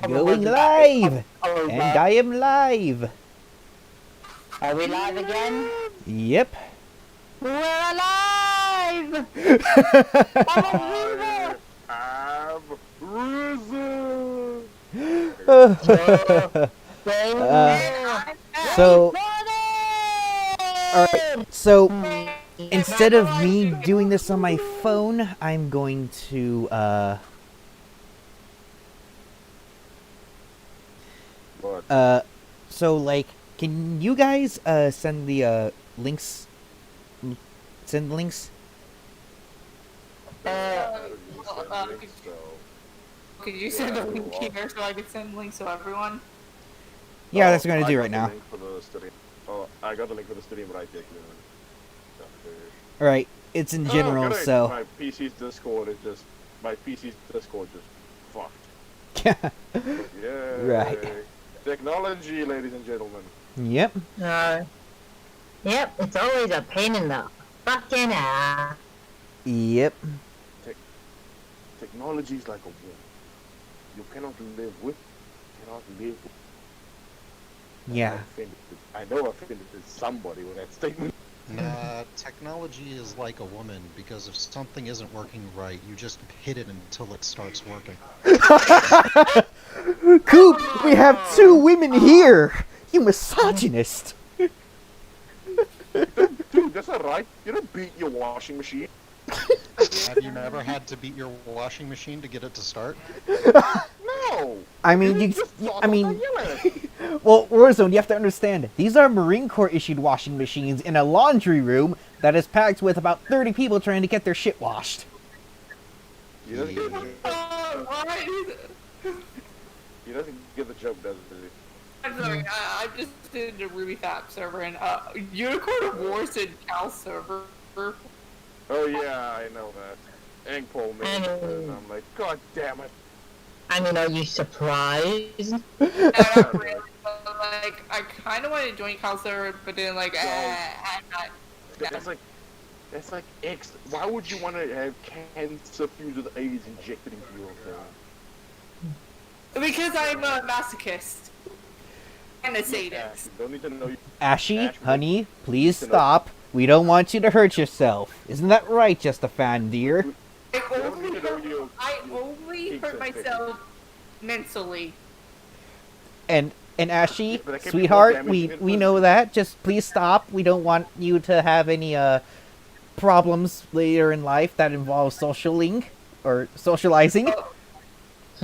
Going live! And I am live! Are we live again? Yep. We're alive! I've risen! So, alright, so instead of me doing this on my phone, I'm going to, What? so like, can you guys, send the, links? Send the links? Could you send a link here so I could send links to everyone? Yeah, that's what I'm gonna do right now. Oh, I got the link for the stream right there. Alright, it's in general, great. so. My PC's Discord is just fucked. Yeah. Yeah. Right. Technology, ladies and gentlemen. Yep. Yep, it's always a pain in the fucking ass. Yep. Technology is like a wall. You cannot live with, cannot live with. Yeah. I know I offended somebody with that statement. Nah, technology is like a woman, because if something isn't working right, you just hit it until it starts working. Coop, we have 2 women here! You misogynist! Dude, that's not right. You don't beat your washing machine. Have you never had to beat your washing machine to get it to start? No! I mean, well, Warzone, you have to understand, these are Marine Corps issued washing machines in a laundry room that is packed with about 30 people trying to get their shit washed. He doesn't get the joke. Why? He doesn't get the joke, does he? I'm sorry, I'm just in the Rwby Fap server and Unicorn of Wars in Cal server. Oh yeah, I know that. Engpole made it, and I'm like, god damn it. I mean, are you surprised? Not really, but, like, I kind of wanted to join Cal server, but then like, I'm not. That's like X. Why would you want to have cancer fused with AIDS injected into your thing? Because I'm a masochist and a sadist. Yeah, you don't need to know. Ashy, honey, please stop. We don't want you to hurt yourself. Isn't that right, just a fan, dear? I only hurt myself mentally. And Ashy, But that can't be more sweetheart, damaging we than know that. Just please stop. We don't want you to have any problems later in life that involve socializing.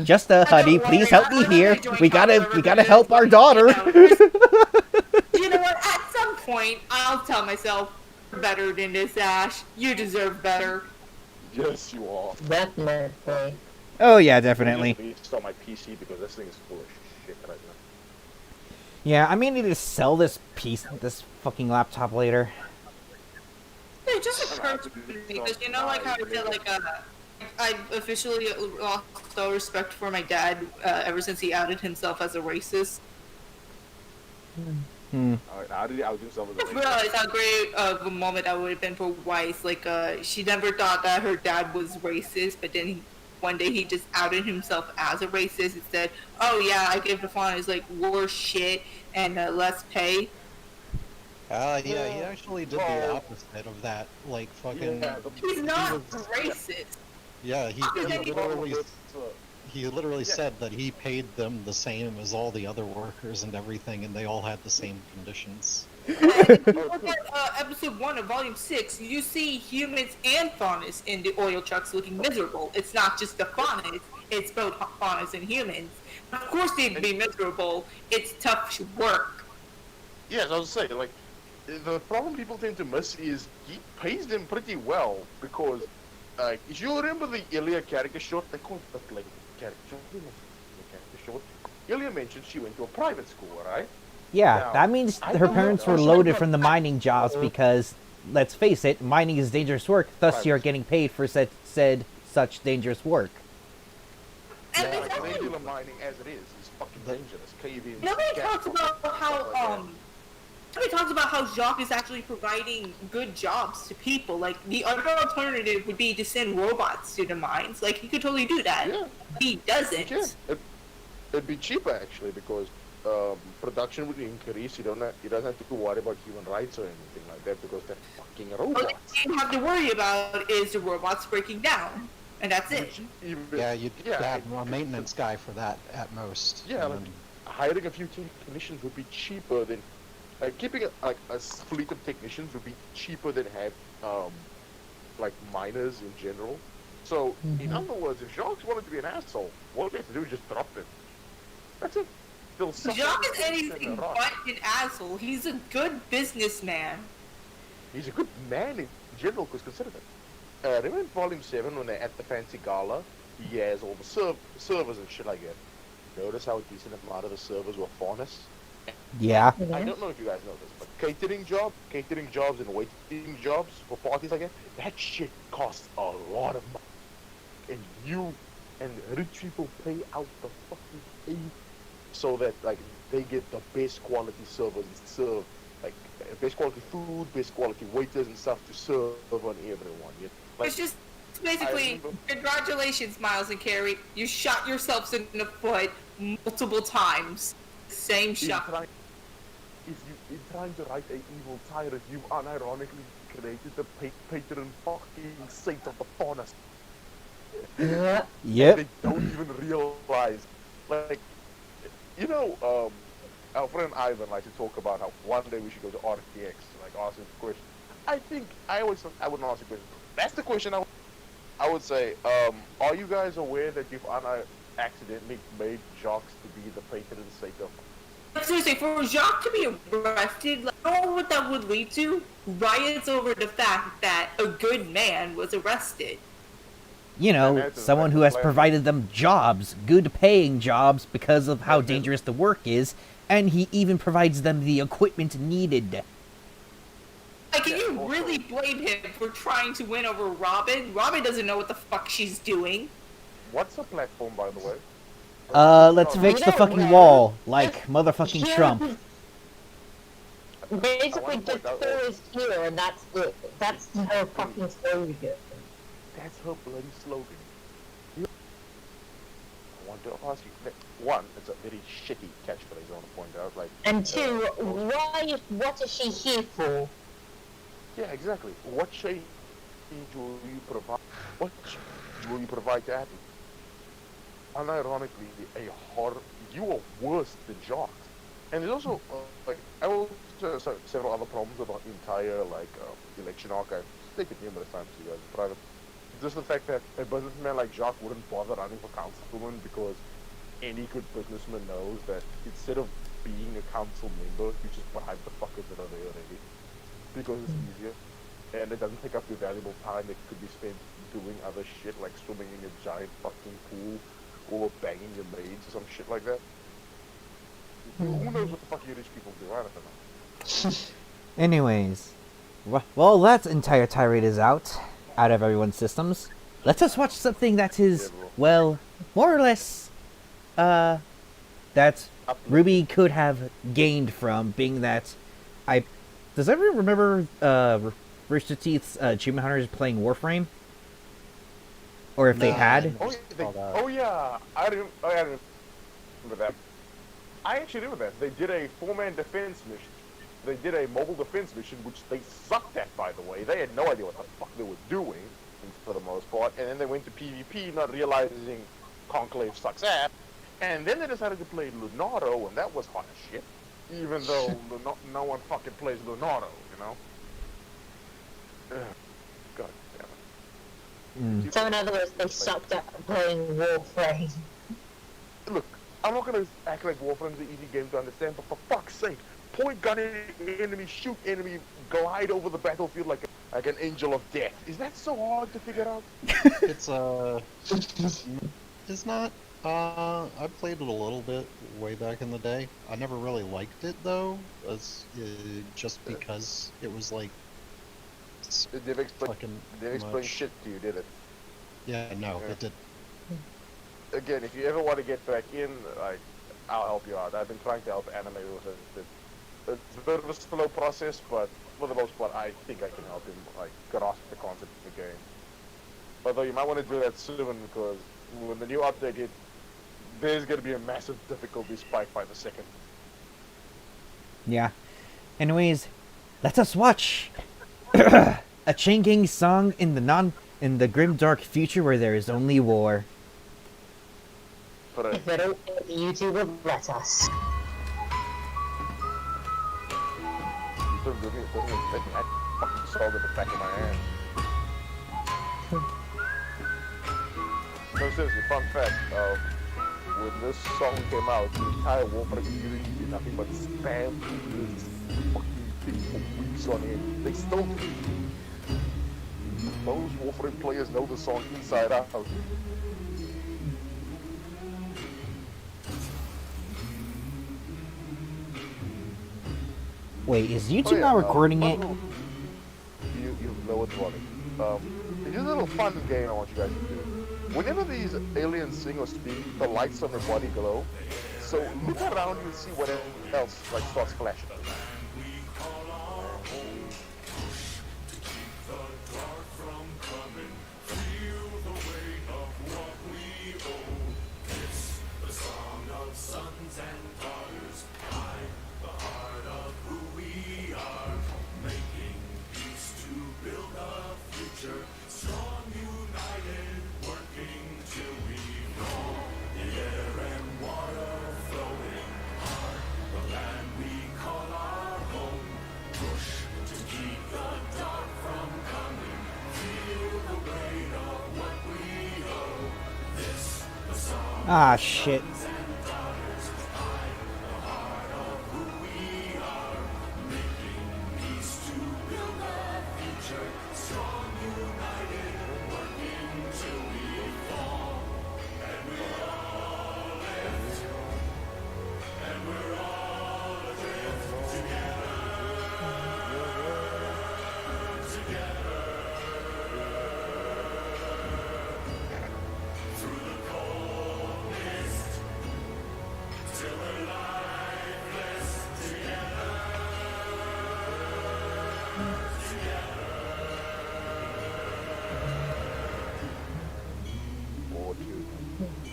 Just honey, please help me here. We gotta help our daughter. You know what? At some point, I'll tell myself, better than this, Ash. You deserve better. Yes, you are. Definitely. Oh yeah, definitely. I need to start my PC because this thing is full of shit right now. Yeah, I may need to sell this fucking laptop later. It just occurred to me because you know, like how I said, like I officially lost all respect for my dad ever since he outed himself as a racist. How did he out himself? I just realized how great of a moment that would have been for Weiss. Like, she never thought that her dad was racist, but then one day he just outed himself as a racist and said, "Oh yeah, I give the fathers like worse shit and less pay." Yeah, he actually did the opposite of that. Like, fucking... He's not racist. Yeah, he literally said that he paid them the same as all the other workers and everything, and they all had the same conditions. And if you look at episode 1 of volume 6, you see humans and faunas in the oil trucks looking miserable. It's not just the faunas, it's both faunas and humans. Of course they'd be miserable, it's tough work. Yes, I was saying, like, the problem people tend to miss is he pays them pretty well because, if you remember the Ilya character short, they called it like character short. Ilya mentioned she went to a private school, right? Yeah, Now, that means I her don't parents know. were loaded from the mining jobs because, let's face it, mining is dangerous work, thus you're getting paid for such dangerous work. And Yeah, it's like actually, regular mining as it is fucking dangerous. Caving. nobody talks about how Jacques is actually providing good jobs to people. Like, the other alternative would be to send robots to the mines. Like, he could totally do that. Yeah. He doesn't. Yeah. It'd be cheaper actually because production would increase. You don't have to worry about human rights or anything like that because they're fucking Only robots. thing you have to worry about is the robots breaking down, and that's it. Which even Yeah, you'd yeah, have a maintenance guy for that at most. yeah, and like then- hiring a few technicians would be cheaper than keeping a fleet of technicians would be cheaper than have like miners in general. So in other words, if Jacques wanted to be an asshole, all they have to do is just drop them. That's it. They'll suffer Jacques is the same anything rock. but an asshole. He's a good businessman. He's a good man in general, because consider that. Remember in Volume 7 when they're at the fancy gala? He has all the servers and shit like that. Notice how a decent amount of the servers were foreigners? Yeah. I don't know if you guys know this, but catering jobs and waiting jobs for parties like that shit costs a lot of money. And you and rich people pay out the fucking pay so that like they get the best quality servers and serve like best quality food, best quality waiters and stuff to serve on everyone. Like, It's just basically, congratulations, Miles and Carrie. You shot yourselves in the foot multiple times. Same shot. in trying to write an evil tyrant, you unironically created the patron fucking saint of the faunus. Yeah. Yep. They don't even realize. Like, our friend Ivan likes to talk about how one day we should go to RTX, like ask him questions. I think I wouldn't ask a question. That's the question I would say. Are you guys aware that you've accidentally made Jacques to be the patron saint of? Seriously, for Jacques to be arrested, like, you know what that would lead to? Riots over the fact that a good man was arrested. You know, that's someone who has provided them jobs, good paying jobs because of how dangerous the work is, and he even provides them the equipment needed. Like, can you also- really blame him for trying to win over Robin? Robin doesn't know what the fuck she's doing. What's the platform, by the way? Let's Oh, fix the don't fucking know. wall, like motherfucking Yeah. Trump. Basically, point just out her that- is here, and that's it. That's her fucking slogan. That's her bloody slogan. I want to ask you, one, it's a very shitty catchphrase I want to point out, like... And two, what is she here for? Yeah, exactly. What change will you provide? What change will you provide to happen? Unironically, you are worse than Jacques. And there's also, I will several other problems with the entire, election archive. Stated numerous times to you guys in private. Just the fact that a businessman like Jacques wouldn't bother running for councilman because any good businessman knows that instead of being a council member, you just bribe the fuckers that are there already. Because it's easier. And it doesn't take up your valuable time that could be spent doing other shit like swimming in a giant fucking pool or banging your maids or some shit like that. Who knows what the fuck you rich people do? I don't know. Anyways, well, that entire tirade is out of everyone's systems. Let us watch something that is, well, more or less, that Ruby could have gained from, being that does everyone remember, Rooster Teeth's Achievement Hunters playing Warframe? Or if they Nah, had? I remember that. I actually remember that. They did a 4-man defense mission. They did a mobile defense mission, which they sucked at, by the way. They had no idea what the fuck they were doing, for the most part. And then they went to PvP, not realizing Conclave sucks ass. And then they decided to play Lunaro, and that was hot as shit. Even though no one fucking plays Lunaro, you know? Ugh. God damn it. So in other words, they sucked at playing Warframe. Look, I'm not gonna act like Warframe's an easy game to understand, but for fuck's sake, point gun enemy, shoot enemy, glide over the battlefield like an angel of death. Is that so hard to figure out? It's not. I played it a little bit way back in the day. I never really liked it though, just because it was like It didn't explain much. shit to you, did it? Yeah, no, Yeah. it did. Again, if you ever want to get back in, I'll help you out. I've been trying to help anime with it. It's a bit of a slow process, but for the most part, I think I can help him grasp the concept of the game. Although you might want to do that soon because when the new update hit, there's gonna be a massive difficulty spike by the second. Yeah. Anyways, let us watch a changing song in the grim dark future where there is only war. But If it ain't you two will let us. it doesn't affect me. I fucking saw the back of my hand. No, seriously, fun fact. When this song came out, the entire Warframe community did nothing but spam this fucking thing for weeks on end. They still do. Most Warframe players know the song inside out. Wait, is Oh, YouTube yeah, not recording it? You know what's running. Here's a little fun game I want you guys to do. Whenever these aliens sing or speak, the lights on their body glow. So look around you and see what else like starts flashing. Ah, shit.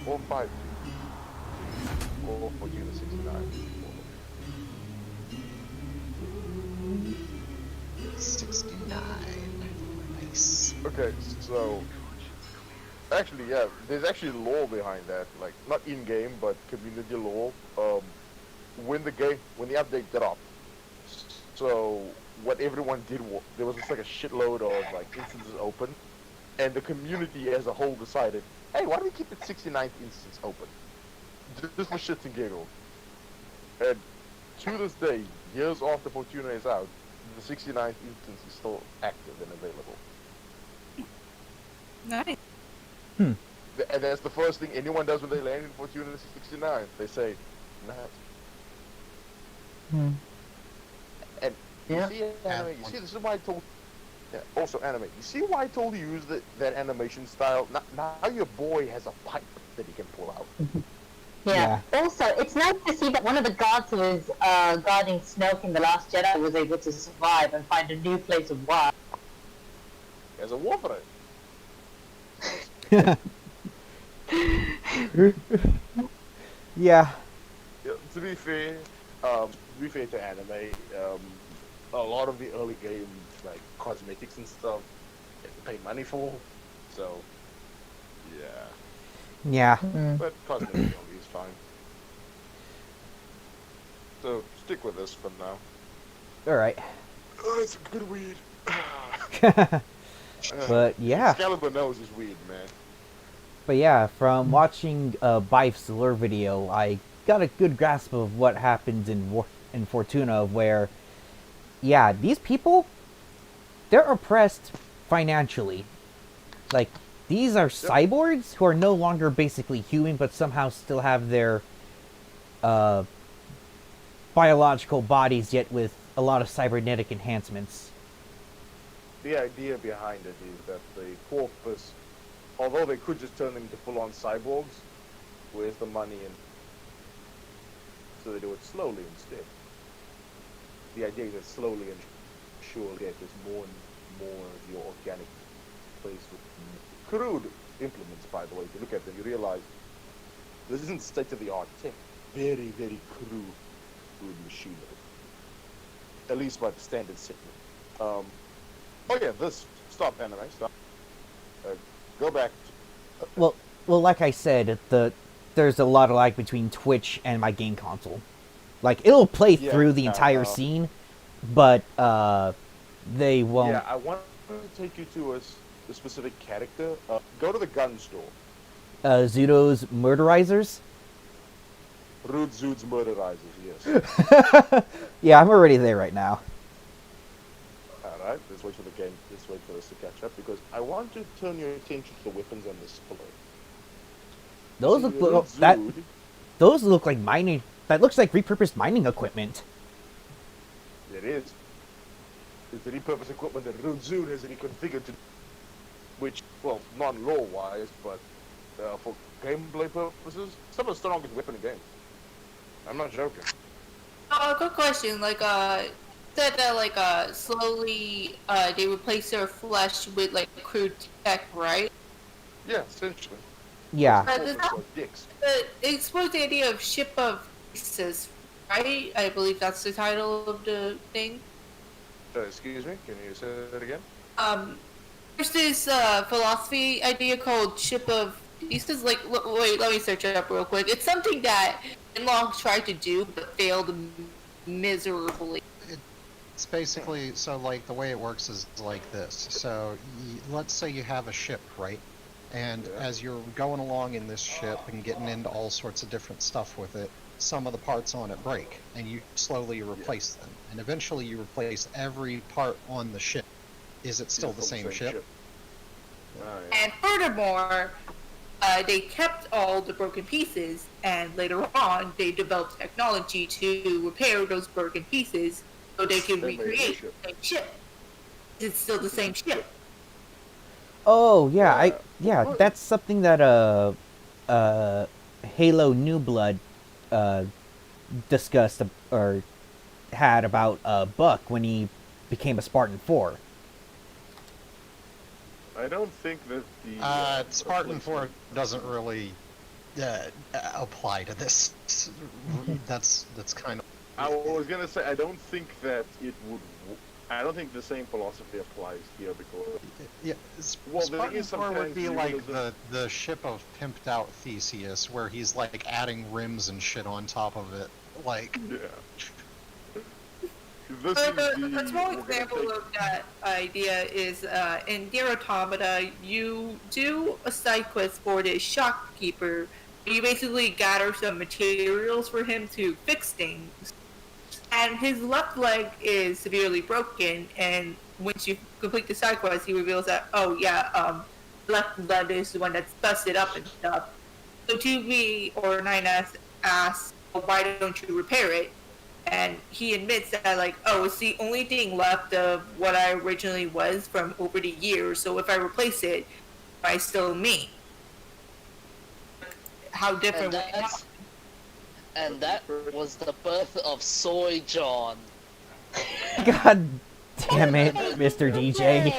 Or 5 or 14 to 69. 69. Nice. Okay, so actually, yeah, there's actually lore behind that, like not in-game, but community lore. When the update dropped, so what everyone did was there was just like a shitload of like instances open, and the community as a whole decided, hey, why don't we keep the 69th instance open? Just for shits and giggles. And to this day, years after Fortuna is out, the 69th instance is still active and available. Nice. And that's the first thing anyone does when they land in Fortuna 69. They say, nice. And Yeah. you see, anime, you see, this is why I told. Yeah, also anime. You see why I told you to use that animation style? Now your boy has a pipe that he can pull out. Yeah. Also, it's nice to see that one of the guards who was guarding Snoke in The Last Jedi was able to survive and find a new place of work. As a warframe. Yeah. Yeah, to be fair to anime, a lot of the early games, like cosmetics and stuff, you have to pay money for. So, yeah. Yeah. But cosmetics only is fine. So, stick with this for now. Alright. Oh, it's a good weed. But yeah. Excalibur knows is weed, man. But yeah, from watching Bife's lore video, I got a good grasp of what happens in Fortuna, where, yeah, these people, they're oppressed financially. Like, these are cyborgs who are no longer basically human, but somehow still have their biological bodies, yet with a lot of cybernetic enhancements. The idea behind it is that the corpus, although they could just turn them into full-on cyborgs, where's the money in? So they do it slowly instead. The idea is that slowly and surely there's more and more of your organic place with crude implements, by the way. If you look at them, you realize This isn't state of the art tech. Very, very crude machinery. At least by the standard setting. Oh yeah, this stop anime. Stop. Go back. Well, like I said, there's a lot of lag between Twitch and my game console. Like it'll play Yeah, through the entire scene, but they won't. Yeah, I want to take you to a specific character. Go to the gun store. Zudo's Murderizers. Rude Zood's Murderizers, yes. Yeah, I'm already there right now. Alright, let's wait for the game. Let's wait for this to catch up because I want to turn your attention to the weapons on display. Those See, look Rude that. Zood- Those look like mining. That looks like repurposed mining equipment. It is. It's the repurposed equipment that Rude Zood has reconfigured to, which, well, non-law-wise, but for gameplay purposes, some of the strongest weapon in the game. I'm not joking. Good question. Like, said that like slowly they replace their flesh with like crude tech, right? Yeah, essentially. Yeah. Does that, Dicks. it explores the idea of ship of pieces, right? I believe that's the title of the thing. Excuse me, can you say that again? There's this philosophy idea called ship of pieces. Like, wait, let me search it up real quick. It's something that Long tried to do but failed miserably. It's basically, so like the way it works is like this. So let's say you have a ship, right? And as you're going along in this ship and getting into all sorts of different stuff with it, some of the parts on it break, and you slowly replace them. And eventually you replace every part on the ship. Is it still the same ship? Oh, yeah. And furthermore, they kept all the broken pieces, and later on, they developed technology to repair those broken pieces so they can They made a recreate ship. the same ship. It's still the same ship. Oh yeah, Yeah. that's something that Halo New Blood discussed or had about Buck when he became a Spartan 4. I don't think that the Spartan 4 doesn't really apply to this. That's kind of... I was gonna say I don't think that it would. I don't think the same philosophy applies here because Yeah, Well, there Spartan is 4 would sometimes be you like realize the ship of pimped out Theseus, where he's like adding rims and shit on top of it. Like, yeah. This is A the small we're gonna example take- of that idea is in Dear Automata, you do a side quest for the shopkeeper. You basically gather some materials for him to fix things. And his left leg is severely broken, and once you complete the side quest, he reveals that, oh yeah, left leg is the one that's busted up and stuff. So 2B or 9S asks, well, why don't you repair it? And he admits that, like, oh, it's the only thing left of what I originally was from over the years, so if I replace it, I still me. How different would it happen? And that was the birth of Soy John. God damn it, Mr. DJ.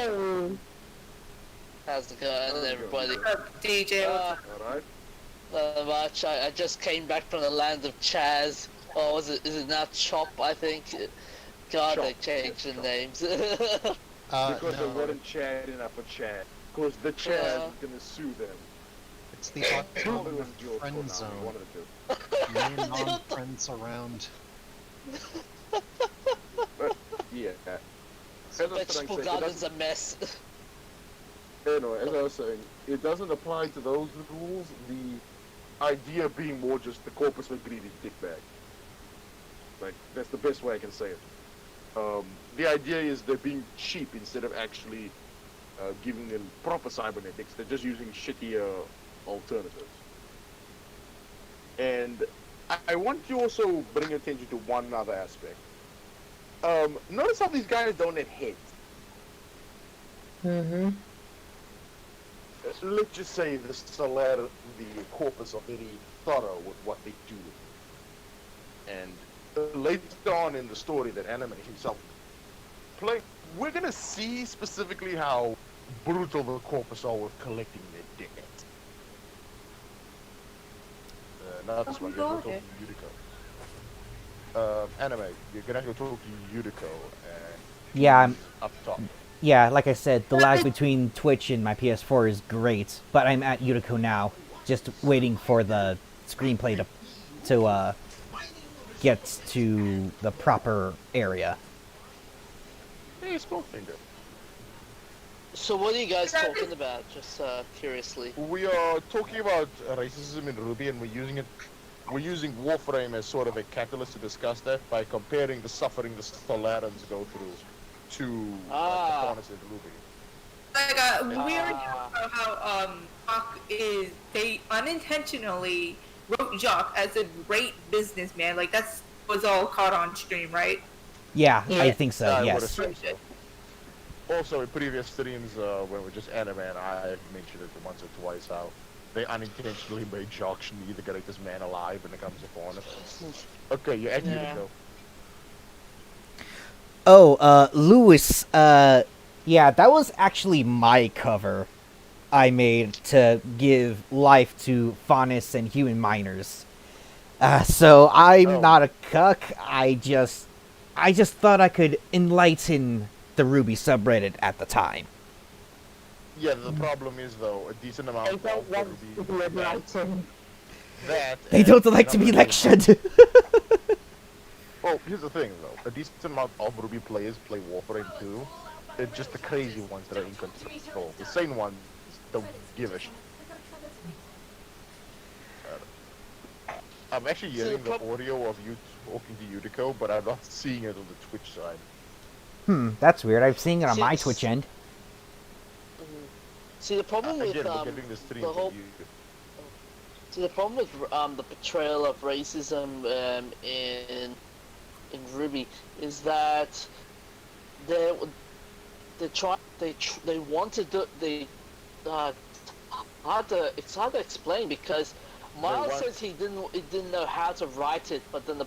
How's it going, everybody? What's up, DJ? All right. Much. I just came back from the land of Chaz. Or was it? Is it now Chop? I think. God, Chop, they changed the Chop. names. Because they no, weren't Chad enough for Chad. Because the Chad Yeah. is gonna sue them. it's the Told autonomous them George friend Konami zone. wanted to do. No non-friends around. But yeah. As I was Vegetable saying, garden's a mess. Anyway, as I was saying, it doesn't apply to those rules. The idea being more just the corpus of greedy dickbag. Like, that's the best way I can say it. The idea is they're being cheap instead of actually giving them proper cybernetics. They're just using shittier alternatives. And I want to also bring attention to one other aspect. Notice how these guys don't have heads. Mm-hmm. Let's just say the Solar, the corpus are very thorough with what they do. And later on in the story that Anime himself play, we're gonna see specifically how brutal the corpus are with collecting their debt. not this one. You're gonna go talk to Yuriko. Anime, you're gonna go talk to Yuriko, and Yeah, I'm, he's up top. yeah, like I said, the lag between Twitch and my PS4 is great, but I'm at Utico now, just waiting for the screenplay to get to the proper area. Hey, Smokefinger. So what are you guys talking about? Just curiously. We are talking about racism in Ruby, and we're using Warframe as sort of a catalyst to discuss that by comparing the suffering the Stellaris go through to the Faunus in Ruby. Like, we already talked about how Jock is, they unintentionally wrote Jock as a great businessman. Like, that's was all caught on stream, right? Yeah, Yeah. I think so, I would yes. assume so. Also, in previous streams, when we're just anime, and I mentioned it once or twice how they unintentionally made Jock be the greatest man alive when it comes to Faunus. Okay, you're at Yuriko. Oh, Lewis, yeah, that was actually my cover I made to give life to Faunus and human miners. So I'm not a cuck, I just thought I could enlighten the Ruby subreddit at the time. Yeah, the problem is though, a decent amount They of don't want to be Ruby enlightened. that. They and don't like to another be thing- lectured. Well, here's the thing though, a decent amount of Ruby players play Warframe too. It's just the crazy ones that are in control. The sane ones don't give a shit. I'm actually So the hearing the audio of you talking to Yuriko, but I'm not seeing it on the Twitch side. That's weird. I'm seeing it on my See, Twitch end. See, the problem with Again, we're getting the stream the from whole you. See, the problem with the portrayal of racism in Ruby is that they want to do it's hard to explain because Miles want- says he didn't know how to write it, but then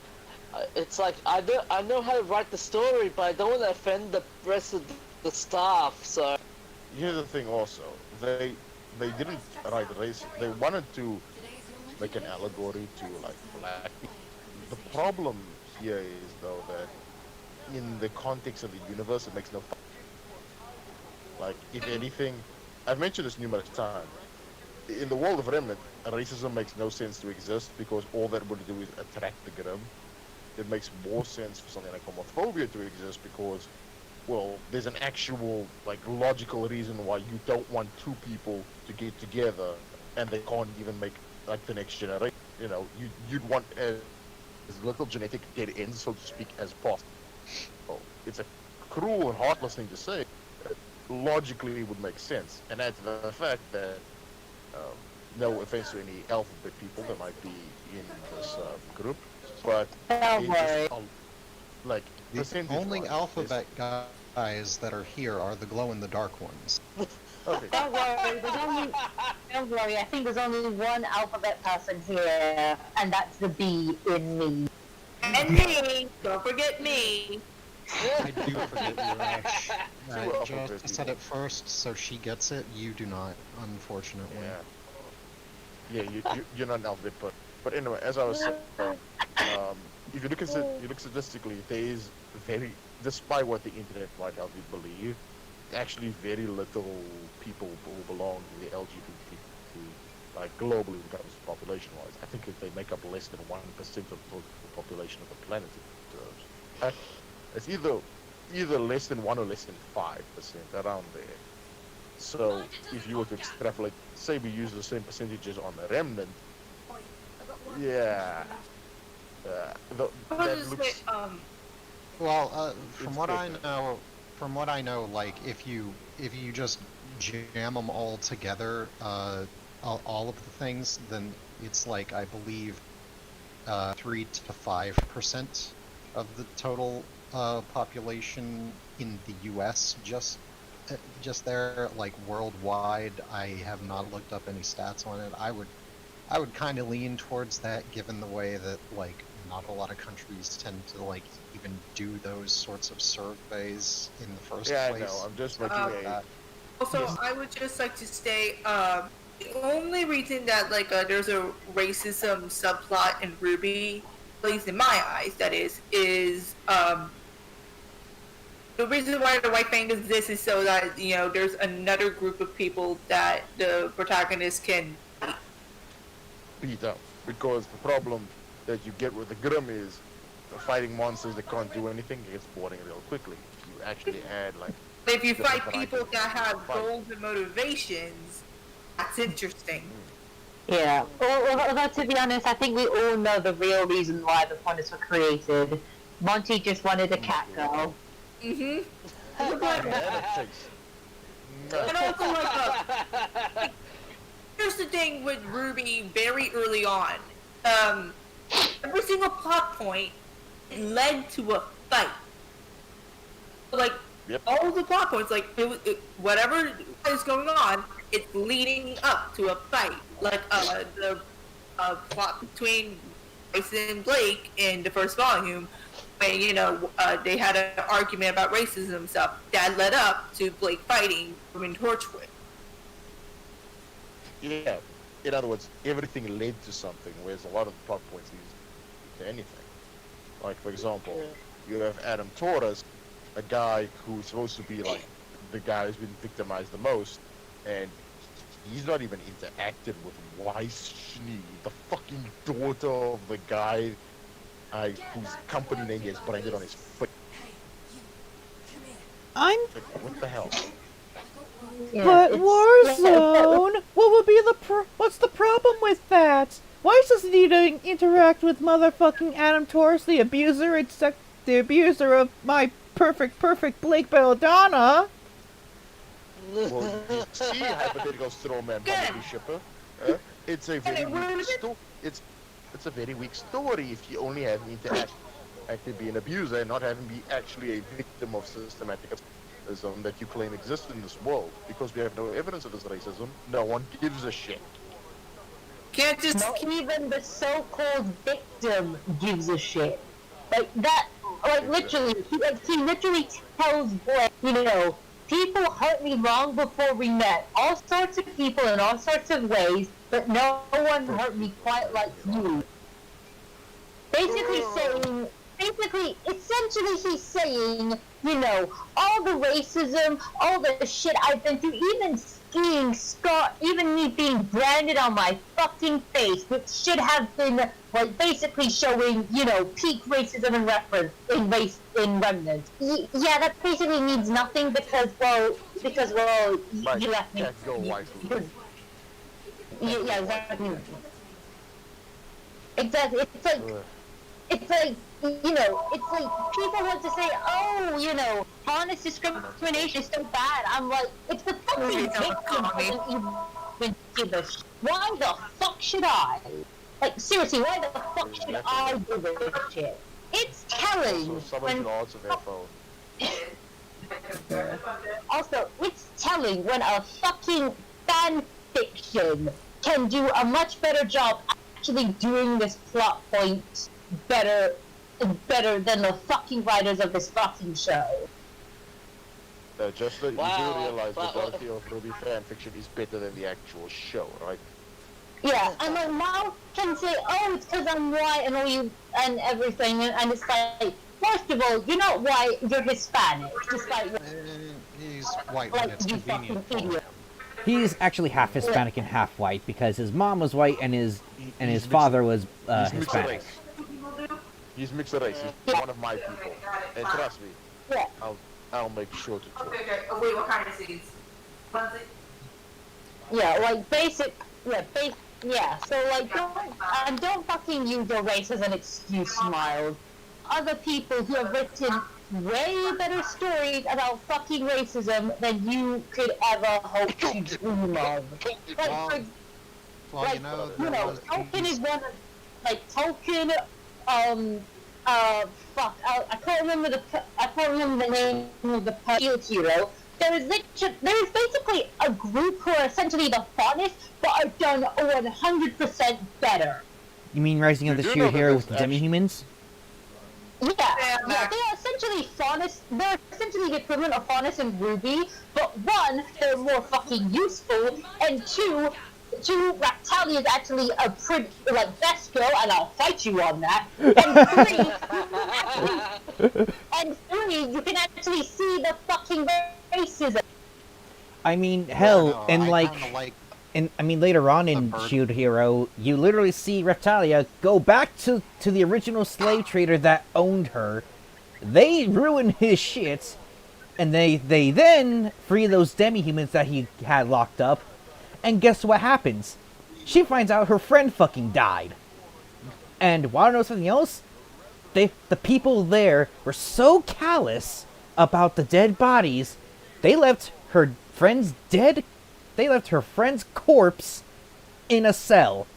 it's like I know how to write the story, but I don't want to offend the rest of the staff. So Here's the thing also, they didn't write race, they wanted to make an allegory to like black people. The problem here is though that in the context of the universe it makes no like if anything, I've mentioned this numerous times. In the world of Remnant, racism makes no sense to exist because all that would do is attract the grim. It makes more sense for something like homophobia to exist because, well, there's an actual, like, logical reason why you don't want two people to get together and they can't even make, like, the next generation. You know, you'd want as little genetic dead ends, so to speak, as possible. Well, it's a cruel and heartless thing to say. Logically, it would make sense. And that's the fact that, no offense to any alphabet people that might be in this group, but Don't it's worry. just, like, The only percentage-wise, alphabet guys that are here are the glow-in-the-dark ones. Okay. Don't worry, don't worry, I think there's only one alphabet person here, and that's the B in me. And me, don't forget me. I do forget you, Ash. Two I alphabet just said people. it first, so she gets it. You do not, unfortunately. Yeah. Yeah, you're not an alphabet, but anyway, as I was saying, if you look statistically, there is despite what the internet might have you believe, actually very little people who belong to the LGBT, like globally when it comes to population-wise. I think they make up less than 1% of the population of the planet. It's either less than 1 or less than 5%, around there. So if you were to extrapolate, say we use the same percentages on the remnant, yeah, I that was just looks. Well, from It's what I different. know, like if you just jam them all together, all of the things, then it's like I believe 3 to 5% of the total population in the U.S. Just there, like worldwide. I have not looked up any stats on it. I would kind of lean towards that, given the way that like not a lot of countries tend to like even do those sorts of surveys in the first Yeah, I place. know. I'm just making Uh, a. Also, Yes. I would just like to say, The only reason that there's a racism subplot in Ruby, at least in my eyes, that is the reason why the White Fang exists is so that there's another group of people that the protagonist can beat up. Because the problem that you get with the Grim is fighting monsters that can't do anything gets boring real quickly. You actually add If you fight different people varieties that have of fight. goals and motivations, that's interesting. Yeah. Although to be honest, I think we all know the real reason why the Ponies were created. Monty just wanted a cat girl. Mm-hmm. And it takes And also here's the thing with Ruby very early on. Every single plot point led to a fight. Yep. All the plot points, whatever is going on, it's leading up to a fight. The plot between Bryce and Blake in the first volume, when they had an argument about racism and stuff, that led up to Blake fighting Roman Torchwood. Yeah. In other words, everything led to something, whereas a lot of the plot points lead to anything. Like, for example, you have Adam Torres, a guy who's supposed to be the guy who's been victimized the most, and he's not even interacted with Weisschnee, the fucking daughter of the guy whose company name he has branded on his foot. I'm. What the hell? Yeah, But it's- Warzone. What would be what's the problem with that? Why doesn't he interact with motherfucking Adam Torres, the abuser? It's the abuser of my perfect Blake Belladonna. Well, you see, hypothetical strawman comedy shipper. It's a very weak it's a very weak story if you only have him actually be an abuser and not have him be actually a victim of systematic racism that you claim exists in this world. Because we have no evidence of this racism, no one gives a shit. Can't just Not even the so-called victim gives a shit. Literally, he literally tells Blake, people hurt me long before we met. All sorts of people in all sorts of ways, but no one hurt me quite like you. Essentially he's saying, all the racism, all the shit I've been through, even skiing, Scott, even me being branded on my fucking face, which should have been, basically showing, peak racism and reference in Remnant. Yeah, that basically means nothing because you left me. Can't go wisely. Yeah, exactly. Exactly. It's like people want to say, honest discrimination is so bad. I'm like, it's the fucking victim doesn't even give a shit. Why the fuck should I? Seriously, why the fuck should I give a shit? It's telling So someone should answer their phone. Also, it's telling when a fucking fan fiction can do a much better job actually doing this plot point better than the fucking writers of this fucking show. Just that you Wow, do realize the but- quality of Rwby fanfiction is better than the actual show, right? Yeah, and my mouth can say, oh, it's because I'm white and all you and everything, and it's like, first of all, you're not white, you're Hispanic. Just He's white when it's you convenient fucking for him. idiot. He's actually half Hispanic and half white because his mom was white and his He's father was He's mixed Hispanic. race. He's mixed race. He's one of my people. And trust me, Yeah. I'll make sure to talk. Okay. Oh, wait, what kind of scenes? Yeah, so don't fucking use your race as an excuse, Miles. Other people who have written way better stories about fucking racism than you could ever hope to dream of. Tolkien is one of, Tolkien, I can't remember the name of the shield hero. There is basically a group who are essentially the funnest, but are done 100% better. You mean Rising of the You do Shield know that Hero with there's demi-humans? Yeah, they are essentially faunus. They're essentially the equivalent of faunus and Ruby, but one, they're more fucking useful, and two, two, Raptalia is actually a pretty, like, best girl, and I'll fight you on that. And three, you can actually see the fucking racism. I mean, I hell, don't know, and I like, kinda like and I mean later on in bird. Shield Hero, you literally see Reptalia go back to the original slave trader that owned her. They ruin his shit, and they then free those demi-humans that he had locked up. And guess what happens? She finds out her friend fucking died. And wanna know something else? The people there were so callous about the dead bodies, they left her friend's corpse in a cell.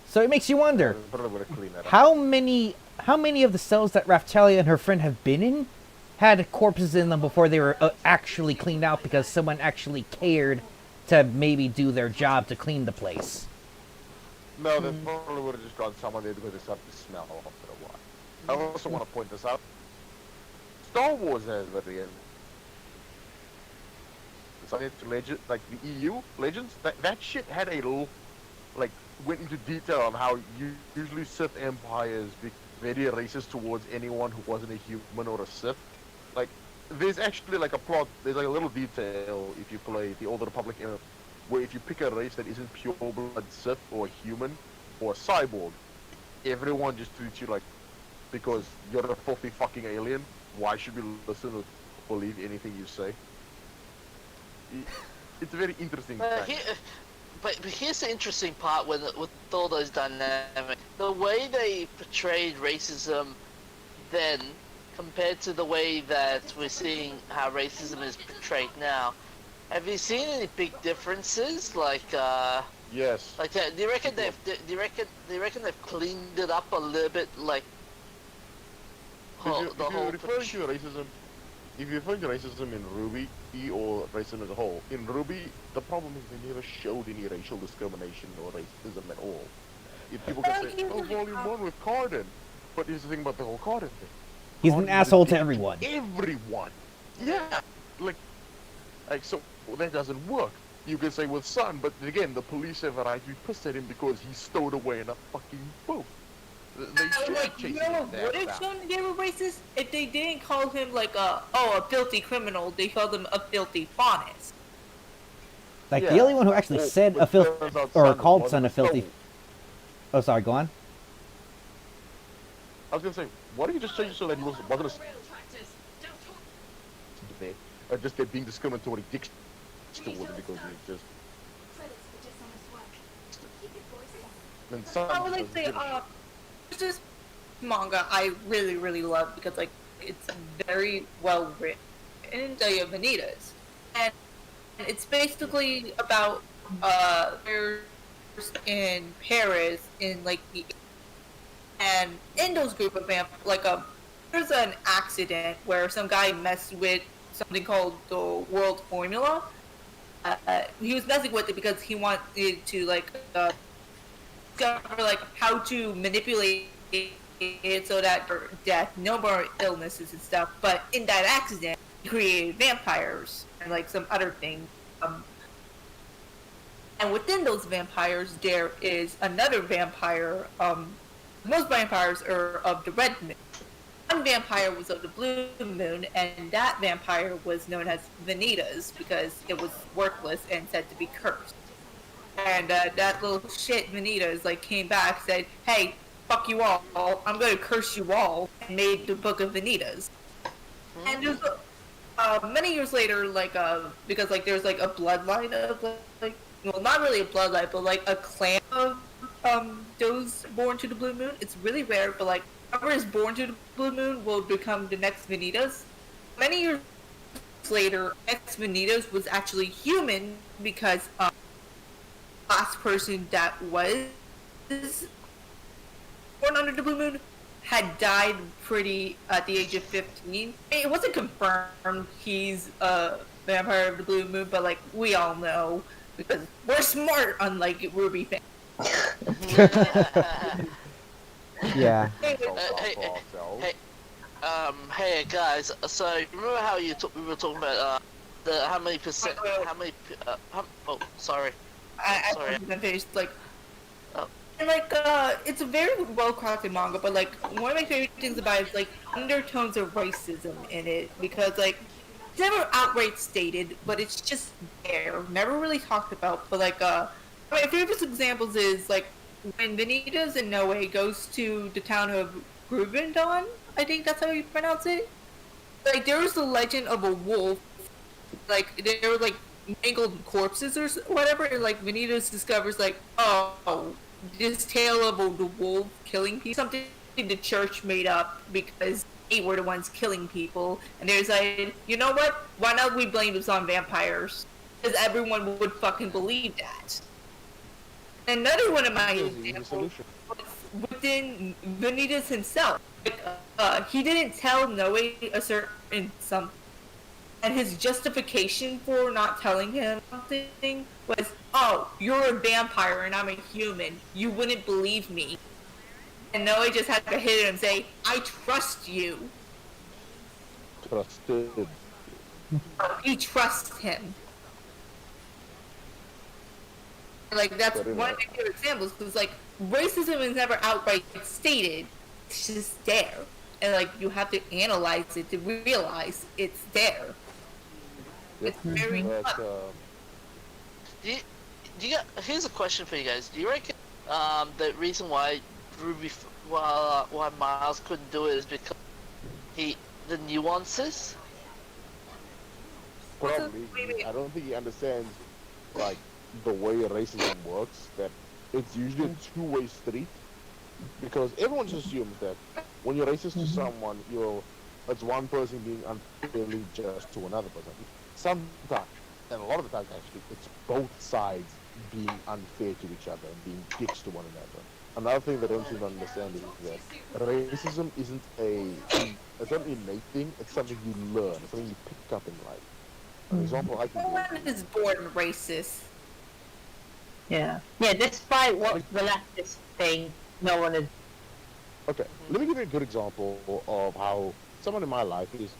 So it makes you wonder, Probably would have cleaned that up. how many of the cells that Raftalia and her friend have been in had corpses in them before they were actually cleaned out because someone actually cared to maybe do their job to clean the place. No, they probably would have just gone someone there because they started to smell after a while. I also want to point this out. Star Wars has variants. Legend, like the EU Legends, that shit had a little, like, went into detail on how usually Sith empires be very racist towards anyone who wasn't a human or a Sith. Like, there's actually like a plot, there's like a little detail if you play the Old Republic era, where if you pick a race that isn't pure blood Sith or a human or a cyborg, everyone just treats you like, because you're a filthy fucking alien, why should we listen or believe anything you say? It's a very interesting thing. But here's the interesting part with all those dynamics. The way they portrayed racism then, compared to the way that we're seeing how racism is portrayed now, have you seen any big differences? Like, Yes. like, do you reckon they've cleaned it up a little bit? Like, If you're referring to racism in Rwby or racism as a whole, in Rwby, the problem is they never showed any racial discrimination or racism at all. If people can say, oh, Volume 1 with Cardin, but here's the thing about the whole Cardin thing. He's an Cardin asshole was to a dick everyone. Everyone! Yeah! Like, so that doesn't work. You can say with Sun, but again, the police have a right to be pissed at him because he stowed away in a fucking boat. They should Like, chase you him know what that would have fast. shown they were racist? If they didn't call him like a filthy criminal, they called him a filthy faunus. Like Yeah. the only one who actually Well, said but a filth turns out or Sun called wasn't Son a filthy. stone. Oh, sorry. Go on. I was gonna say, why don't you just change it so that he wasn't there, or just they're being discriminatory dicks towards him because he's just. And Sun I would like to say, there's this manga I really, really love because, like, it's very well written the Vanitas. And it's basically about, there's in Paris in, like, and in those group of there's an accident where some guy messed with something called the world formula. He was messing with it because he wanted to, like, discover like how to manipulate it so that for death, no more illnesses and stuff. But in that accident, he created vampires and like some other things. And within those vampires, there is another vampire. Most vampires are of the red moon. One vampire was of the blue moon, and that vampire was known as Vanitas because it was worthless and said to be cursed. And that little shit Vanitas like came back, said, "Hey, fuck you all! I'm gonna curse you all," and made the Book of Vanitas. And there's many years later, like because like there's like a bloodline of like well, not really a bloodline, but like a clan of those born to the blue moon. It's really rare, but like whoever is born to the blue moon will become the next Vanitas. Many years later, next Vanitas was actually human because last person that was born under the blue moon had died pretty at the age of 15. It wasn't confirmed he's a vampire of the blue moon, but like we all know because we're smart, unlike Rwby Fap. Yeah. Hey guys. So remember how we were talking about how many percent? Sorry. I Sorry. wasn't finished. Like, Oh. and like, it's a very well crafted manga, but like, one of my favorite things about it is like undertones of racism in it because like, it's never outright stated, but it's just there, never really talked about. But like, my favorite examples is like when Vanitas and Noe goes to the town of Grubendon, I think that's how you pronounce it. Like, there was the legend of a wolf. Like, there were like mangled corpses or whatever, and like Vanitas discovers like, oh, this tale of the wolf killing people, something the church made up because they were the ones killing people. And there's like, you know what? Why not we blame this on vampires? Because everyone would fucking believe that. Another one of my examples was within Vanitas himself. Like, he didn't tell Noe a certain something, and his justification for not telling him something was, "Oh, you're a vampire and I'm a human. You wouldn't believe me." And Noe just had to hit him and say, "I trust you." Trusted. He trusts him. Like, that's Very one of nice. my favorite examples, because like racism is never outright stated, it's just there, and like you have to analyze it to realize it's there. Yep. It's very But, Here's a question for you guys. Do you reckon the reason why why Miles couldn't do it is because the nuances? probably, I don't think he understands, like, the way racism works, that it's usually a two-way street, because everyone just assumes that when you're racist to someone, it's one person being unfairly just to another person. Sometimes, and a lot of the time actually, it's both sides being unfair to each other and being dicks to one another. Another thing they don't seem to understand is that racism isn't it's not an innate thing, it's something you learn, it's something you pick up in life. An example I can no give one is born racist. Yeah. Yeah, despite what the leftist thing, no one is. Okay, let me give you a good example of how someone in my life is.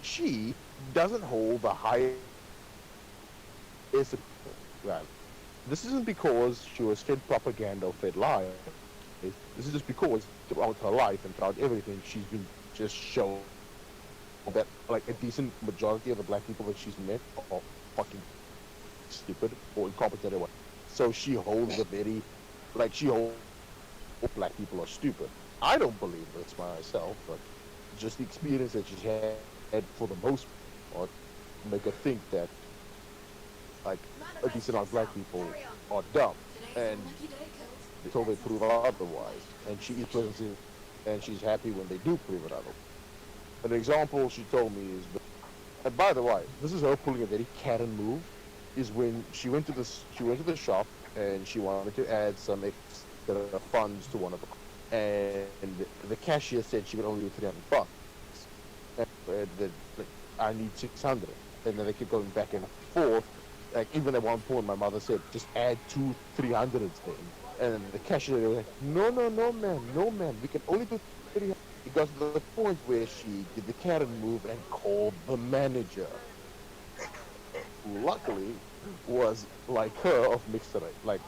She doesn't hold the highest. Well, this isn't because she was fed propaganda or fed lies. This is just because throughout her life and throughout everything, she's been just shown that like a decent majority of the black people that she's met are fucking stupid or incompetent or what. So she holds a very, like, she holds black people are stupid. I don't believe this myself, but just the experience that she's had for the most part make her think that, like, a decent amount of black people are dumb, and until they prove otherwise. And she is present, and she's happy when they do prove it otherwise. An example she told me is, and by the way, this is her pulling a very Karen move, is when she went to the shop and she wanted to add some extra funds to one of the, and the cashier said she would only do $300, and I need 600, and then they kept going back and forth. Like, even at one point, my mother said, just add 300s then. And the cashier was like, no, ma'am, we can only do 300. It got to the point where she did the Karen move and called the manager, who luckily was like her of mixed race, like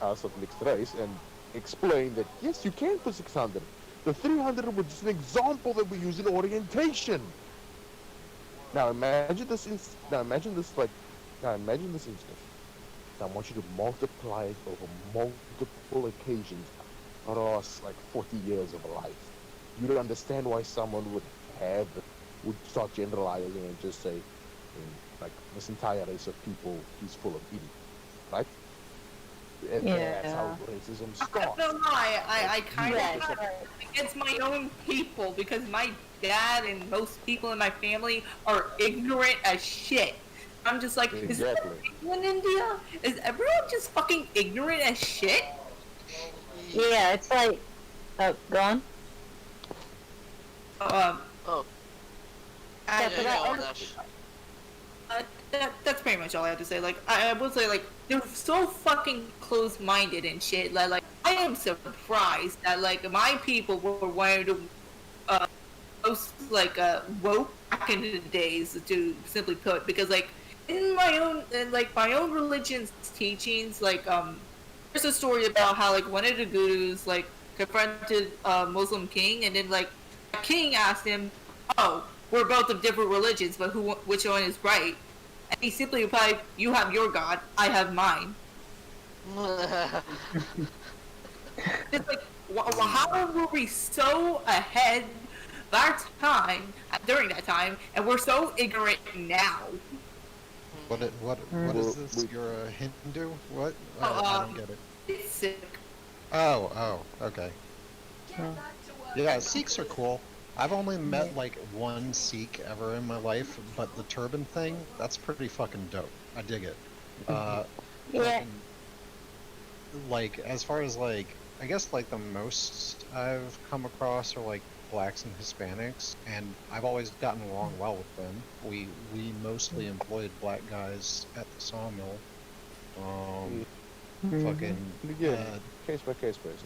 us of mixed race, and explained that, yes, you can put 600. The 300 was just an example that we use in orientation. Now imagine this instance. Now imagine this instance. I want you to multiply it over multiple occasions across like 40 years of life. You don't understand why someone would start generalizing and just say, like, this entire race of people, he's full of idiots, right? And that's how racism starts. No, I kind of against my own people because my dad and most people in my family are ignorant as shit. I'm just like, Exactly. Is in India? Is everyone just fucking ignorant as shit? Yeah, it's like. Oh, go on. Oh, Yeah, yeah, but That's pretty much all I have to say. Like, I would say, like, they're so fucking close-minded and shit. Like, I am surprised that, like, my people were one of the most, like, woke back in the days, to simply put, because, like, in my own religion's teachings, there's a story about how like one of the gurus like confronted a Muslim king, and then like the king asked him, "Oh, we're both of different religions, but which one is right?" And he simply replied, "You have your God, I have mine." It's like, how were we so ahead that time during that time, and we're so ignorant now? What is this? You're a Hindu? What? Oh, I don't get it. It's sick. Oh, okay. Yeah, Sikhs are cool. I've only met like one Sikh ever in my life, but the turban thing, that's pretty fucking dope. I dig it. Yeah. fucking- like, as far as like, I guess like the most I've come across are like blacks and Hispanics, and I've always gotten along well with them. We mostly employed black guys at the sawmill. Fucking Again, case by case basis.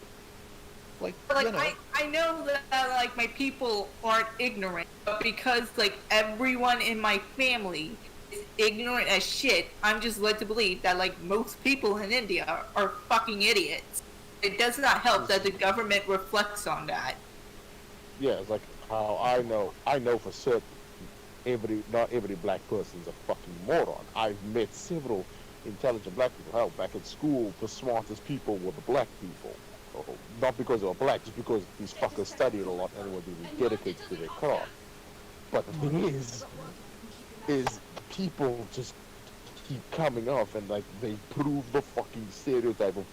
like, Like you know, I know that like my people aren't ignorant, but because like everyone in my family is ignorant as shit, I'm just led to believe that like most people in India are fucking idiots. It does not help that the government reflects on that. Yeah, it's like how I know for certain not every black person's a fucking moron. I've met several intelligent black people. Hell, back at school, the smartest people were the black people. Oh, not because they were black, just because these fuckers studied a lot and were really dedicated to their craft. But the thing is people just keep coming off and like they prove the fucking stereotype of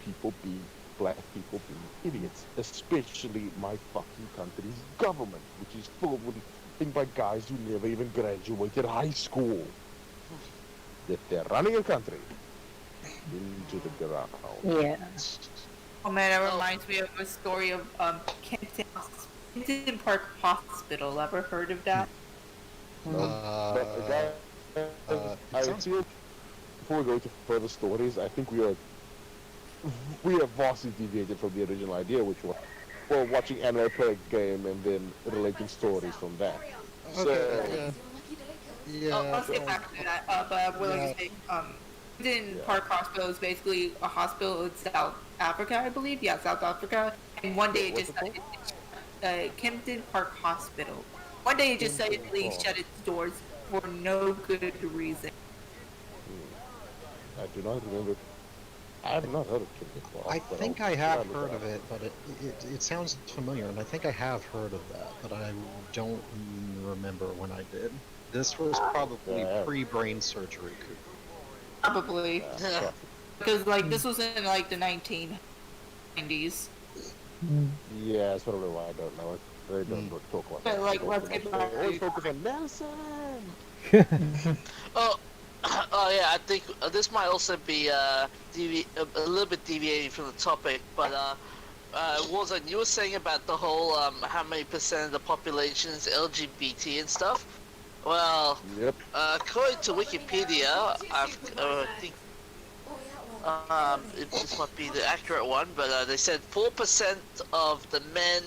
black people being idiots, especially my fucking country's government, which is filled with nothing by guys who never even graduated high school. That they're running a country into the ground. Yeah. Oh man, that reminds me of a story of Kempton Park Hospital. Ever heard of that? But I sounds- feel before we go to further stories, I think we have vastly deviated from the original idea, which was watching anime per game and then relating stories from that. okay, yeah. Let's get back to that. But I would like to say, Kempton Park Hospital is basically a hospital in South Africa, I believe. Yeah, South Africa. And one day it What's just it called? Kempton Park Hospital. One day it just suddenly shut its doors for no good reason. I do not remember. I have not heard of Kempton Park. I but think I'll I have look heard it of up. it, but it sounds familiar, and I think I have heard of that, but I don't remember when I did. This was probably Yeah. pre-brain surgery. Probably. Yeah. Because, like, this was in, like, the 1990s. Yeah, that's probably why I don't know it. They don't talk about But, that. like, They let's focus get on- back they always to- focus on Nelson. Oh, oh yeah, I think this might also be a little bit deviating from the topic, but Warzone, you were saying about the whole how many percent of the population is LGBT and stuff. Well, Yep. according to Wikipedia, I think this might be the accurate one, but they said 4% of the men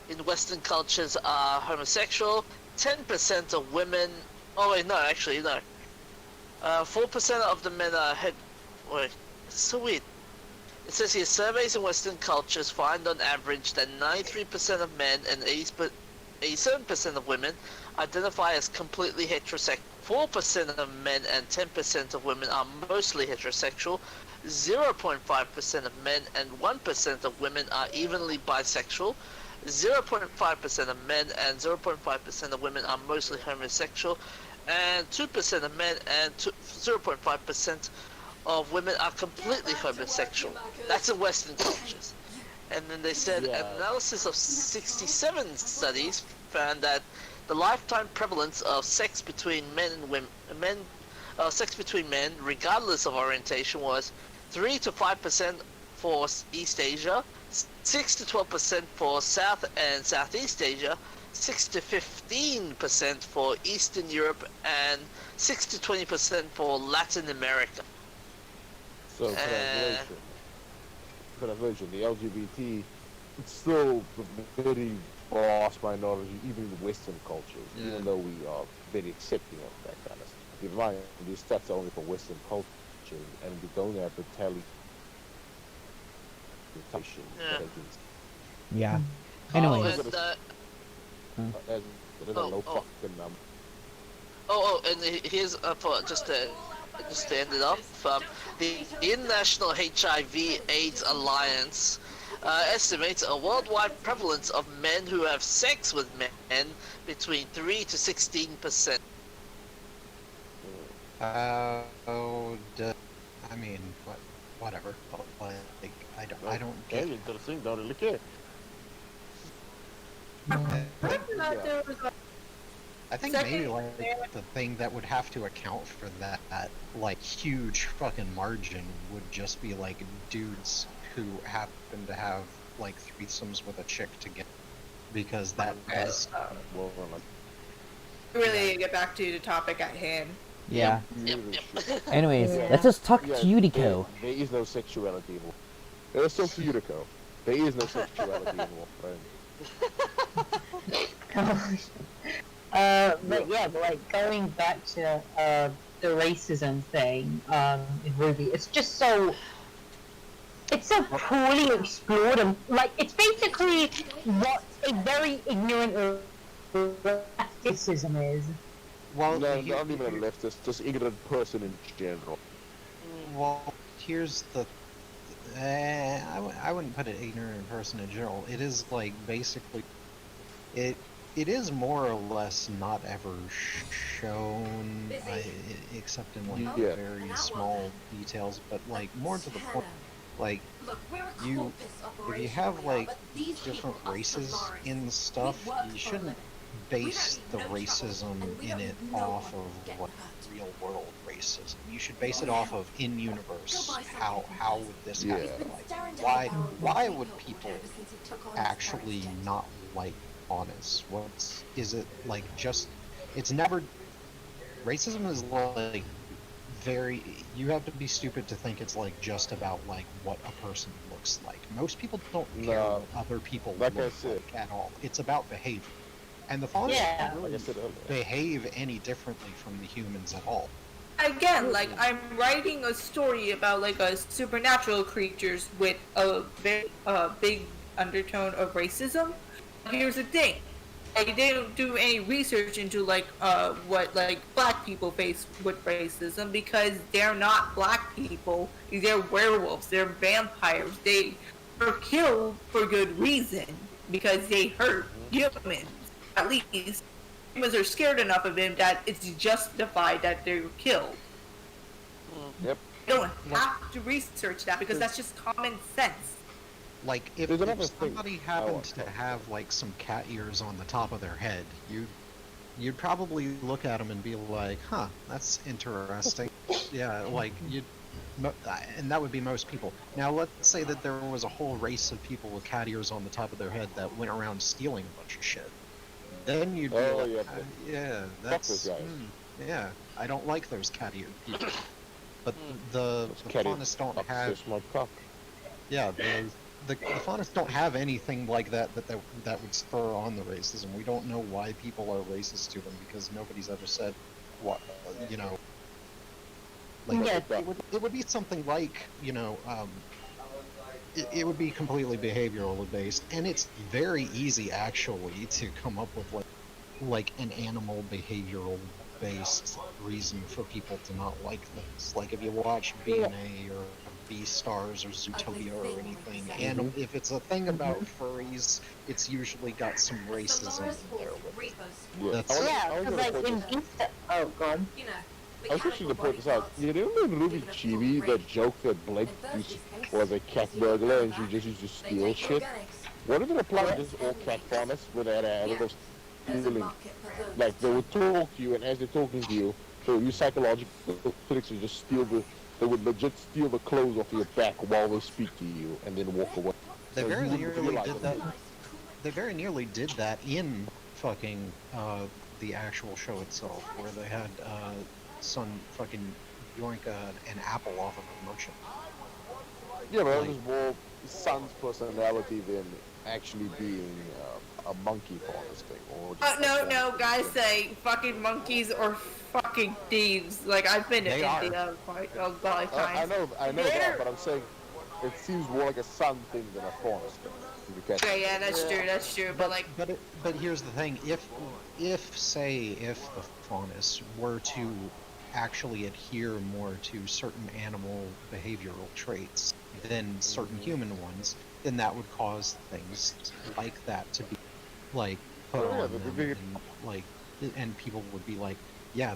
in Western cultures are homosexual, 10% of women. Oh wait, no, actually no. 4% of the men are wait, it's so weird. It says here, surveys in Western cultures find on average that 93% of men and 87% of women identify as completely heterosexual. 4% of men and 10% of women are mostly heterosexual. 0.5% of men and 1% of women are evenly bisexual. 0.5% of men and 0.5% of women are mostly homosexual. And 2% of men and 0.5% of women are completely homosexual. That's in Western cultures. And then they said Yeah. an analysis of 67 studies found that the lifetime prevalence of sex between men and women, sex between men, regardless of orientation, was 3 to 5% for East Asia, 6 to 12% for South and Southeast Asia, 6 to 15% for Eastern Europe, and 6 to 20% for Latin America. So translation, the LGBT, it's still a very vast minority, even in Western cultures, Yeah. even though we are very accepting of that kind of stuff. Keep in mind, these stats are only for Western culture, and we don't have the tally. Yeah. Yeah. Oh, Anyways, and As a Oh, low oh. fucking number. and here's for just to end it off. The International HIV/AIDS Alliance estimates a worldwide prevalence of men who have sex with men between 3 to 16%. I mean, whatever. Like, I don't Very get. interesting. Don't really care. There was I think Second, maybe like the thing that would have to account for that like huge fucking margin would just be like dudes who happen to have like threesomes with a chick together, because that is Well, like, really get back to the topic at hand. yeah. Yep, really yep. shit. Anyways, Yeah. let's just talk Yeah, to Yuriko. there is no sexuality involved. There's still Yuriko. There is no sexuality involved, friend. But yeah, but like going back to the racism thing in Ruby, it's just so it's so poorly explored, and like it's basically what a very ignorant racism is. well. No, not even a leftist, just ignorant person in general. Well, here's the. I wouldn't put it ignorant person in general. It is like basically, it is more or less not ever shown, except in like Yeah. very small details. But like more to the point, like you, if you have like different races in stuff, you shouldn't base the racism in it off of like real world racism. You should base it off of in universe. How would this happen? Yeah. Like why would people actually not like honest? What's is it like? Just it's never racism is like very. You have to be stupid to think it's like just about like what a person looks like. Most people don't care No. what other people Like I look said. like at all. It's about behavior, and the fawns Yeah. don't Like I really said earlier. behave any differently from the humans at all. Again, like I'm writing a story about like a supernatural creatures with a very big undertone of racism. Here's the thing. They didn't do any research into like what like black people face with racism, because they're not black people. They're werewolves. They're vampires. They were killed for good reason, because they hurt humans. At least humans are scared enough of him that it's justified that they were killed. Yep. You don't have to research that, because that's just common sense. Like if There's another somebody thing I happened want to to- have like some cat ears on the top of their head, you'd probably look at them and be like, "Huh, that's interesting." Yeah, like and that would be most people. Now let's say that there was a whole race of people with cat ears on the top of their head that went around stealing a bunch of shit. Then you'd be Oh, like, yeah, yeah, those that's guys." yeah, I don't like those cat eared people. But the Those catty faunists don't fucks have. kiss my cock. Yeah, the faunists don't have anything like that would spur on the racism. We don't know why people are racist to them, because nobody's ever said what you know. Like Yeah. it would be something like it would be completely behavioral based, and it's very easy actually to come up with like an animal behavioral based reason for people to not like things. Like if you watch BNA or Beastars or Zootopia or anything, and if it's a thing about furries, it's usually got some racism in there with it. Yeah. That's- Yeah, I was because gonna like point in this- Insta. Oh god. I was actually to point this out. You remember in Ruby Chibi that joke that Blake was a cat burglar and she just used to steal shit? What if it applied to just all cat farmers where they had a little stealing? Like they would talk to you, and as they're talking to you, they would use psychological tricks to just they would legit steal the clothes off your back while they speak to you and then walk away. They So very you wouldn't nearly realize did it. that. They very nearly did that in fucking the actual show itself, where they had Sun fucking yoink an apple off of a merchant. Yeah, but Like- that was more Sun's personality than actually being a monkey faunus thing. Or just No, a no, faunus guys thing. say fucking monkeys or fucking thieves. Like, I've been to They are. India quite a lot of times. I know They're- that, but I'm saying it seems more like a Sun thing than a faunus thing. If you catch Okay, me. yeah, that's true. But like, But here's the thing: if the faunus were to actually adhere more to certain animal behavioral traits than certain human ones, then that would cause things like that to be like put Oh, yeah, on the them, big- and, like, and people would be like, yeah,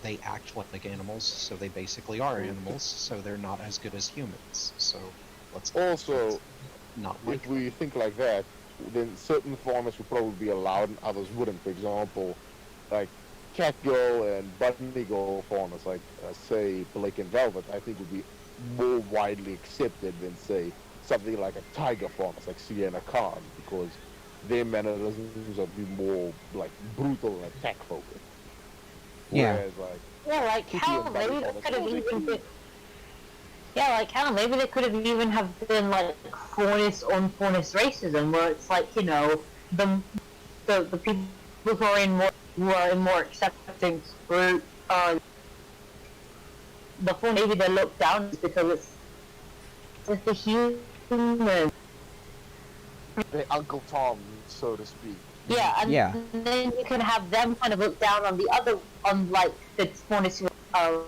they act like animals, so they basically are animals, so they're not as good as humans. So let's Also, not like if we think like that, then certain faunus would probably be allowed and others wouldn't. For example, like catgirl and bunny girl faunus, like say Blake and Velvet, I think would be more widely accepted than say something like a tiger faunus, like Sienna Khan, because their mannerisms would be more like brutal and attack focused. Yeah. Whereas like Yeah, like Kitty hell, and Bunny maybe faunus, they could have oh, they're even cute. been. Yeah, like hell, maybe they could have even have been like faunus on faunus racism, where it's like, you know, the people who are in more accepting group before maybe they look down because it's just the human. their Uncle Tom, so to speak. Yeah, and Yeah. then you can have them kind of look down on the other, on like the faunus who are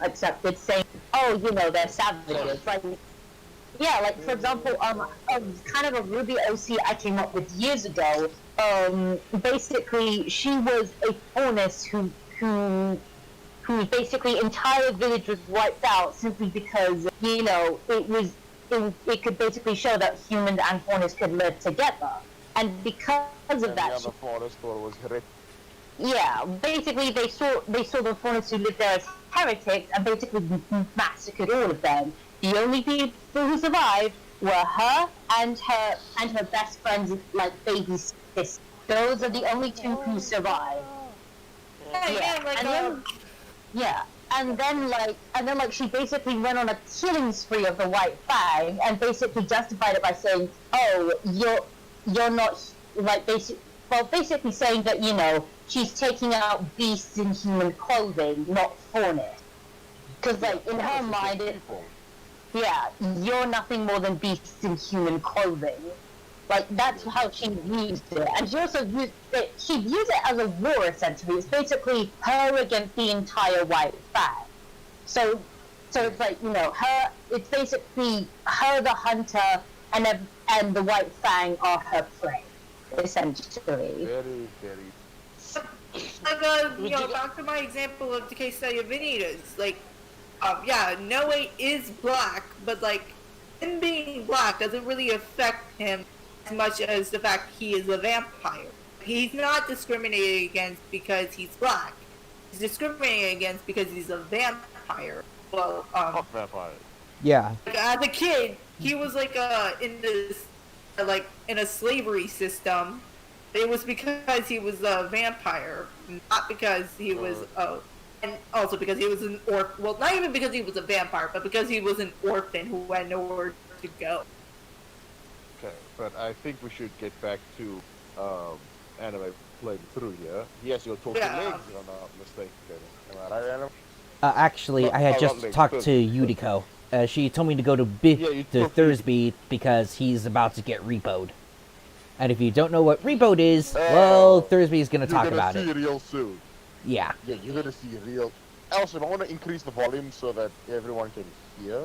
accepted, saying, oh, you know, they're savages. Like, yeah, like for example, kind of a Ruby OC I came up with years ago. Basically, she was a faunus whose basically entire village was wiped out simply because, you know, it could basically show that humans and faunus could live together, and because of And the that, other faunus thought it was hereditary. yeah, basically they saw the faunus who lived there as heretics and basically massacred all of them. The only people who survived were her and her best friend's like baby sister. Those are the only two who survived. yeah, like, and then, yeah, and then like she basically went on a killing spree of the White Fang and basically justified it by saying, oh, you're not like basically saying that, you know, she's taking out beasts in human clothing, not faunus. Because like in her mind, yeah, you're nothing more than beasts in human clothing. Like that's how she used it, and she also used it. She used it as a war essentially. It's basically her against the entire White Fang. So it's like, you know, her. It's basically her, the hunter, and the White Fang are her prey, essentially. Very, very. like, you know, back to my example of the case study of Vanitas. Like, yeah, Noe is black, but like, him being black doesn't really affect him as much as the fact he is a vampire. He's not discriminated against because he's black. He's discriminated against because he's a vampire. Well, Not vampire. Yeah. like, as a kid, he was like in this like in a slavery system. It was because he was a vampire, not because he was and also because he was an orphan. Well, not even because he was a vampire, but because he was an orphan who had nowhere to go. Okay, but I think we should get back to anime playing through here. Yes, you're talking Yeah. legs, if I'm not mistaken. Am I right, Anime? Actually, I had just talked to Yudiko. She told me to go to Yeah, you to talked to Thursby because he's about to get repoed. And if you don't know what repoed is, well, Thursby's gonna talk about You're it. gonna see real soon. Yeah. Yeah, you're gonna see real. Also, I want to increase the volume so that everyone can hear.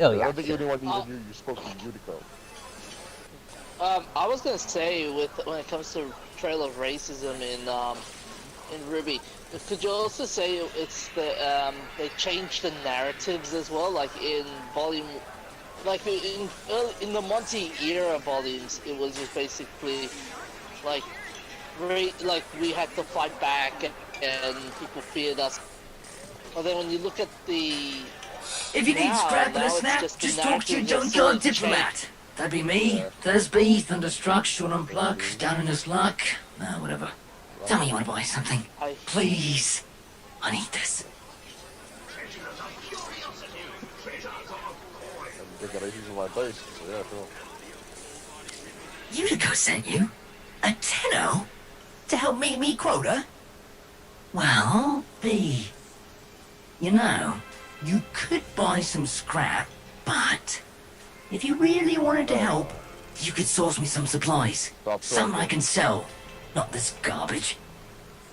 Oh I yeah. don't think anyone even knew you spoke to Yudiko. I was gonna say, when it comes to trail of racism in Ruby, could you also say it's the they changed the narratives as well, like in volume, like in the Monty era volumes, it was just basically like we had to fight back and people feared us. But then when you look at the If you need now scrap and a it's snap, just the just talk to your narrative that's junkyard slowly diplomat. That'd be me, Thursby, Thunderstruck, Sean and Pluck, down in his luck. Whatever. Tell me you want to buy something. I- Please. I need this. decorations on my base. So yeah, sure. Utica sent you? A tenno? To help meet me quota? Well, B. You know, you could buy some scrap, but if you really wanted to help, you could source me some supplies. Stop Some I talking. can sell, not this garbage.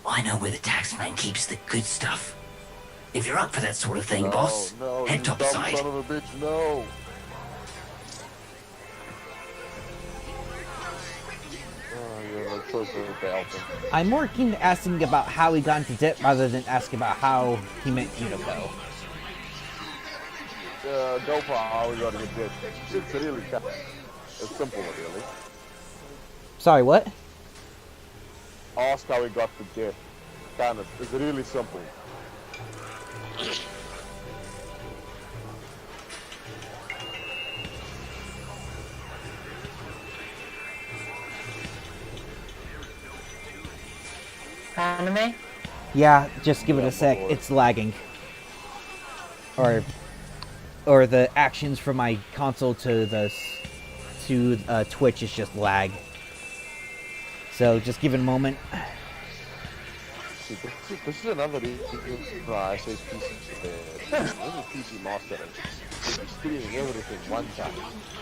I know where the taxman keeps the good stuff. If you're up for that sort of thing, No, boss, no, head you dumb topside. son of a bitch, no. Oh, you have no choice but to help him. I'm more keen to asking about how he got into debt rather than asking about how he met Unico. Go for how we got to get It's really it's simple, really. Sorry, what? Ask how he got the death. Kind of, it's really simple. Anime? Yeah, just give it Yeah, a sec. boy. It's lagging. Or the actions from my console to Twitch is just lag. So just give it a moment. See, this is another reason why I say PC. This is PC Master Race. You'll be stealing everything one time.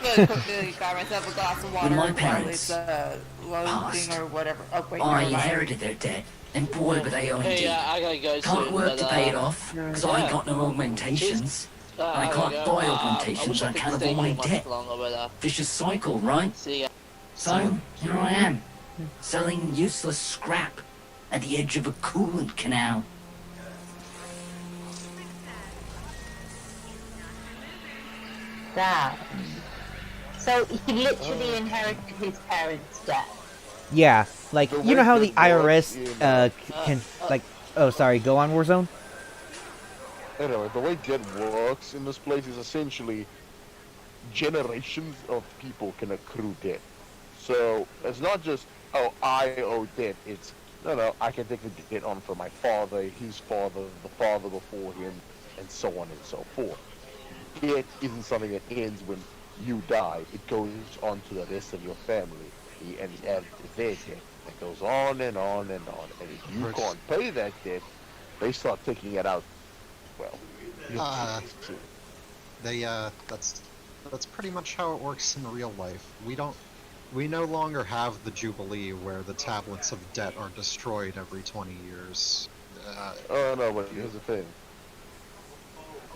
Good, quickly got myself a glass of water my while parents it's loading passed, or whatever. Oh wait, I never mind. inherited their debt, and boy, were they owing Hey, deep. I gotta go Can't soon, work but, to pay it off, because I ain't got no augmentations. I can't buy augmentations on account of all my debt. Longer, but, Vicious cycle, right? see ya. So, here I am, selling useless scrap at the edge of a coolant canal. Damn. So he literally inherited his parents' debt. Yeah, like, The you know way how the it works IRS in, can, like, oh, sorry, go on, Warzone? Anyway, the way debt works in this place is essentially generations of people can accrue debt. So it's not just, oh, I owe debt. It's, no, I can take the debt on for my father, his father, the father before him, and so on and so forth. Debt isn't something that ends when you die. It goes on to the rest of your family. And it adds to their debt. It goes on and on and on. And if you Right. can't pay that debt, they start taking it out. Well, that's pretty much how it works in real life. We no longer have the Jubilee where the tablets of debt are destroyed every 20 years. oh no, but here's the thing.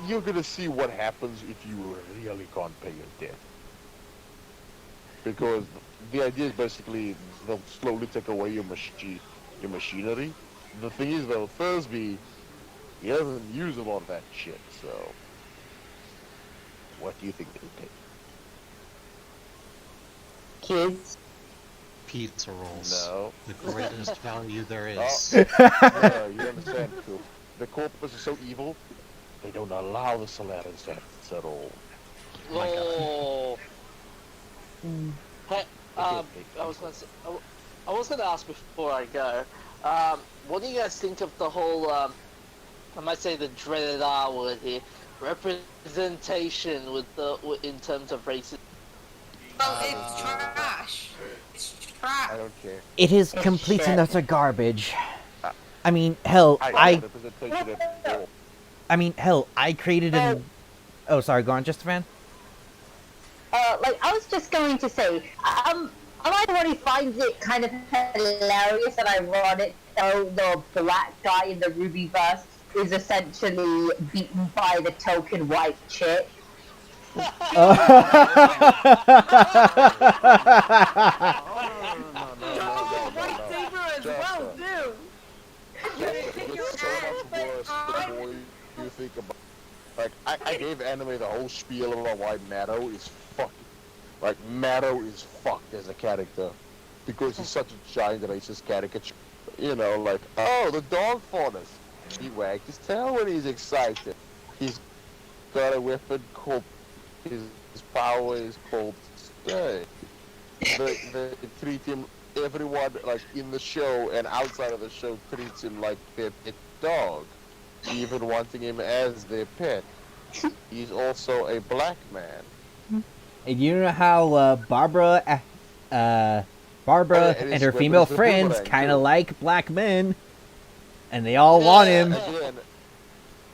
You're gonna see what happens if you really can't pay your debt. Because the idea is basically they'll slowly take away your machinery. The thing is though, Thursby, he doesn't use a lot of that shit, so what do you think they'll take? Kids. Pizza rolls. No. The greatest value there Oh. is. No, you understand, Coop. The corpus is so evil, they don't allow the Solaris at all. My God. Oh. Mm. Hey, I was gonna ask before I go. What do you guys think of the whole? I might say the dreaded R word here. Representation in terms of racism. Oh, it's trash. It's I trash. don't care. It is Oh, complete shit. and utter garbage. I mean, hell, I I representation at all. I created an... Oh, sorry, go on, just a fan? Like, I was just going to say, I'm the one who finds it kind of hilarious and ironic though the black guy in the Rwby verse is essentially beaten by the token white chick. Oh, lightsaber as well, too. It gets so much worse the more you think about. Like, I gave anime the whole spiel about why Matto is fucked. Like, Matto is fucked as a character because he's such a giant racist caricature. You know, like, oh, the dog fought us. He wagged his tail when he's excited. He's got a weapon called his power is called stay. They treat him. Everyone, like, in the show and outside of the show, treats him like their pet dog, even wanting him as their pet. He's also a black man. And you know how Barbara Oh, Barbara yeah, and and his her weapon female is the friends boomerang, kind of too. like black men, and they all want him. Again,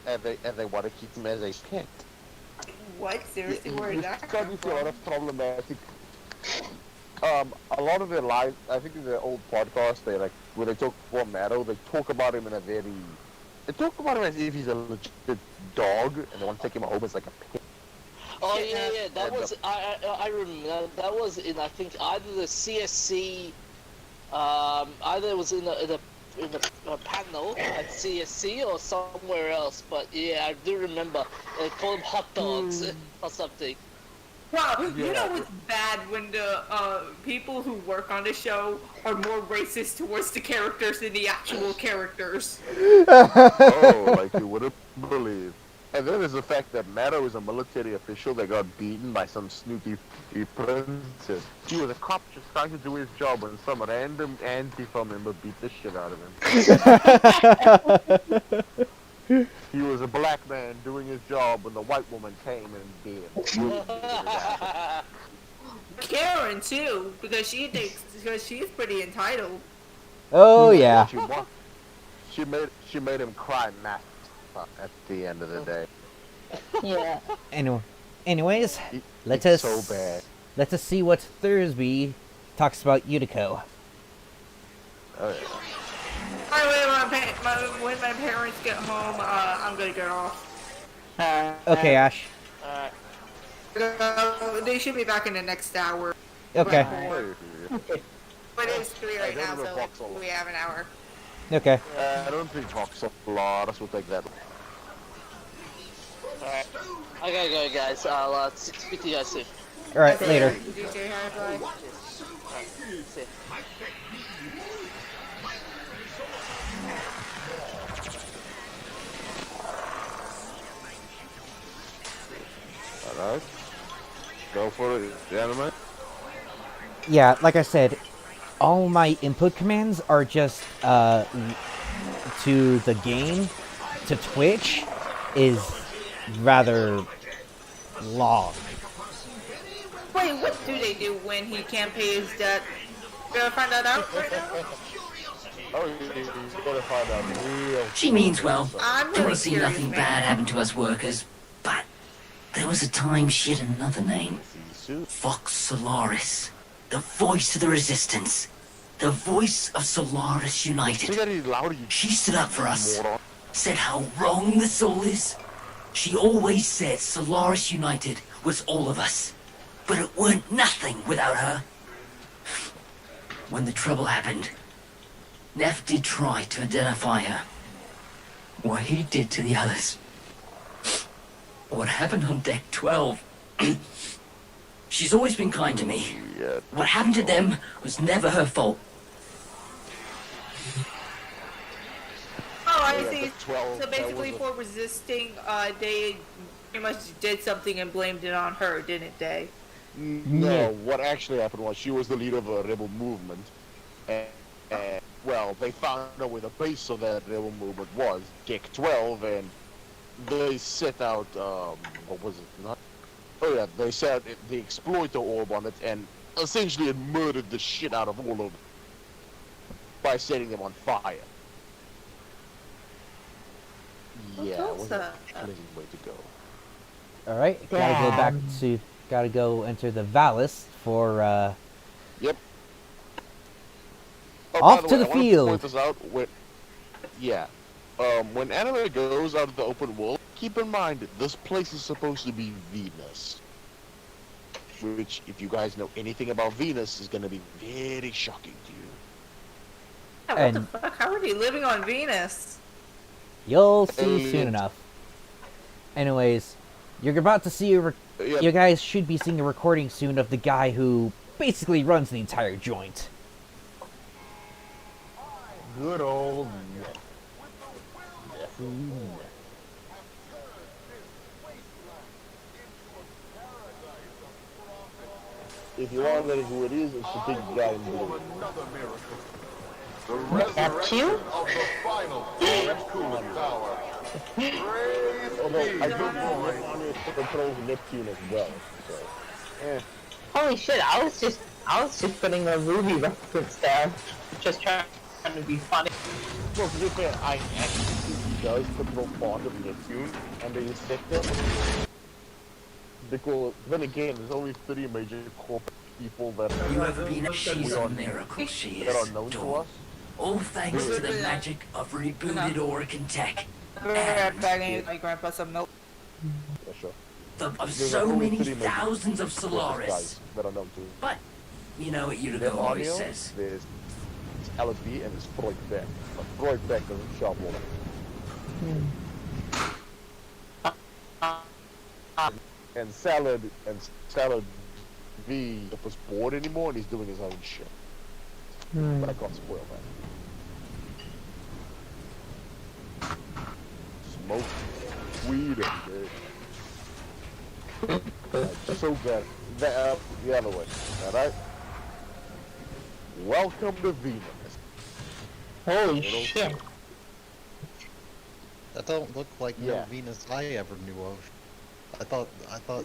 and they want to keep him as a pet. What? Yeah, Seriously, where you is that start come to see a lot from? of problematic. A lot of their lives, I think in their old podcast, they like when they talk about Matto, they talk about him in a very. They talk about him as if he's a legit dog, and they want to take him home as like a pet. Oh yeah, that And was I remember that was in I think either the CSC, either it was in the panel at CSC or somewhere else. But yeah, I do remember they called them hot dogs or something. Wow, you Yeah. know what's bad when the people who work on the show are more racist towards the characters than the actual characters. Oh, like you wouldn't believe. And then there's the fact that Matto is a military official that got beaten by some snooty princess. He was a cop just trying to do his job when some random Antifa member beat the shit out of him. He was a black man doing his job when the white woman came and beat him. Karen too, because she's pretty entitled. Oh yeah. She won. She made him cry math at the end of the day. Yeah. Anyways, It- let it's us so bad. let us see what Thursby talks about Utico. Oh, yeah. When my parents get home, I'm gonna get off. Okay, Ash. They should be back in the next hour. Okay. But it's 3 right I now, don't know so Voxel. we have an hour. Okay. I don't think Voxel Polaris will take that. Alright, I gotta go, guys. I'll speak to you guys soon. All right. Later. Did you say hi, bye? See ya. Alright. Go for it, gentlemen. Yeah, like I said, all my input commands are just to the game, to Twitch, is rather long. Wait, what do they do when he can't pay his debt? You gonna find that out right now? Oh, you gotta find out real. She means well. I'm Don't really want to see curious, nothing man. bad happen to us workers. But there was a time she had another name. Fox Solaris. The voice of the resistance. The voice of Solaris See United. that he's louder, you She stood up for us. moron. Said how wrong this all is. She always said Solaris United was all of us. But it weren't nothing without her. When the trouble happened, Neff did try to identify her. What he did to the others. What happened on deck 12. She's always been kind to me. Yeah. What happened to them was never her fault. Oh, I Yeah, see. the 12, So that basically, was for resisting, they pretty much did something and blamed it on her, didn't they? No, what actually happened was she was the leader of a rebel movement. And, well, they found out where the base of that rebel movement was, Deck 12, and they set out, what was it? Not? Oh yeah, they set the exploiter orb on it, and essentially it murdered the shit out of all of them by setting them on fire. Yeah, it was a pleasant way to go. All right. Gotta go enter the Valis for Yep. Oh, Off by to way, the I wanna field. Point this out. When anime goes out of the open world, keep in mind that this place is supposed to be Venus. Which, if you guys know anything about Venus, is going to be very shocking to you. Yeah, what And- the fuck? How are they living on Venus? You'll see soon Aliens. enough. Anyways, you're about to see Yeah, you guys should be seeing a recording soon of the guy who basically runs the entire joint. good old. If you want to know who it is, it's the big guy in blue. Neptune? Although I do know Neptune controls Neptune as well. So. Eh. Holy shit, I was just putting a Ruby reference there. Just trying to be funny. Well, to be fair, I actually think he does control part of Neptune and the sector. Because, then again, there's only 3 major corporate people that You ever been? She's we a are, miracle, she that are is. known to Dawn. us. All thanks to the magic of rebooted Oracle tech. I'm begging my grandpa some milk. Yeah, sure. Of There's so only many 3 major thousands of corporate Solaris. guys that are known to. But, you know what There's Unico always Arneo, says. there's LSD, and there's Freud Beck. But Freud Beck doesn't show up all that. And Salad V was bored anymore and he's doing his own shit. But I can't spoil that. Smoke weed every day. So bad. The other way. Alright? Welcome to Venus. Holy Little shit. That don't look like Yeah. no Venus I ever knew of. I thought the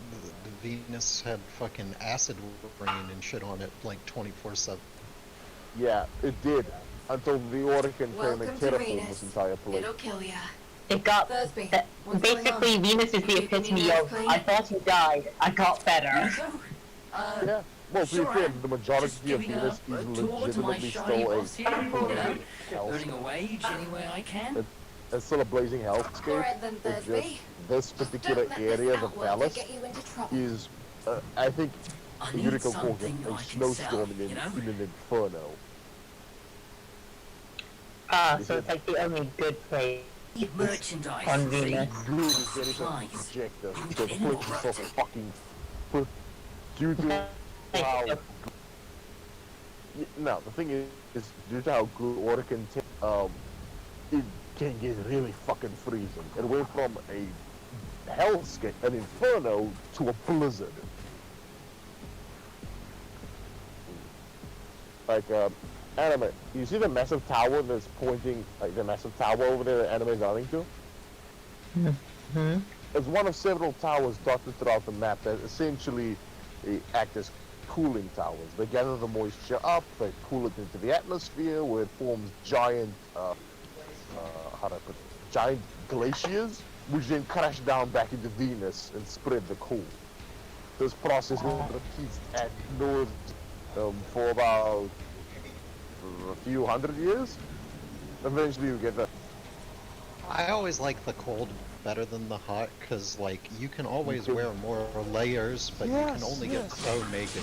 Venus had fucking acid rain and shit on it like 24/7. Yeah, it did. Until the Oracle came Welcome and to terraformed Venus. this entire place. It'll kill ya. It got Thursby, that, what's going basically on? Venus is the Keeping epitome your of nose I clean? thought you died, I got better. Unico? Yeah. Well, to be Sure fair, am. the majority Just of giving Venus a is tour to my legitimately shiny still a boss here, you know? hell. Earning a wage any way I can. It's still a blazing hellscape. Alright then, It's Thursby. just this particular Don't let this area, the outwork palace, get you into trouble. is, I think, I the need Unico calls it something a I can snowstorm sell, in, you know? in an inferno. So it's like the only good place. Merchandise. On see? Venus. Good is getting a Supplies. projector. You The can place is so corrupt it. fucking... Due to how... No, the thing is due to how good water can take, it can get really fucking freezing. It went from a hellscape, an inferno, to a blizzard. Like, anime, you see the massive tower that's pointing, like the massive tower over there that anime is running to? It's one of several towers dotted throughout the map that essentially act as cooling towers. They gather the moisture up, they cool it into the atmosphere where it forms giant, how do I put it? Giant glaciers, which then crash down back into Venus and spread the cool. This process repeats at nauseam for about a few hundred years. Eventually you get the... I always like the cold better than the hot, because like you can always wear more layers, but you can only get so naked.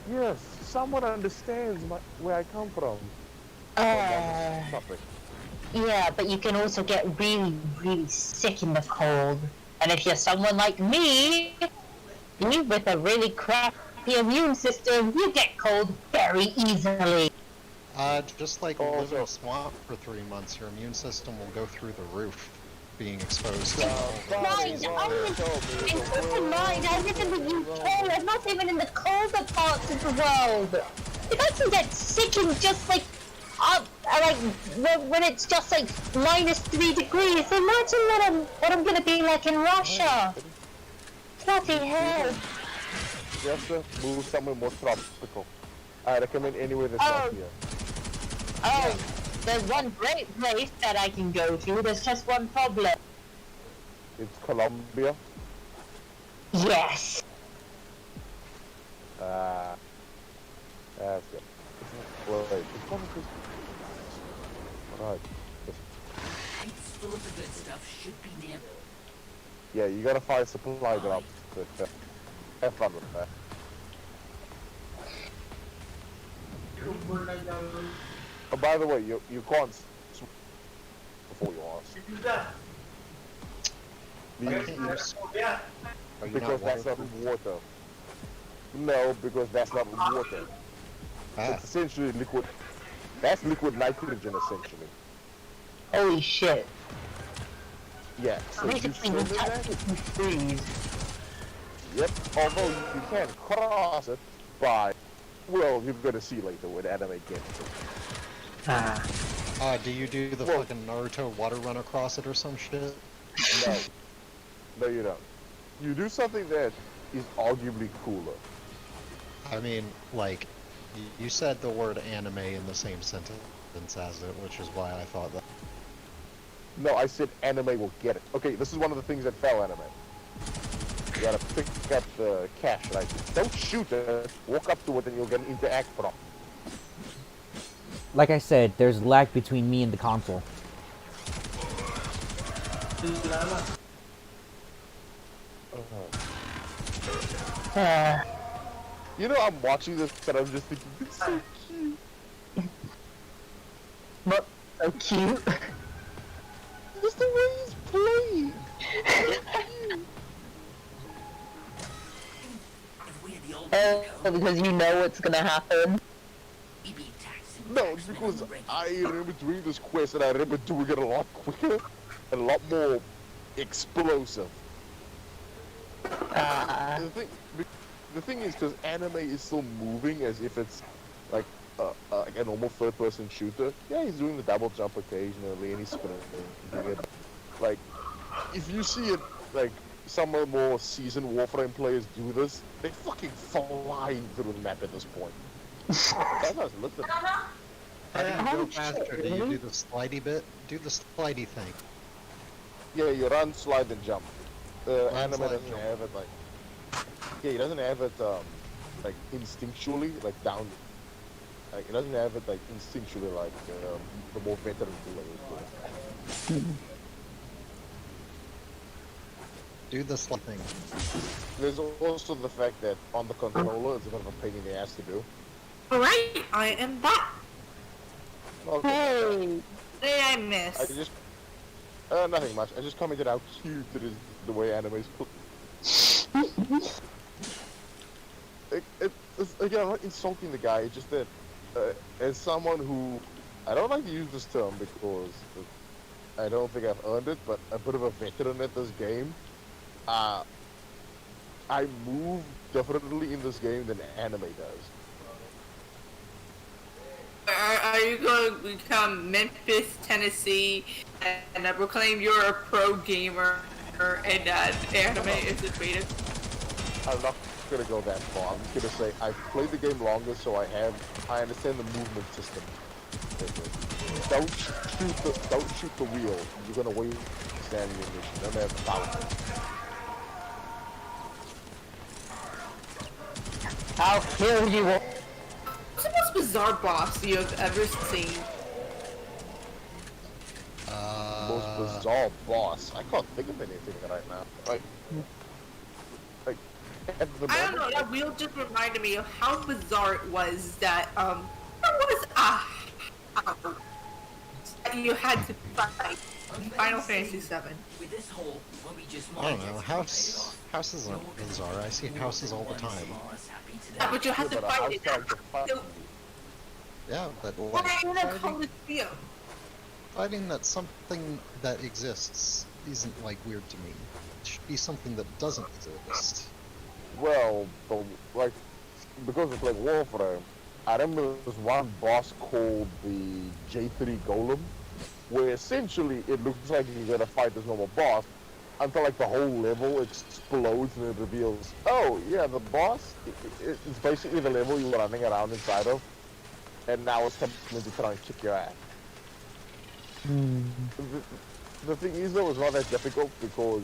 Yes, someone understands where I come from. Something. Yeah, but you can also get really, really sick in the cold. And if you're someone like me, you with a really crappy immune system, you get cold very easily. Just like live in a swamp for 3 months, your immune system will go through the roof, being exposed to Mind, keep in mind, I live in the UK, I'm not even in the colder parts of the world. If I can get sick in just like, when it's just like -3 degrees, imagine what I'm gonna be like in Russia. Bloody hell. Just to move somewhere more tropical. I recommend anywhere that's not here. Oh, there's one great place that I can go to, there's just one problem. It's Colombia. Yes. That's good. Wait, it's probably just... Right. Crates full of the good stuff should be near. Yeah, you gotta find supply drops, but have fun with that. Oh, by the way, you can't swim before you ask. Are you Because not that's not water. No, because that's not water. It's essentially liquid. That's liquid nitrogen, essentially. Holy shit. Yeah, so you Basically, swim you in touch that? it and freeze. Yep, although you can cross it by... Well, you're gonna see later when anime gets it. do you do the fucking Naruto water run across it or some shit? No. No, you don't. You do something that is arguably cooler. I mean, like, you said the word anime in the same sentence as it, which is why I thought that. No, I said anime will get it. Okay, this is one of the things that fell anime. You gotta pick up the cash, right? Don't shoot it, walk up to it and you'll get an interact from. Like I said, there's lag between me and the console. You know, I'm watching this and I'm just thinking, it's so cute. But so cute. Just the way he's playing. If we had the old Nico, Because you know what's gonna happen. we'd be taxing No, it's because I remember doing this quest and I remember doing it a lot quicker and a lot more explosive. The thing is, because anime is still moving as if it's like a normal third-person shooter. Yeah, he's doing the double jump occasionally and he's spinning. Like, if you see it, like some of the more seasoned Warframe players do this, they're fucking flying through the map at this point. That was listen. How do you go faster? Do you do the slidey bit? Do the slidey thing. Yeah, you run, slide, and jump. Anime slide, doesn't jump. have it like. Yeah, he doesn't have it like instinctually, like down. Like it doesn't have it like instinctually like the more veteran players do. Do the slide thing. There's also the fact that on the controller it's a bit of a pain in the ass to do. Alright, I am back. Okay. Hey. What did I I miss? just nothing much. I just commented how cute it is the way anime's put. It's, again, I'm not insulting the guy. It's just that as someone who I don't like to use this term because I don't think I've earned it, but a bit of a veteran at this game. I move differently in this game than anime does. Are you going to become Memphis, Tennessee, and proclaim you're a pro gamer and anime is a beta? I'm not gonna go that far. I'm just gonna say I've played the game longer, so I understand the movement system. Don't shoot the wheel. You're gonna waste standing mission. No matter the power. I'll kill you. What's the most bizarre boss you have ever seen? Most bizarre boss. I can't think of anything right now. Like at the I don't moment, know, that wheel just reminded me of how bizarre it was that, there was that you had to fight in Final Fantasy VII. with this hole, when we just I don't know. Houses aren't bizarre. I see houses all the time. Yeah, but you had to but fight it. outside the fight- So, Yeah, but why like in a Coliseum? fighting that's something that exists isn't like weird to me. It should be something that doesn't exist. Well, like because it's like Warframe, I remember there's one boss called the J3 Golem, where essentially it looks like you're gonna fight this normal boss until like the whole level explodes and it reveals, oh yeah, the boss it's basically the level you're running around inside of, and now it's coming to try and kick your ass. The thing is though, it's not that difficult because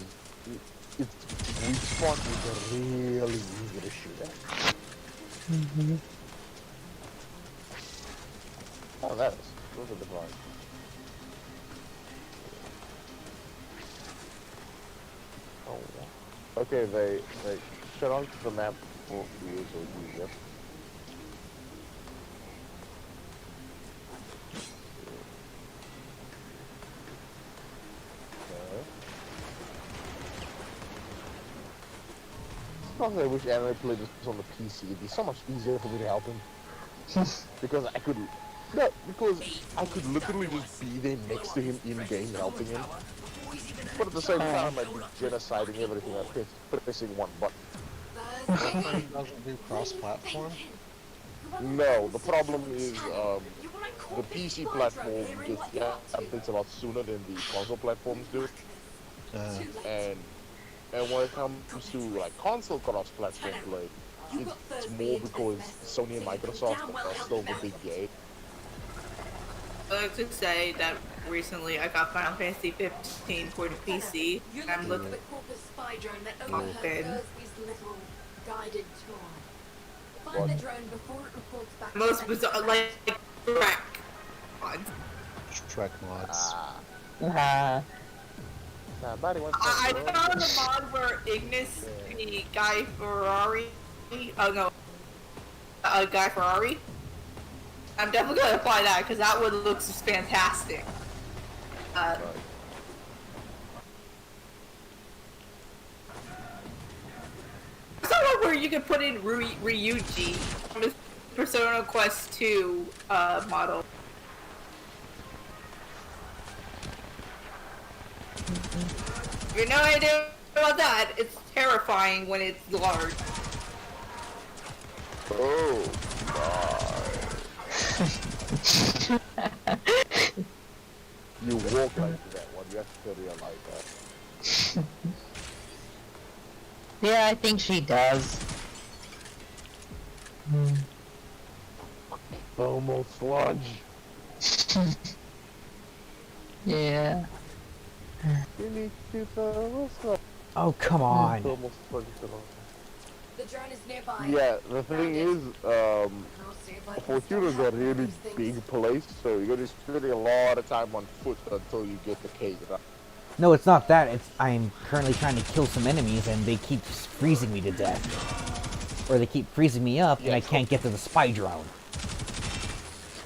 its weak spot is really easy to shoot at. Oh, that is. Those are the ones. Oh, yeah. Okay, they shut onto the map for views or easier. Sometimes I wish anime played this on the PC. It'd be so much easier for me to help him. because I could literally just be there next to him in game helping him. But at the same time, I'd be genociding everything. I'd be pressing one button. Warframe doesn't do cross-platform. No, the problem is the PC platform just updates a lot sooner than the console platforms do, and And when it comes to like console cross-platform play, it's more because Sony and Microsoft are still the big game. I like to say that recently I got Final Fantasy 15 for the PC. I'm looking the corpus spy drone that open. overheard Thursby's little guided tour. Find the drone before it reports back. Most bizarre, like Shrek mods. Shrek mods. Somebody wants to I know. found a mod where Ignis, the Guy Ferrari, oh no, Guy Ferrari. I'm definitely gonna apply that because that one looks just fantastic. I saw one where you could put in Ryuji from his Persona Quest 2 model. You have no idea about that. It's terrifying when it's large. Oh my. You walk like that one, you have to realize that. Yeah, I think she does. Almost sludge. Yeah. You need to thermal sludge. Oh, come on. Thermal sludge. The drone is nearby. Yeah, the thing is, I'll see if I can Fortuna is start a really those things. big place, so you're gonna spend a lot of time on foot until you get the cave. No, it's not that. It's I'm currently trying to kill some enemies and they keep freezing me to death. Or they keep freezing me up and Yeah, I can't get to the spy drone.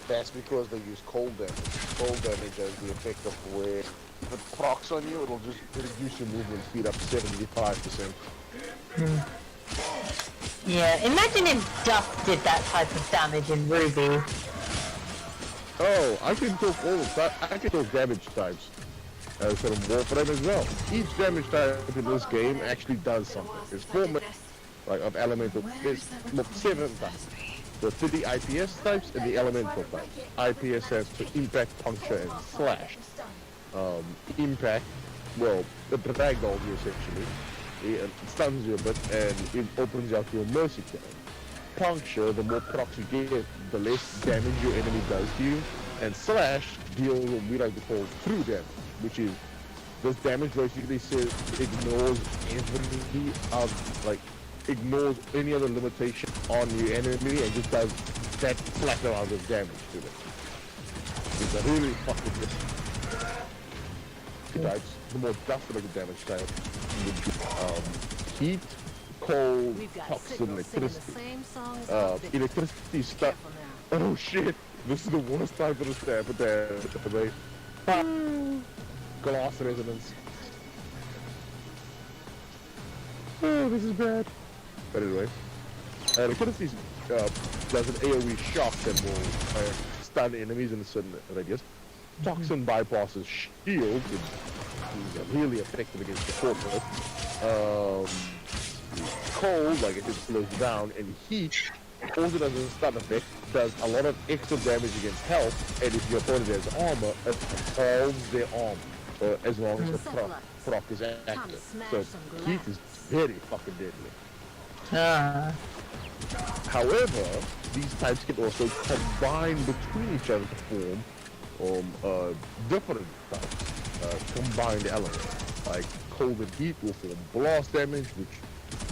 That's because they use cold damage. Cold damage has the effect of where if it procs on you, it'll just reduce your movement speed up 75%. Yeah, imagine if Duff did that type of damage in Ruby. Oh, I can talk all the I can talk damage types. Sort of Warframe as well. Each damage type in this game actually does something. There's 4 like of elemental. There's 7 types. The 30 IPS types and the elemental types. IPS stands for impact, puncture, and slash. Impact, well, the ragdoll you essentially. It stuns you a bit and it opens out your mercy cannon. Puncture, the more procs you get, the less damage your enemy does to you. And slash deals what we like to call true damage, which is this damage basically says ignores every ignores any other limitation on your enemy and just does that flat amount of damage to them. It's a really fucking good types. The more definite damage type would be heat, cold, toxin, electricity. Electricity stuff. Oh shit! This is the worst type of the stab attack. Glass resonance. Oh, this is bad. But anyway, electricity does an AoE shock that will stun enemies in a certain radius. Toxin bypasses shield, which is really effective against the corporate. Cold, like it just slows down, and heat also does a stun effect, does a lot of extra damage against health, and if your opponent has armor, it holds their armor as long as the proc is active. So heat is very fucking deadly. However, these types can also combine between each other to form different types, combined elements. Like cold and heat will form blast damage, which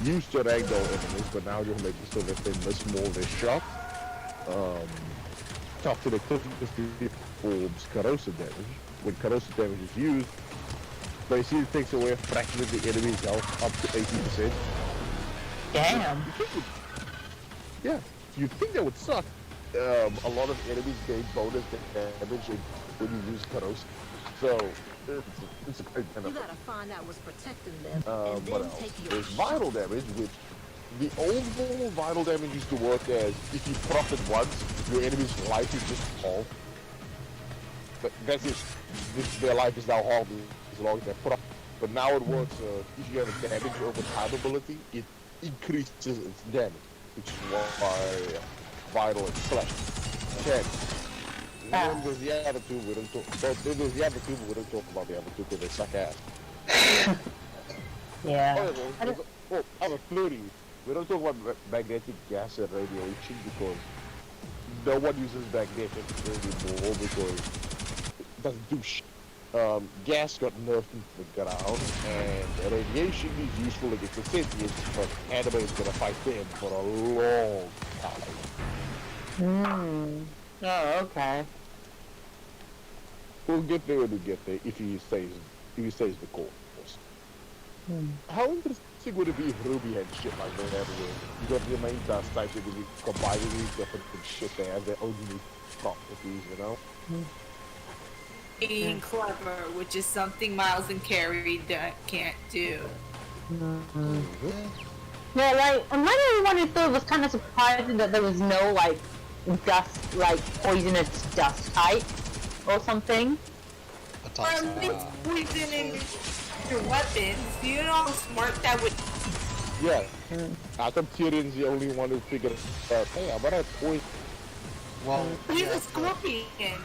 used to ragdoll enemies, but now you'll make it so that they miss more of their shots. Toxic electricity forms corrosive damage. When corrosive damage is used, basically it takes away a fraction of the enemy's health up to 80%. Damn. Yeah, you'd think that would suck. A lot of enemies gain bonus damage when you use corrosive. So, it's a great benefit. You gotta find out what's protecting them, What and then else? take your There's shot. vital damage, which the old form of vital damage used to work as if you proc it once, your enemy's life is just halved. But that's it. Their life is now halved as long as they're proc. But now it works, if you have a damage over time ability, it increases its damage, which is why vital and slash can. Then there's the other two, we don't talk about. Then there's the other two, but we don't talk about the other two because they suck ass. Yeah. I don't... Oh, I'm a theory. We don't talk about magnetic gas and radiation because no one uses magnetic anymore because it doesn't do shit. Gas got nerfed into the ground, and radiation is useful against the sentients, but anime is gonna fight them for a long time. Oh, okay. We'll get there when we get there if he stays the course. How interesting would it be if Ruby had shit like that where you got your main dust type and you combine these different shit, they have their own unique properties, you know? Being clever, which is something Miles and Carrie can't do. Yeah, like, am I the only one who thought it was kind of surprising that there was no, like, dust, like, poisonous dust type or something? A Or at toxic. least poison in your weapons. Do you know how smart that would Yeah. I thought Tyrion's the only one who figured out, hey, I'm gonna poison. Well, He's yeah, a scorpion.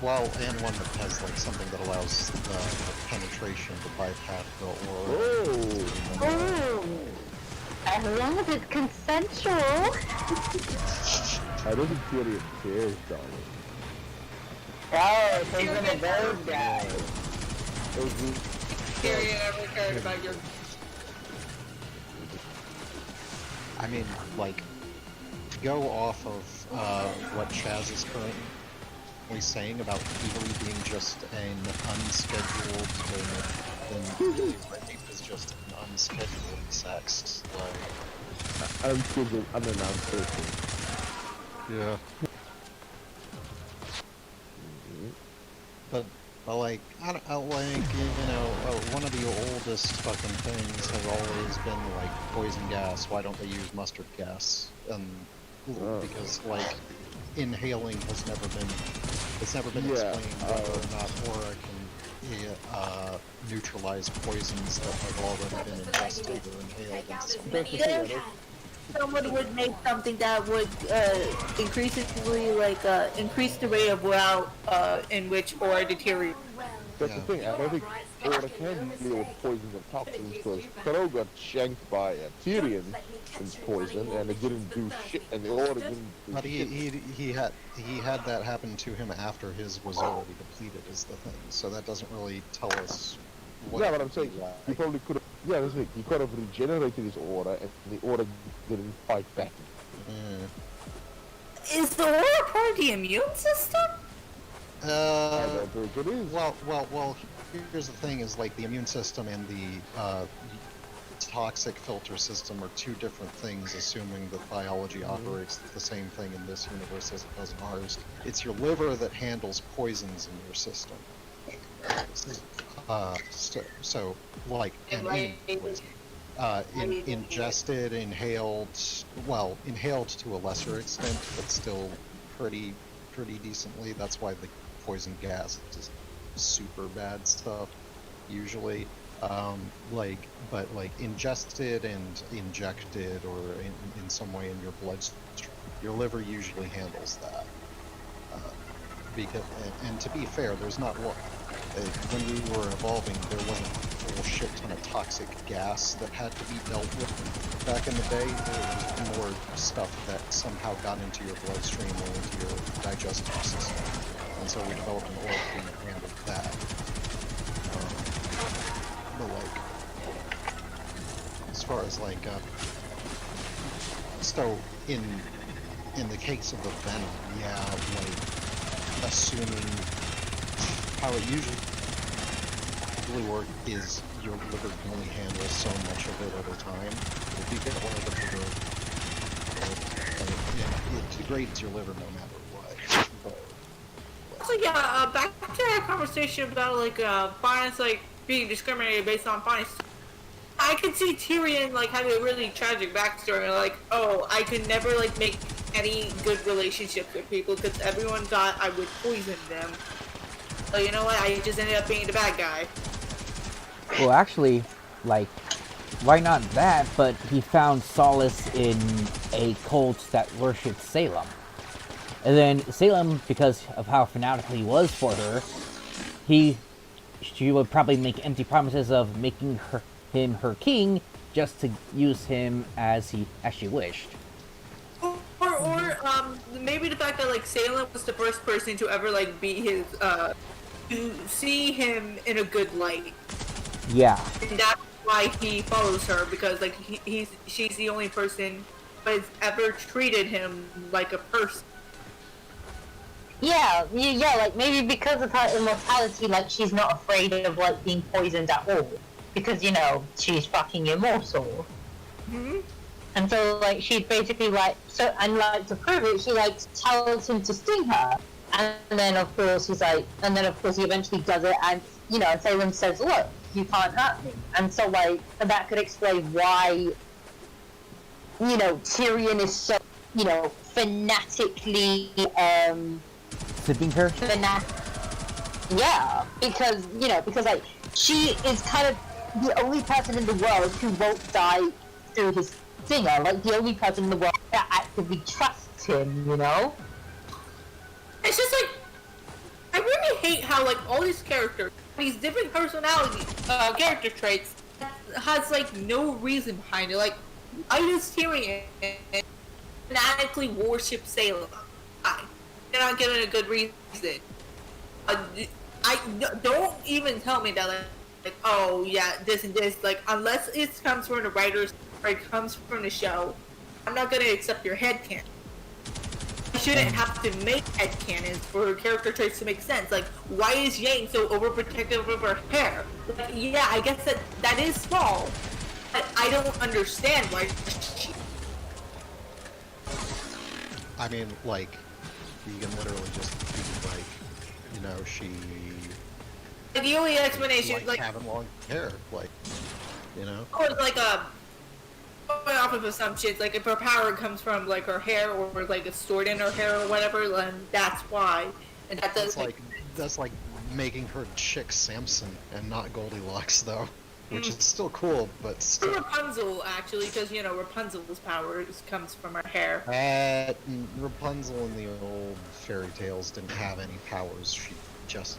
well, and one that has like something that allows penetration to bypass the aura. Oh! As long as it's consensual. I don't think Tyrion cares, darling. Oh, so he's one of those guys. Carrie never cared about your. I mean, like, to go off of what Chaz is currently saying about Evely being just an unscheduled thing, then rape is just an unscheduled sex. Like, Unscheduled, unannounced person. yeah. But like, I like, you know, one of the oldest fucking things has always been like poison gas. Why don't they use mustard gas? Because like, inhaling has never been explained whether or not aura can neutralize poisons that have already been ingested or inhaled. That's the thing, Someone would make something that would increasingly increase the rate of in which aura deteriorates. That's the thing, I don't think Aura can deal with poisons and toxins because Karo got shanked by Tyrion and poison and it didn't do shit, and the Aura didn't do But shit. he had that happen to him after his was already depleted is the thing. So that doesn't really tell us what. Yeah, but I'm saying, he probably could have, yeah, that's it, he could have regenerated his Aura and the Aura didn't fight back. Is the aura part of the immune system? I don't think it is. Well. Here's the thing: is like the immune system and the toxic filter system are two different things. Assuming that biology operates the same thing in this universe as it does in ours, it's your liver that handles poisons in your system. So like an poison. Ingested, inhaled, inhaled to a lesser extent, but still pretty decently. That's why the poison gas is super bad stuff, usually. But ingested and injected or in some way in your bloodstream, your liver usually handles that. Because, and to be fair, there's not when we were evolving, there wasn't a whole shit ton of toxic gas that had to be dealt with back in the day. There was more stuff that somehow got into your bloodstream or into your digestive system, and so we developed an organ that handled that. But like, as far as like, so in the case of the venom, yeah, like. Assuming how it usually works is your liver can only handle so much of it at a time. If you get one of the it degrades your liver no matter what. So yeah, back to that conversation about finance being discriminated based on finance. I could see Tyrion having a really tragic backstory. I could never make any good relationships with people because everyone thought I would poison them. So you know what? I just ended up being the bad guy. Well, actually, why not that? But he found solace in a cult that worshipped Salem. And then Salem, because of how fanatical he was for her, she would probably make empty promises of making him her king just to use him as she wished. Or maybe the fact that like Salem was the first person to ever like be his to see him in a good light. Yeah. And that's why he follows her, because like she's the only person who has ever treated him like a person. Yeah, like maybe because of her immortality, like she's not afraid of like being poisoned at all, because you know she's fucking immortal. Mm-hmm. And so like she's basically like and like to prove it, she like tells him to sting her, and then of course he eventually does it, and you know, and Salem says, "Look, you can't hurt me," and so like that could explain why, you know, Tyrion is so, you know, fanatically Sipping her? Yeah, because, you know, because, like, she is kind of the only person in the world who won't die through his stinger. Like, the only person in the world that actively trusts him, you know? It's just like, I really hate how like all these characters, these different personality, character traits, has like no reason behind it. Like, I just Tyrion fanatically worship Salem. They're not given a good reason. Don't even tell me that like oh yeah, this and this, like unless it comes from the writers or it comes from the show, I'm not gonna accept your headcanon. You shouldn't have to make headcanons for character traits to make sense. Like, why is Yang so overprotective of her hair? Like, yeah, I guess that is small, but I don't understand why she... I mean, like, you can literally just be like, you know, she... The only explanation, like having long hair, like, you know? Or like going off of assumptions, like if her power comes from like her hair or like a stored in her hair or whatever, then that's why. And that does that's like making her Chick Samson and not Goldilocks, though. Which is still cool, but still... Rapunzel, actually, because, you know, Rapunzel's powers comes from her hair. Rapunzel in the old fairy tales didn't have any powers, she just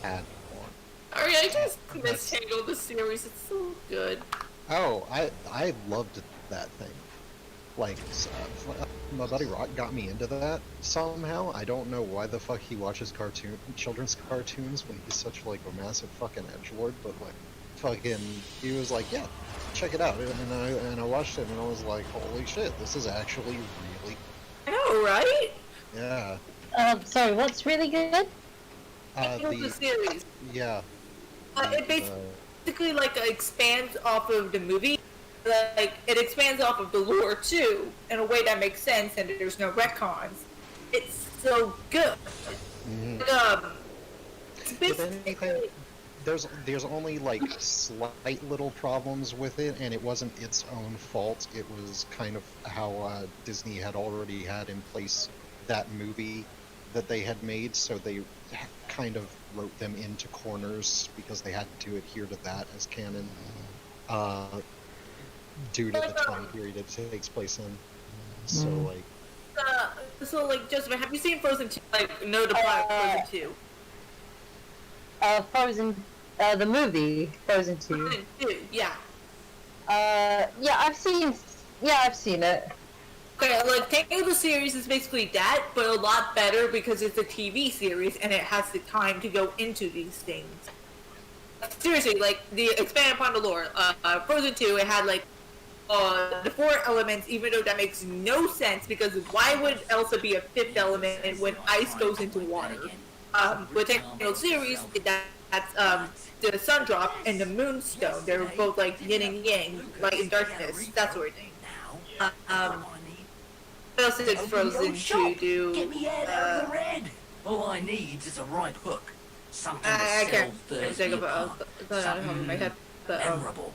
had one. Alright, I just mistangled the series, it's so good. Oh, I loved that thing. Like, my buddy Rock got me into that somehow. I don't know why the fuck he watches children's cartoons when he's such, like, a massive fucking edgelord, but, like, fucking, he was like, yeah, check it out, and I watched it, and I was like, holy shit, this is actually really... I know, right? Yeah. Sorry, what's really good? The series. Yeah. It basically, like, expands off of the movie. Like, it expands off of the lore, too, in a way that makes sense, and there's no retcons. It's so good. Mm-hmm. If anything, there's only like slight little problems with it, and it wasn't its own fault. It was kind of how Disney had already had in place that movie that they had made, so they kind of wrote them into corners because they had to adhere to that as canon, due to the time period it takes place in. So like, Joseph, have you seen Frozen 2? Like, know the plot of Frozen 2? Frozen, the movie, Frozen 2. Frozen 2, yeah. Yeah, I've seen it. Okay, like, Tangled the series is basically that, but a lot better because it's a TV series and it has the time to go into these things. Seriously, like, expand upon the lore, Frozen 2, it had, like, the 4 elements, even though that makes no sense, because why would Elsa be a 5th element when ice goes into water? With Tangled series, that's the sun drop and the moonstone. They're both like yin and yang, light and darkness, that sort of thing. What else did Frozen 2 do? Get me out of the red. All I need is a right hook. Something to I sell can't Thursday think of something my head, but memorable.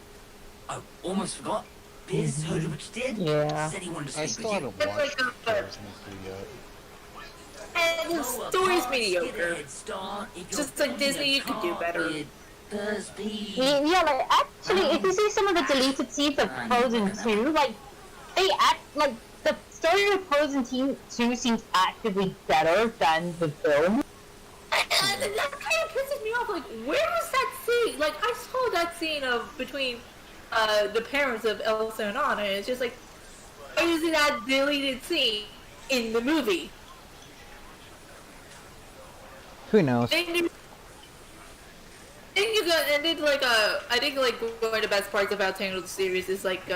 I almost forgot. Biz heard what you did. Yeah. Said he wanted to I speak still with you. haven't watched Frozen 2 yet. and the story's mediocre. Just like Disney, you could do better. Yeah, like, actually, if you see some of the deleted scenes of Frozen 2, like, they act, like, the story of Frozen 2 seems actively better than the film. That kind of pisses me off, like, where was like, I saw that scene of between the parents of Elsa and Anna, and it's just like, why is it that deleted scene in the movie? Who knows? I think like one of the best parts about Tangled series is like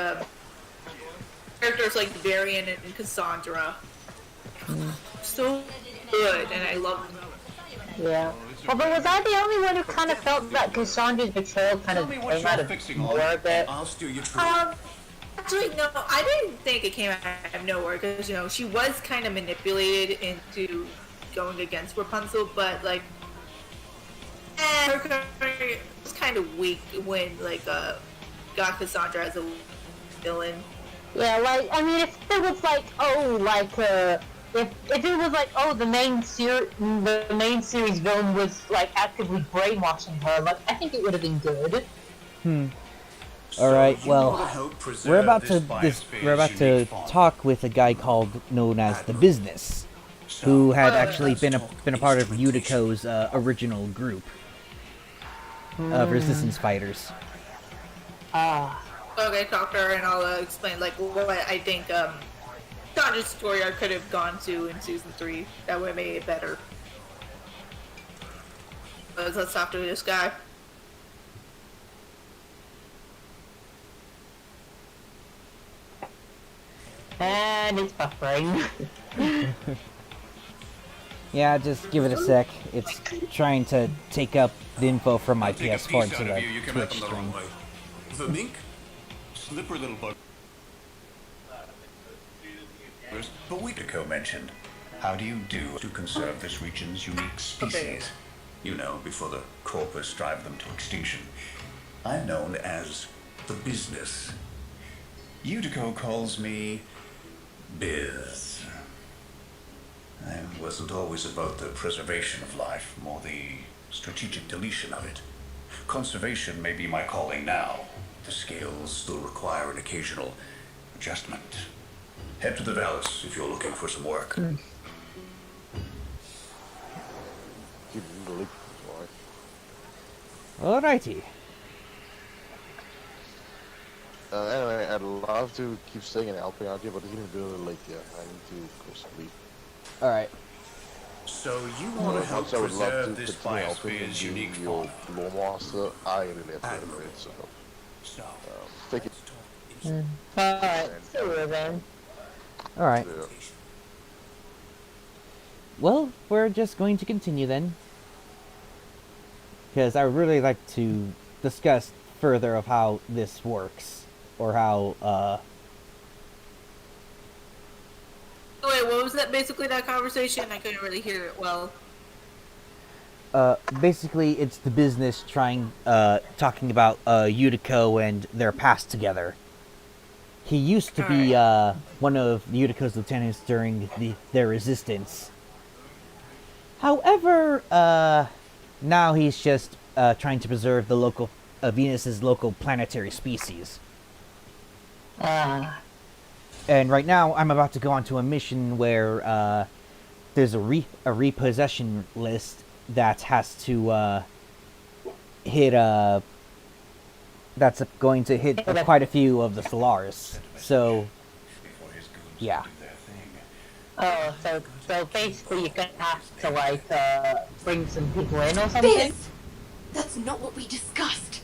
characters like Varian and Cassandra. So good, and I love them. Yeah. Well, but was I the only one who kind of felt that Cassandra's betrayal kind of came out of nowhere a bit? Actually, no, I didn't think it came out of nowhere because, you know, she was kind of manipulated into going against Rapunzel, but like, her character was kind of weak when like got Cassandra as a villain. Yeah, like, I mean, if it was like, oh, like, if it was like, oh, the main series villain was like actively brainwashing her, like, I think it would have been good. All right. Well, we're about to talk with a guy known as the Business, who had actually been a part of Yutiko's original group of resistance fighters. Okay, talk to her and I'll explain like what I think Sandra's story arc could have gone to in season 3. That would have made it better. Let's talk to this guy. And it's buffering. Yeah, just give it a sec. It's trying to take up the info from my PS4 into the Twitch stream. The mink? Slippery little bug. But Yutiko mentioned, how do you do to conserve this region's unique species? You know, before the corpus drive them to extinction. I'm known as the Business. Yutiko calls me Biz. I wasn't always about the preservation of life, more the strategic deletion of it. Conservation may be my calling now. The scales still require an occasional adjustment. Head to the Vallis if you're looking for some work. Alrighty. Anyway, I'd love to keep staying and helping out here, but it's getting a bit late here. I need to go sleep. Alright. So you want to help I would love preserve to this continue helping and biosphere's being unique your fauna? law master. I really have to do it, so take it. Alright, see you then. Alright. Yeah. Well, we're just going to continue then. Because I would really like to discuss further of how this works. Or how, Wait, what was that? Basically, that conversation? I couldn't really hear it well. basically it's the Business talking about, Yutiko and their past together. He used to be, one of Yutiko's lieutenants during their resistance. However, now he's just, trying to preserve the local, Venus's local planetary species. And right now, I'm about to go onto a mission where there's a repossession list that has to hit. That's going to hit quite a few of the Solaris. So, yeah. Oh, so basically you're gonna have to like bring some people in or something. Biz! That's not what we discussed.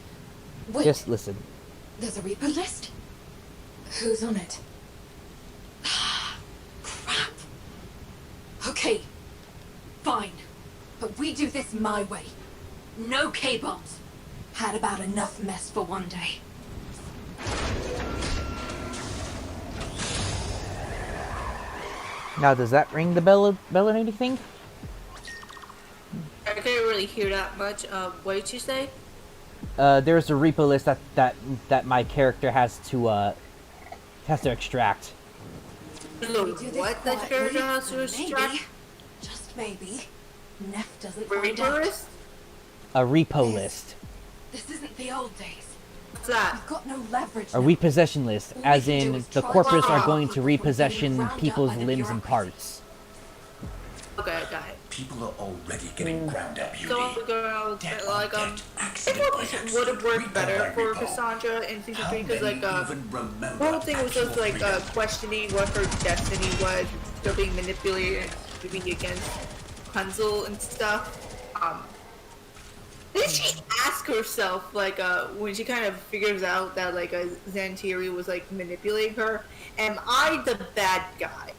Wait, Just listen. there's a repo list? Who's on it? Crap. Okay, fine. But we do this my way. No K-bombs. Had about enough mess for one day. Now, does that ring the bell or anything? I couldn't really hear that much. What did you say? There's a repo list that my character has to extract. We do this What that quietly, character has to maybe, extract? just maybe, Neff doesn't Reaper find out. list? A repo list. This isn't the old days. What's that? We've got no leverage A now. repossession list, All we as can do in is the try corporate to are stop going to people from being repossession rounded up people's by the limbs and bureaucracy. parts. Okay, I got it. People are already getting ground up, Beauty. So girls, Dead like on dead, I accident think by it accident, would have worked repo better by for repo. Cassandra in season How 3 because many like even remember the whole thing was just actual like freedom? questioning what her destiny was, still being manipulated to be against Rapunzel and stuff. Did she ask herself, like, when she kind of figures out that, like, Xantiri was, like, manipulating her, am I the bad guy?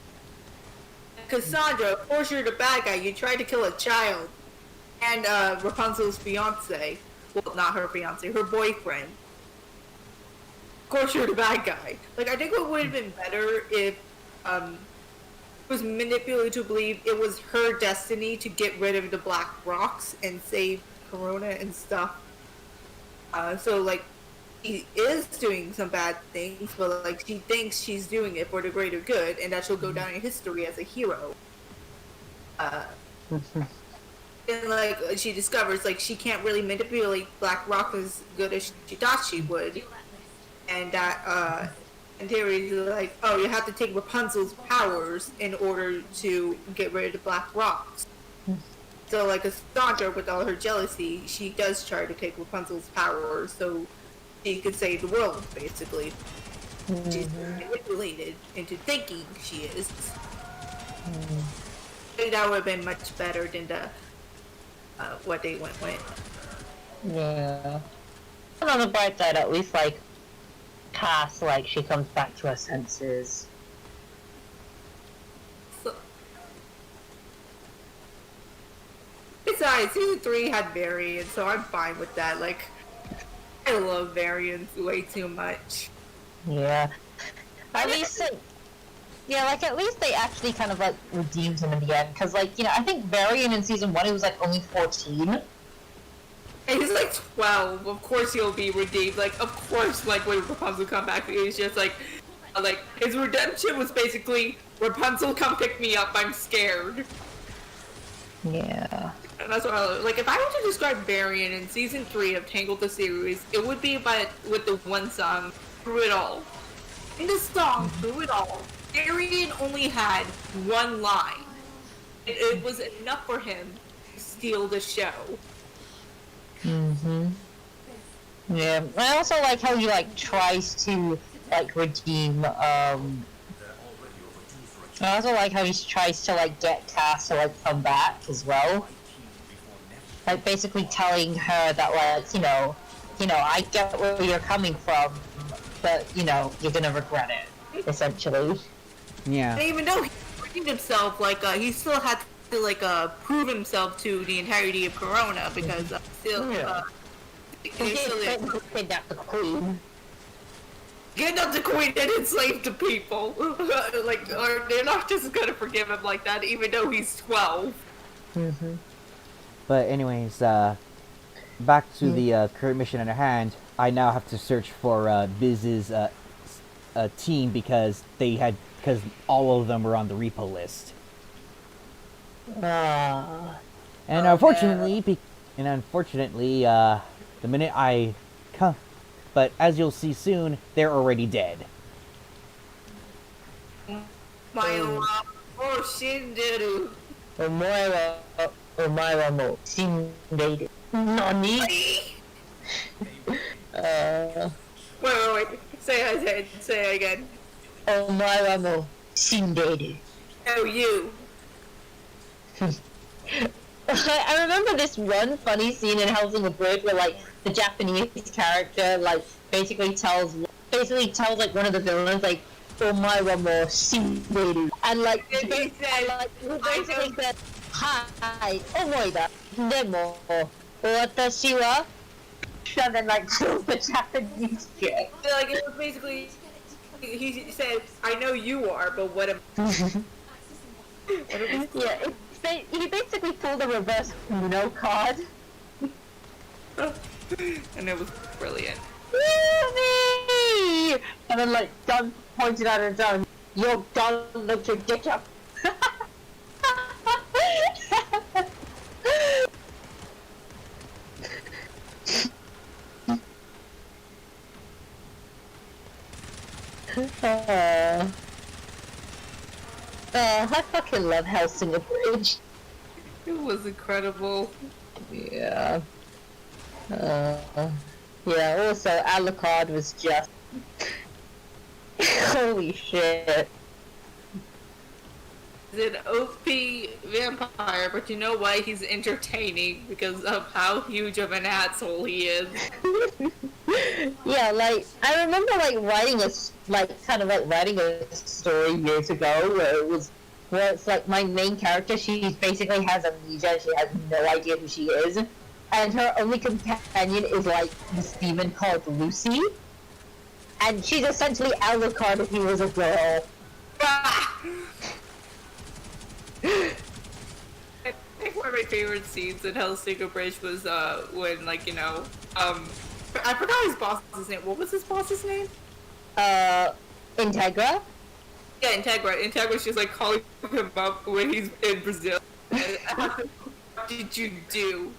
Cassandra, of course you're the bad guy. You tried to kill a child. And, Rapunzel's fiance. Well, not her fiance, her boyfriend. Of course you're the bad guy. Like, I think it would have been better if, was manipulated to believe it was her destiny to get rid of the black rocks and save Corona and stuff. So like she is doing some bad things, but like she thinks she's doing it for the greater good and that she'll go down in history as a hero. And like she discovers like she can't really manipulate Black Rock as good as she thought she would. And that and Terry's like, oh, you have to take Rapunzel's powers in order to get rid of the Black Rocks. So, like, Cassandra, with all her jealousy, she does try to take Rapunzel's powers so she could save the world, basically. She's manipulated into thinking she is. I think that would have been much better than the what they went with. Yeah. And on the bright side, at least, like, Cass, like, she comes back to her senses. So, besides, season 3 had variants, so I'm fine with that. Like, I love variants way too much. Yeah. At least, yeah, like, at least they actually kind of, like, redeemed him in the end. Because, like, you know, I think Varian in season 1, he was, like, only 14. And he's like 12. Of course he'll be redeemed. Like, of course, like, when Rapunzel come back, he's just like, his redemption was basically, Rapunzel, come pick me up, I'm scared. Yeah. And that's what like, if I were to describe Varian in season 3 of Tangled the series, it would be with the one song, Through It All. In the song, Through It All, Varian only had one line. It was enough for him to steal the show. Yeah. I also like how he, like, tries to, like, redeem, I also like how he tries to, like, get Cass to, like, come back as well. Like, basically telling her that, like, you know, I get where you're coming from, but, you know, you're gonna regret it, essentially. Yeah. And even though he redeemed himself, like, he still had to, like, prove himself to the entirety of Corona, because, He kidnapped the queen. Kidnapped the queen and enslaved the people. Like, they're not just gonna forgive him like that, even though he's 12. But anyways, back to the current mission at hand. I now have to search for Biz's team because all of them were on the repo list. And unfortunately, the minute I come, but as you'll see soon, they're already dead. Shinderu. Omae mo shindeiru. Nani? Wait. Say it again. Omae mo shindeiru. Oh, you. I remember this one funny scene in House of the Bridge where, like, the Japanese character, like, basically tells like one of the villains, like, "Omae wa mo shindeiru," and like, he basically said, "Hi, omoida, demo, watashi wa," and then like kills the Japanese chick. Like, it was basically, he said, "I know you are, but what am?" Yeah, he basically pulled a reverse Uno card. And it was brilliant. Yay! And then, like, gun pointed at her gun. Your gun looked your dick up. I fucking love Helsinger Bridge. It was incredible. Yeah. Yeah, also, Alucard was just... Holy shit. He's an OP vampire, but you know why he's entertaining? Because of how huge of an asshole he is. Yeah, like, I remember, like, writing a story years ago where it's like my main character, she basically has amnesia, she has no idea who she is, and her only companion is, like, this demon called Lucy, and she's essentially Alucard if he was a girl. I think one of my favorite scenes in Hellsinger Bridge was when, like, you know, I forgot his boss's name. What was his boss's name? Integra? Yeah, Integra. Integra's just like calling him up when he's in Brazil. What did you do?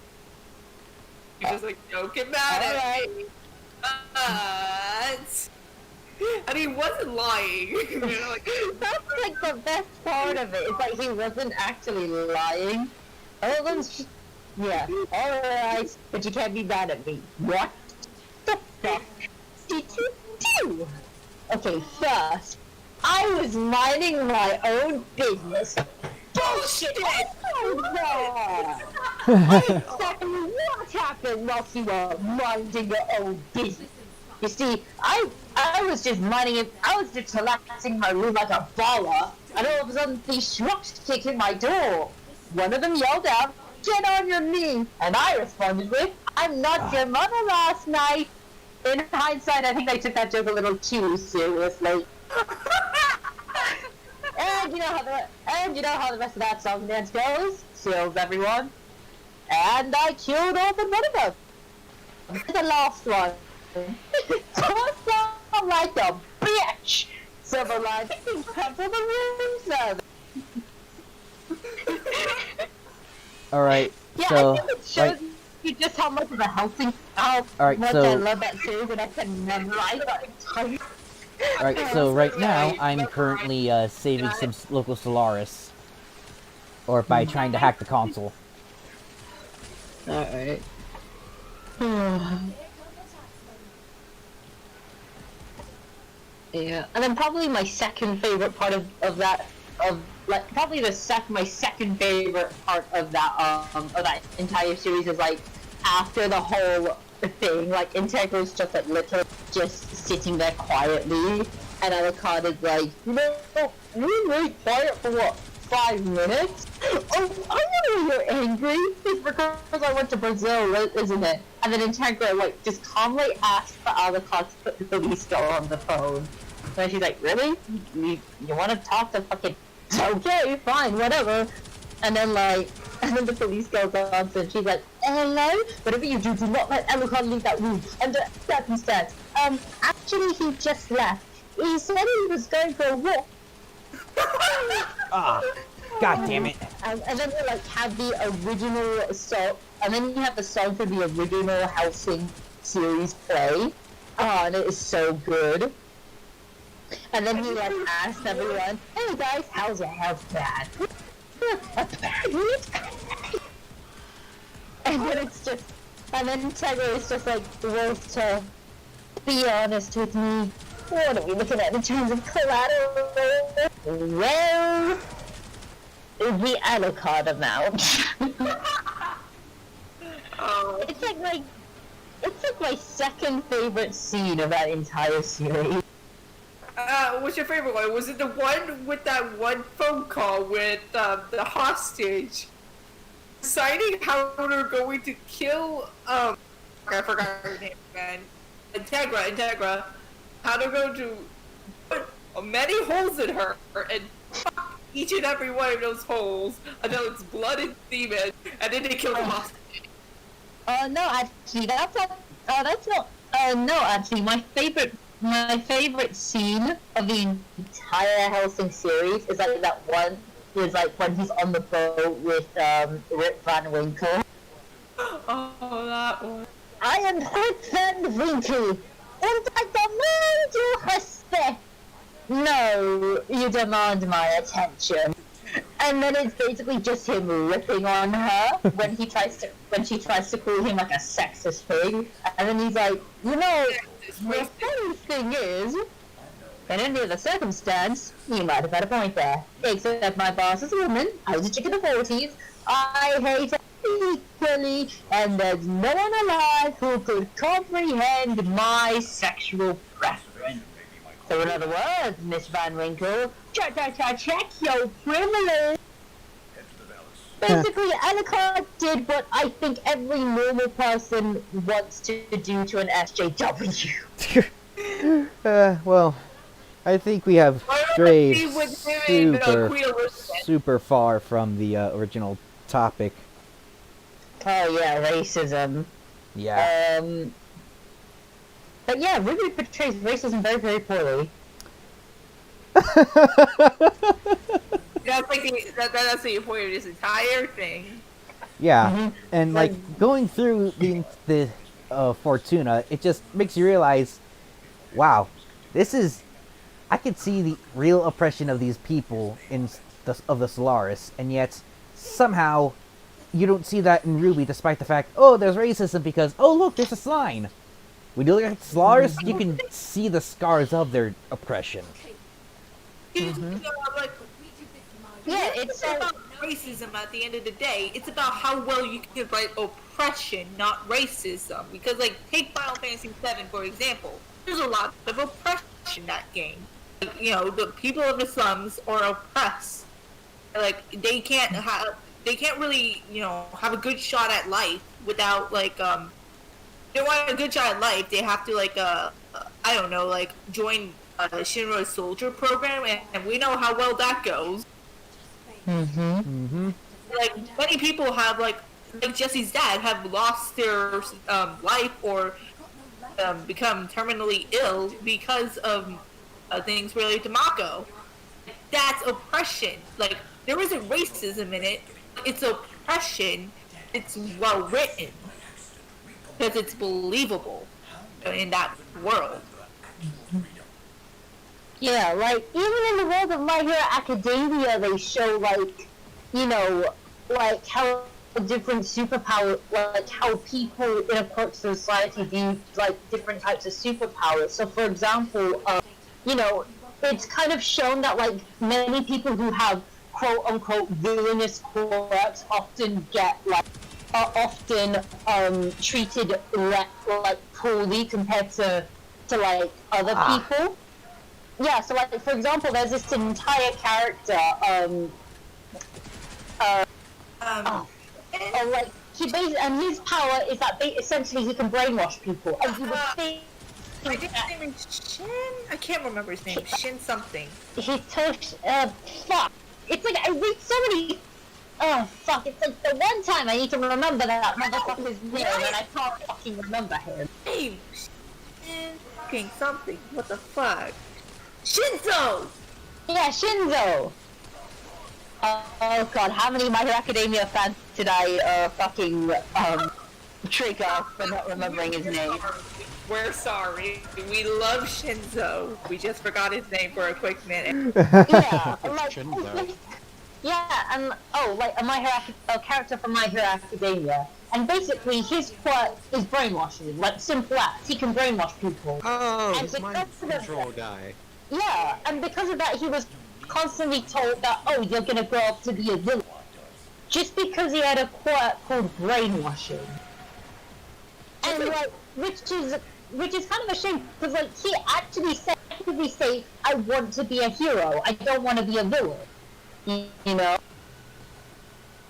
He's just like, don't get mad at me. And he wasn't lying. You know, like, That's like the best part of it. It's like he wasn't actually lying. Other than yeah, alright, but you can't be mad at me. What the fuck did you do? Okay, first, I was minding my own business. Bullshit! Exactly what happened whilst you were minding your own business? You see, I was just minding it. I was just relaxing in my room like a baller, and all of a sudden these schmucks kicked in my door. One of them yelled out, "Get on your knee!" And I responded with, "I'm not your mother last night." In hindsight, I think I took that joke a little too seriously. And you know how the rest of that song and dance goes. Kills everyone. And I killed all but one of them. The last one. Tossed off like a bitch. Silver line. Come to the room service. Alright, Yeah, so... I think it shows you just how much of a healthy... How Alright, much so- I love that series and I can memorize that entire... Alright, so right now, I'm currently saving some local Solaris. Or by trying to hack the console. Alright. Yeah, and then probably my second favorite part of that, my second favorite part of that entire series is like after the whole thing, like Integra's just like literally just sitting there quietly, and Alucard is like, you know, you're really quiet for what, 5 minutes? Oh, I know you're angry. It's because I went to Brazil, isn't it? And then Integra like just calmly asks for Alucard to put the police girl on the phone. And she's like, really? You want to talk to fucking... Okay, fine, whatever. And then the police girl answers and she's like, hello? Whatever you do not let Alucard leave that room under circumstance. Actually he just left. He said he was going for a walk. Ah, god damn it. And then they like have the original song, and then you have the song from the original Hellsing series play. Oh, and it is so good. And then he like asked everyone, hey guys, how's your health bad? Apparently it's great. And then it's just, and then Integra is just like, worth to be honest with me. What are we looking at in terms of collateral? Well, the Alucard amount. It's like my second favorite scene of that entire series. What's your favorite one? Was it the one with that one phone call with the hostage? Deciding how they're going to kill, I forgot her name, man. Integra. How they're going to put many holes in her and fuck each and every one of those holes until it's blood and demon, and then they kill the hostage. No, actually, no, actually, my favorite scene of the entire Hellsing series is like that one, is like when he's on the boat with, Rip Van Winkle. Oh, that one. I am Rip Van Winkle, and I demand your respect. No, you demand my attention. And then it's basically just him ripping on her when she tries to call him like a sexist thing. And then he's like, you know, the funny thing is, in any other circumstance, you might have had a point there. Except my boss is a woman, I was a chick in the 40s, I hate her equally, and there's no one alive who could comprehend my sexual preference. So in other words, Miss Van Winkle, check your privilege. Basically, Alucard did what I think every normal person wants to do to an SJW. Well, I think we have strayed He would do it, super far from the original topic. Oh yeah, racism. Yeah. But yeah, Rwby portrays racism very, very poorly. That's like that's the point of this entire thing. Yeah, and like going through the Fortuna, it just makes you realize, wow, this is, I could see the real oppression of these people in the Solaris, and yet somehow you don't see that in Rwby, despite the fact, oh, there's racism because, oh look, there's a sign. When you look at Solaris, you can see the scars of their oppression. Yeah, it's about racism at the end of the day. It's about how well you can write oppression, not racism. Because, like, take Final Fantasy VII, for example. There's a lot of oppression in that game. Like, you know, the people of the slums are oppressed. Like, they can't really, you know, have a good shot at life without, like, they want a good shot at life, they have to, like, I don't know, like, join Shinra's soldier program, and we know how well that goes. Like, many people have, like Jesse's dad, have lost their life or become terminally ill because of things related to Mako. That's oppression. Like, there isn't racism in it. It's oppression. It's well written because it's believable in that world. Yeah, like, even in the world of My Hero Academia, they show, like, you know, like, how different superpower, like, how people in approach to society view, like, different types of superpowers. So, for example, you know, it's kind of shown that, like, many people who have quote-unquote villainous quirks often get, like, are often, treated, like, poorly compared to like, other people. Yeah, so like, for example, there's this entire character, like, and his power is that essentially he can brainwash people, and you would think I think his name is Shin? I can't remember his name. Shin something. Fuck. It's like, I read so many, fuck, it's like the one time I need to remember that motherfucker's name, and I can't fucking remember him. Hey, Shin fucking something. What the fuck? Shinzo! Yeah, Shinzo! Oh god, how many My Hero Academia fans did I, fucking, trigger for not remembering his name? We're sorry. We love Shinzo. We just forgot his name for a quick minute. Yeah, like, yeah, and, like, a character from My Hero Academia. And basically, his quirk is brainwashing, like, simple as. He can brainwash people. Oh, and this mind control guy. Yeah, and because of that, he was constantly told that, oh, you're gonna grow up to be a villain. Just because he had a quirk called brainwashing. And, like, which is kind of a shame, because, like, he actually said, I want to be a hero, I don't want to be a villain. You know?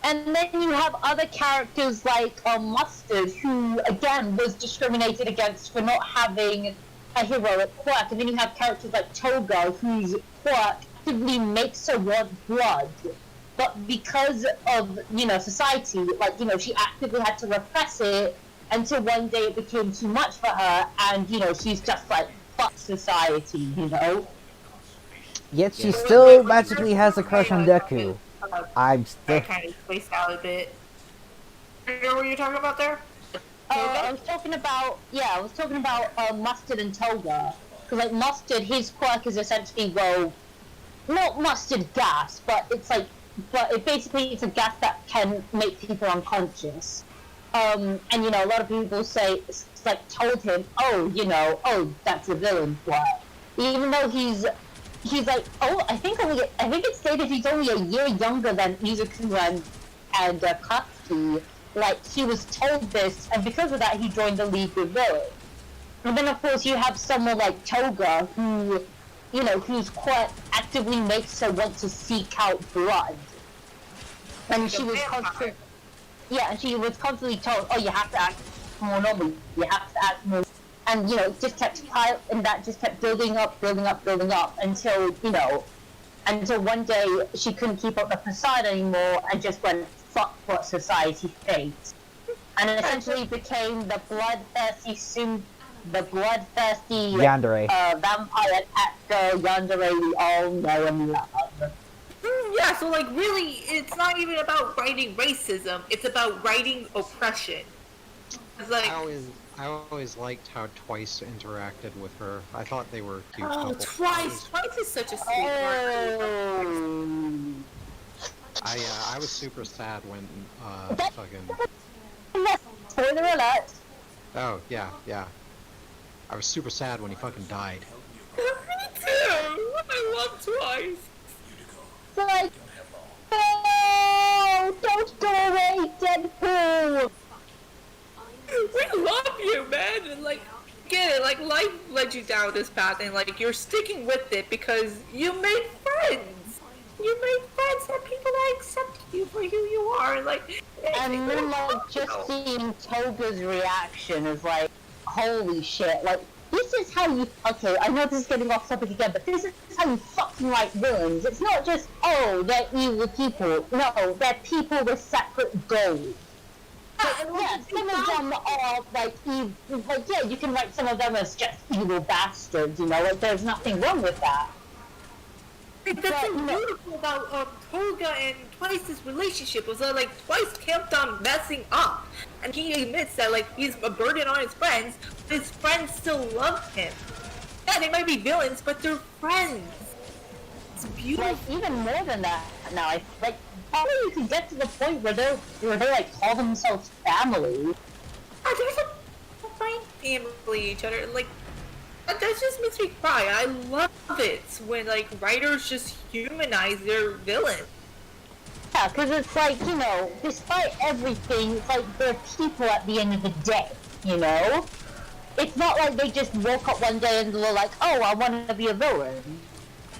And then you have other characters like Mustard, who, again, was discriminated against for not having a heroic quirk. And then you have characters like Toga, whose quirk actively makes her want blood. But because of, you know, society, like, you know, she actively had to repress it until one day it became too much for her, and, you know, she's just like, fuck society, you know? Yet she still magically has a crush on Deku. I'm still... I kind of spaced out a bit. You know what you're talking about there? I was talking about Mustard and Toga. Because, like, Mustard, his quirk is essentially, well, not mustard gas, but it's like, but it basically is a gas that can make people unconscious. And you know, a lot of people say, like, told him, oh, you know, oh, that's a villain. Why? Even though he's like, oh, I think it's stated he's only a year younger than Izuku and Katsuki. Like, he was told this, and because of that, he joined the League of Villains. And then, of course, you have someone like Toga, who, you know, who's quite actively makes her want to seek out blood. And she was constantly, and she was constantly told, oh, you have to act more normal, you have to act more, and, you know, it just kept building up, until, you know, until one day she couldn't keep up the facade anymore and just went, fuck what society thinks. And it essentially became the bloodthirsty Yandere. Vampire cat girl Yandere we all know and love. Yeah, so like really, it's not even about writing racism, it's about writing oppression. It's like, I always liked how Twice interacted with her. I thought they were a cute couple. Twice is such a sweet I was super sad when fucking. Spoiler alert. Oh yeah. I was super sad when he fucking died. Me too! I love Twice! Like, oh, don't go away, Deadpool! We love you, man! And like, get it, like, life led you down this path, and like, you're sticking with it because you made friends! You made friends and people that accept you for who you are, and like... And then, like, just seeing Toga's reaction is like, holy shit, like, this is how you... Okay, I know this is getting off topic again, but this is how you fucking write villains. It's not just, oh, they're evil people. No, they're people with separate goals. Yeah, some of them are, like, evil. Like, yeah, you can write some of them as just evil bastards, you know? Like, there's nothing wrong with that. That's so beautiful about Toga and Twice's relationship was that, like, Twice kept on messing up, and he admits that, like, he's a burden on his friends, but his friends still love him. Yeah, they might be villains, but they're friends. It's beautiful. Like, even more than that now, like, probably you can get to the point where they like, call themselves family. There's a fine family each other, like, that just makes me cry. I love it when, like, writers just humanize their villains. Yeah, because it's like, you know, despite everything, it's like they're people at the end of the day, you know? It's not like they just woke up one day and were like, oh, I want to be a villain.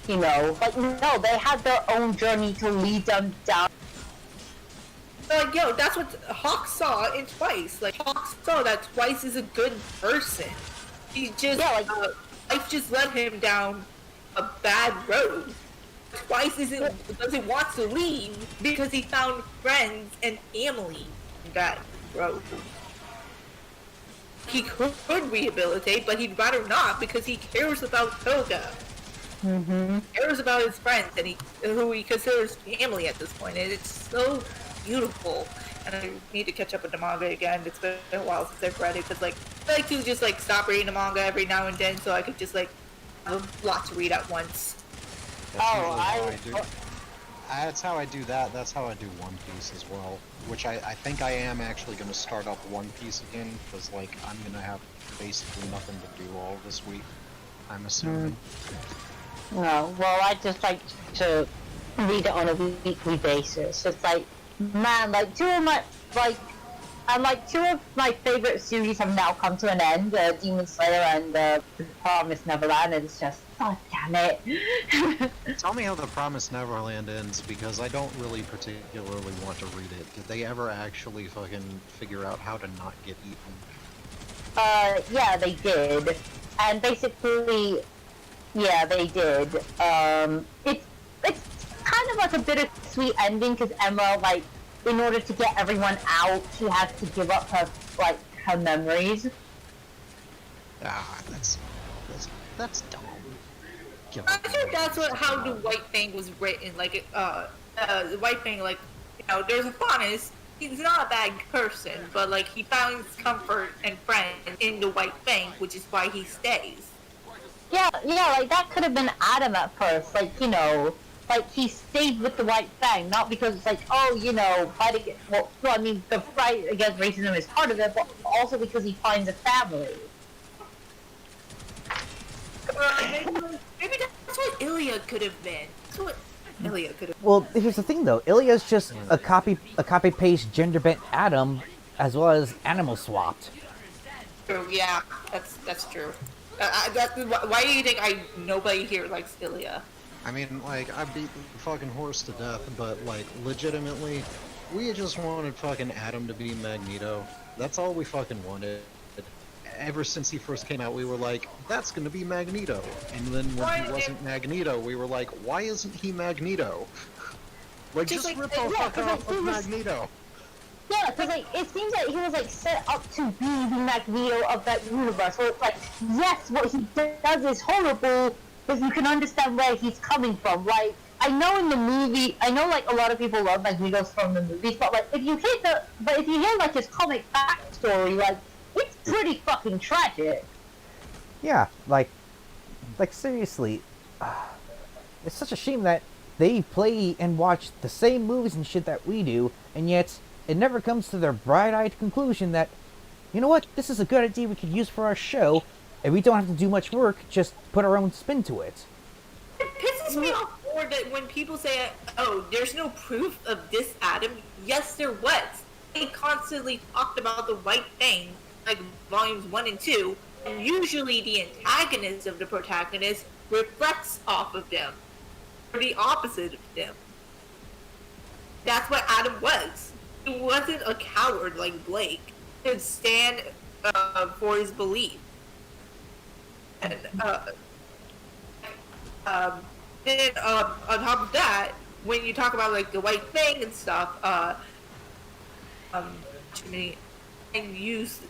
You know? Like, no, they had their own journey to lead them down. Like, yo, that's what Hawk saw in Twice. Like, Hawk saw that Twice is a good person. He just, life just led him down a bad road. Twice doesn't want to leave because he found friends and family in that road. He could rehabilitate, but he'd rather not because he cares about Toga. Mm-hmm. He cares about his friends and who he considers family at this point. And it's so beautiful. And I need to catch up with the manga again. It's been a while since I've read it because, like, I like to just, like, stop reading the manga every now and then so I could just, like, have a lot to read at once. That's how I do that. That's how I do One Piece as well. Which I think I am actually going to start up One Piece again because, like, I'm going to have basically nothing to do all this week, I'm assuming. No, well, I just like to read it on a weekly basis. It's like, man, like, two of my favorite series have now come to an end, Demon Slayer and The Promised Neverland, and it's just, oh, damn it. Tell me how The Promised Neverland ends, because I don't really particularly want to read it. Did they ever actually fucking figure out how to not get eaten? Yeah, they did. And basically, yeah, they did. It's kind of like a bittersweet ending, because Emma, like, in order to get everyone out, she has to give up her memories. That's dumb. I think that's how the White Fang was written. Like, the White Fang, like, you know, there's a Faunus. He's not a bad person, but, like, he finds comfort and friends in the White Fang, which is why he stays. Yeah, like, that could have been Adam at first, like, you know, like, he stayed with the White Fang, not because it's like, oh, you know, fight against, well, I mean, the fight against racism is part of it, but also because he finds a family. Maybe that's what Ilya could have been. That's what Ilya could have. Well, here's the thing, though. Ilya's just a copy-paste gender-bent Adam, as well as animal swapped. True. Yeah, that's true. Why do you think nobody here likes Ilya? I mean, like, I beat the fucking horse to death, but, like, legitimately, we just wanted fucking Adam to be Magneto. That's all we fucking wanted. Ever since he first came out, we were like, that's gonna be Magneto. And then when he wasn't Magneto, we were like, why isn't he Magneto? Like, just rip the fuck off of Magneto. Yeah, because, like, it seems like he was, like, set up to be the Magneto of that universe. So it's like, yes, what he does is horrible, but you can understand where he's coming from. Like, I know in the movie, I know, like, a lot of people love Magneto from the movies, but, like, if you hear, like, his comic backstory, like, it's pretty fucking tragic. Yeah, like seriously, it's such a shame that they play and watch the same movies and shit that we do, and yet it never comes to their bright-eyed conclusion that, you know what, this is a good idea we could use for our show, and we don't have to do much work, just put our own spin to it. It pisses me off more that when people say, oh, there's no proof of this Adam. Yes, there was. They constantly talked about the White Fang, like volumes 1 and 2, and usually the antagonist of the protagonist reflects off of them, or the opposite of them. That's what Adam was. He wasn't a coward like Blake. He would stand for his belief. And then on top of that, when you talk about like the White Fang and stuff, too many. And use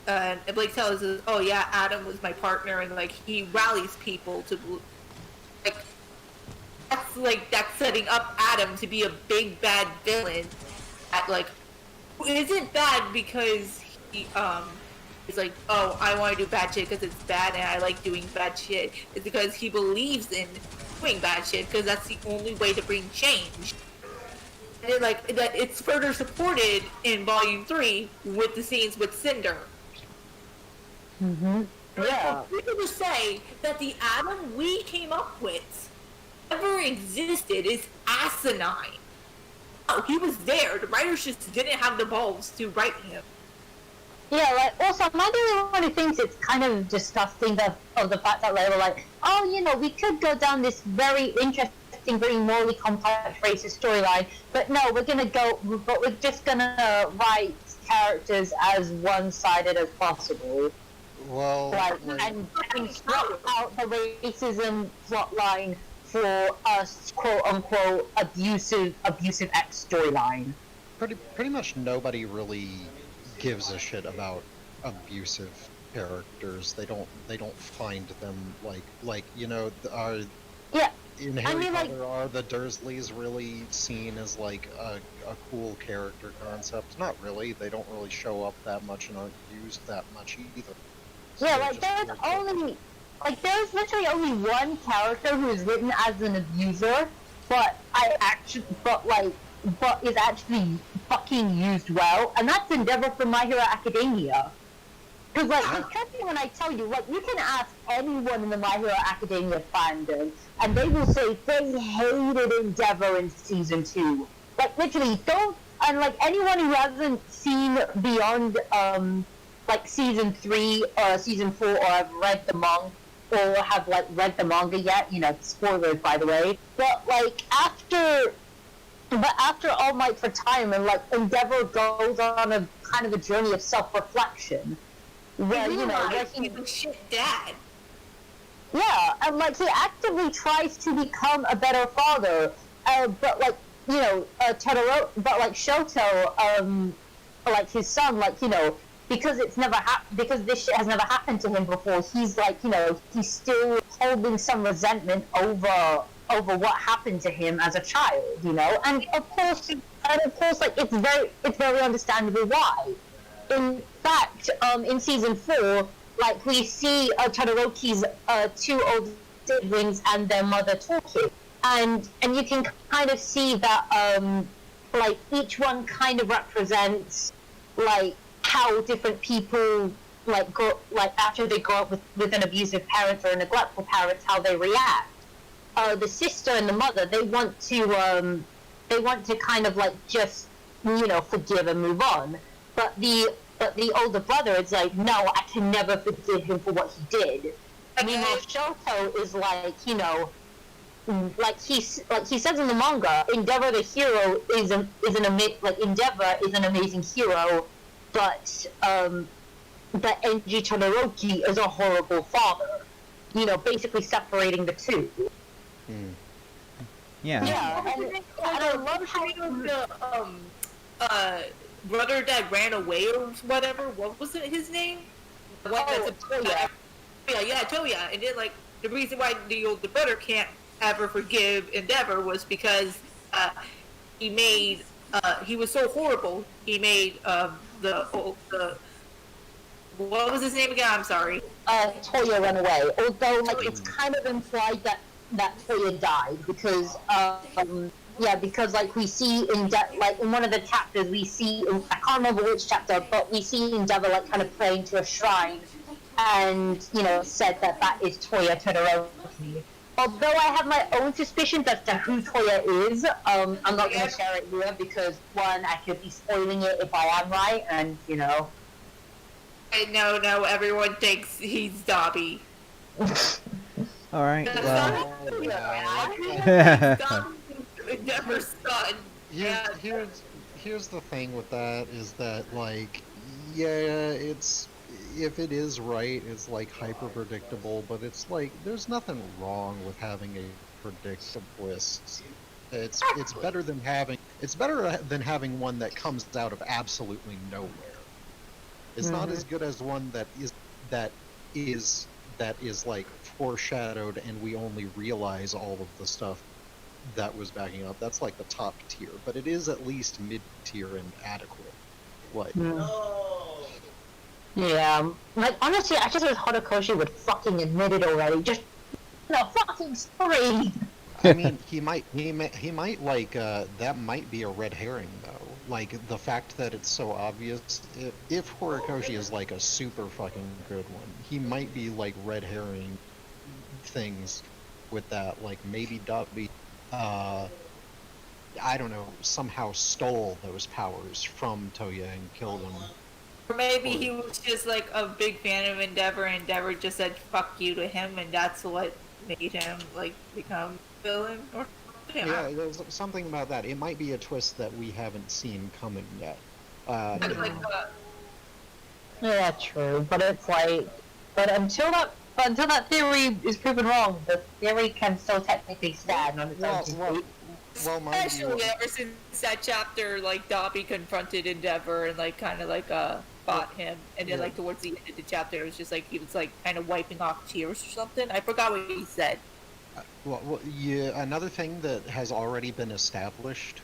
Blake tells us, oh yeah, Adam was my partner, and like he rallies people to that's setting up Adam to be a big bad villain. That like isn't bad because he is like, oh, I want to do bad shit because it's bad and I like doing bad shit. It's because he believes in doing bad shit because that's the only way to bring change. And like that, it's further supported in Volume 3 with the scenes with Cinder. Mm-hmm. Yeah. People just say that the Adam we came up with ever existed is asinine. Oh, he was there. The writers just didn't have the balls to write him. Yeah, like, also, am I the only one who thinks it's kind of disgusting of the fact that they were like, oh, you know, we could go down this very interesting, very morally complex racist storyline, but no, we're just gonna write characters as one-sided as possible. Well, and swap out the racism plotline for a quote-unquote abusive X storyline. pretty much nobody really gives a shit about abusive characters. They don't find them like you know in Harry Potter, are the Dursleys really seen as like a cool character concept? Not really. They don't really show up that much and aren't used that much either. So yeah, like there's literally only one character who is written as an abuser, but is actually fucking used well, and that's Endeavor from My Hero Academia. Because, like, trust me when I tell you, like, you can ask anyone in the My Hero Academia fandom, and they will say they hated Endeavor in Season 2. Like, literally, and, like, anyone who hasn't seen beyond, like, Season 3 or Season 4 or have read the manga, or have, like, read the manga yet, you know, spoilers, by the way, but, like, after All Might for Time, and, like, Endeavor goes on a kind of a journey of self-reflection, where, you know, where he's a shit dad. Yeah, and, like, he actively tries to become a better father, but, like, you know, but, like, Shoto, like, his son, like, you know, because because this shit has never happened to him before, he's, like, you know, he's still holding some resentment over what happened to him as a child, you know, and of course, like, it's very understandable why. In fact, in Season 4, like, we see Todoroki's two older siblings and their mother talking, and you can kind of see that like each one kind of represents like how different people like go like after they grow up with an abusive parent or a neglectful parent, how they react. The sister and the mother, they want to kind of like just forgive and move on, but the older brother is like, no, I can never forgive him for what he did. Meanwhile, Shoto is like, like he says in the manga, Endeavor the hero is Endeavor is an amazing hero, but Enji Todoroki is a horrible father. Basically separating the two. Yeah. Yeah, and I love how the brother that ran away or whatever. What was his name? The one Toya. Yeah, Toya. And then like the reason why the older brother can't ever forgive Endeavor was because he was so horrible. He made the what was his name again? I'm sorry. Toya ran away. Although it's kind of implied that Toya died because because like we see in one of the chapters we see I can't remember which chapter, but we see Endeavor like kind of praying to a shrine, and said that is Toya Todoroki. Although I have my own suspicions as to who Toya is, I'm not going to share it here because one, I could be spoiling it if I am right, and No, everyone thinks he's Dobby. All right. Well. Endeavor's son. Here's the thing with that is that like, yeah, if it is right, it's like hyper predictable, but it's like there's nothing wrong with having a predictable twist. It's better than having one that comes out of absolutely nowhere. It's not as good as one that is like foreshadowed and we only realize all of the stuff that was backing up. That's like the top tier, but it is at least mid tier and adequate. Like. Yeah, like honestly, I just wish Horikoshi would fucking admit it already. Just fucking spree. I mean, he might like that might be a red herring though. Like the fact that it's so obvious. If Horikoshi is like a super fucking good one, he might be like red herring things with that. Like maybe Dobby, I don't know, somehow stole those powers from Toya and killed him. Or maybe he was just like a big fan of Endeavor, and Endeavor just said "fuck you" to him, and that's what made him like become villain. Or yeah, there's something about that. It might be a twist that we haven't seen coming yet. Yeah, true. But it's like, until that theory is proven wrong, the theory can still technically stand on its own feet. Especially ever since that chapter, like Dobby confronted Endeavor and like kind of like fought him, and then like towards the end of the chapter, it was just like he was like kind of wiping off tears or something. I forgot what he said. Another thing that has already been established,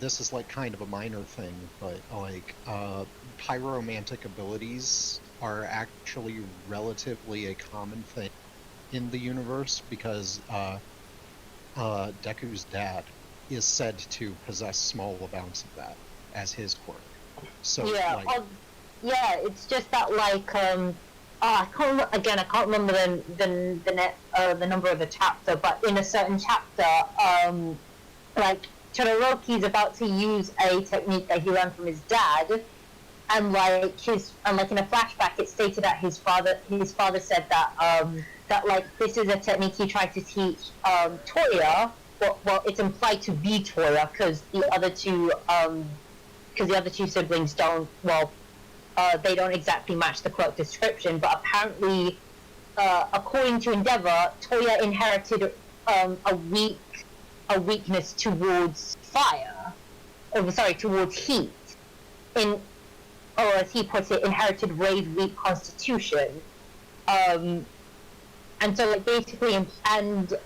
this is like kind of a minor thing, but like pyromantic abilities are actually relatively a common thing in the universe because Deku's dad is said to possess small amounts of that as his quirk. So it's just that like I can't remember the number of the chapter, but in a certain chapter, like Todoroki's about to use a technique that he learned from his dad, and like in a flashback, it stated that his father said that like this is a technique he tried to teach Toya. Well, it's implied to be Toya because the other two siblings don't. Well, they don't exactly match the quote description, but apparently, according to Endeavor, Toya inherited a weakness towards fire. Towards heat. Or as he puts it, inherited Ray's weak constitution. And so, like, basically, and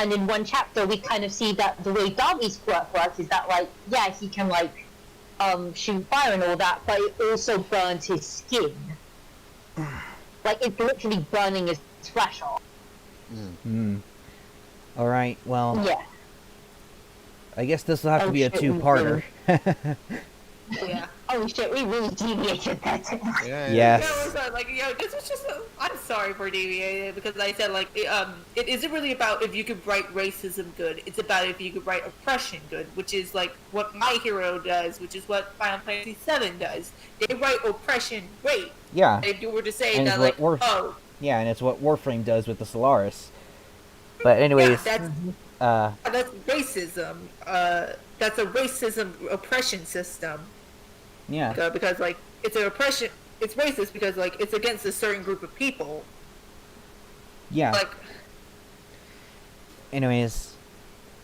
in one chapter, we kind of see that the way Dobby's quirk works is that, like, yeah, he can, like, shoot fire and all that, but it also burns his skin. Like, it's literally burning his flesh off. Alright, well, Yeah. I guess this will have to Oh, be a shit, we two-parter. Yeah. Oh shit, we really deviated that. Yeah. Yes. Yeah, we're sorry, like, this was just I'm sorry for deviating because I said, like, it isn't really about if you could write racism good. It's about if you could write oppression good, which is, like, what My Hero does, which is what Final Fantasy VII does. They write oppression great. Yeah. If you were to say And that, it's like, what oh, Yeah, and it's what Warframe does with the Solaris. But anyways, yeah, that's racism. That's a racism oppression system. yeah. Because, like, it's an oppression. It's racist because, like, it's against a certain group of people. Yeah. Like, Anyways,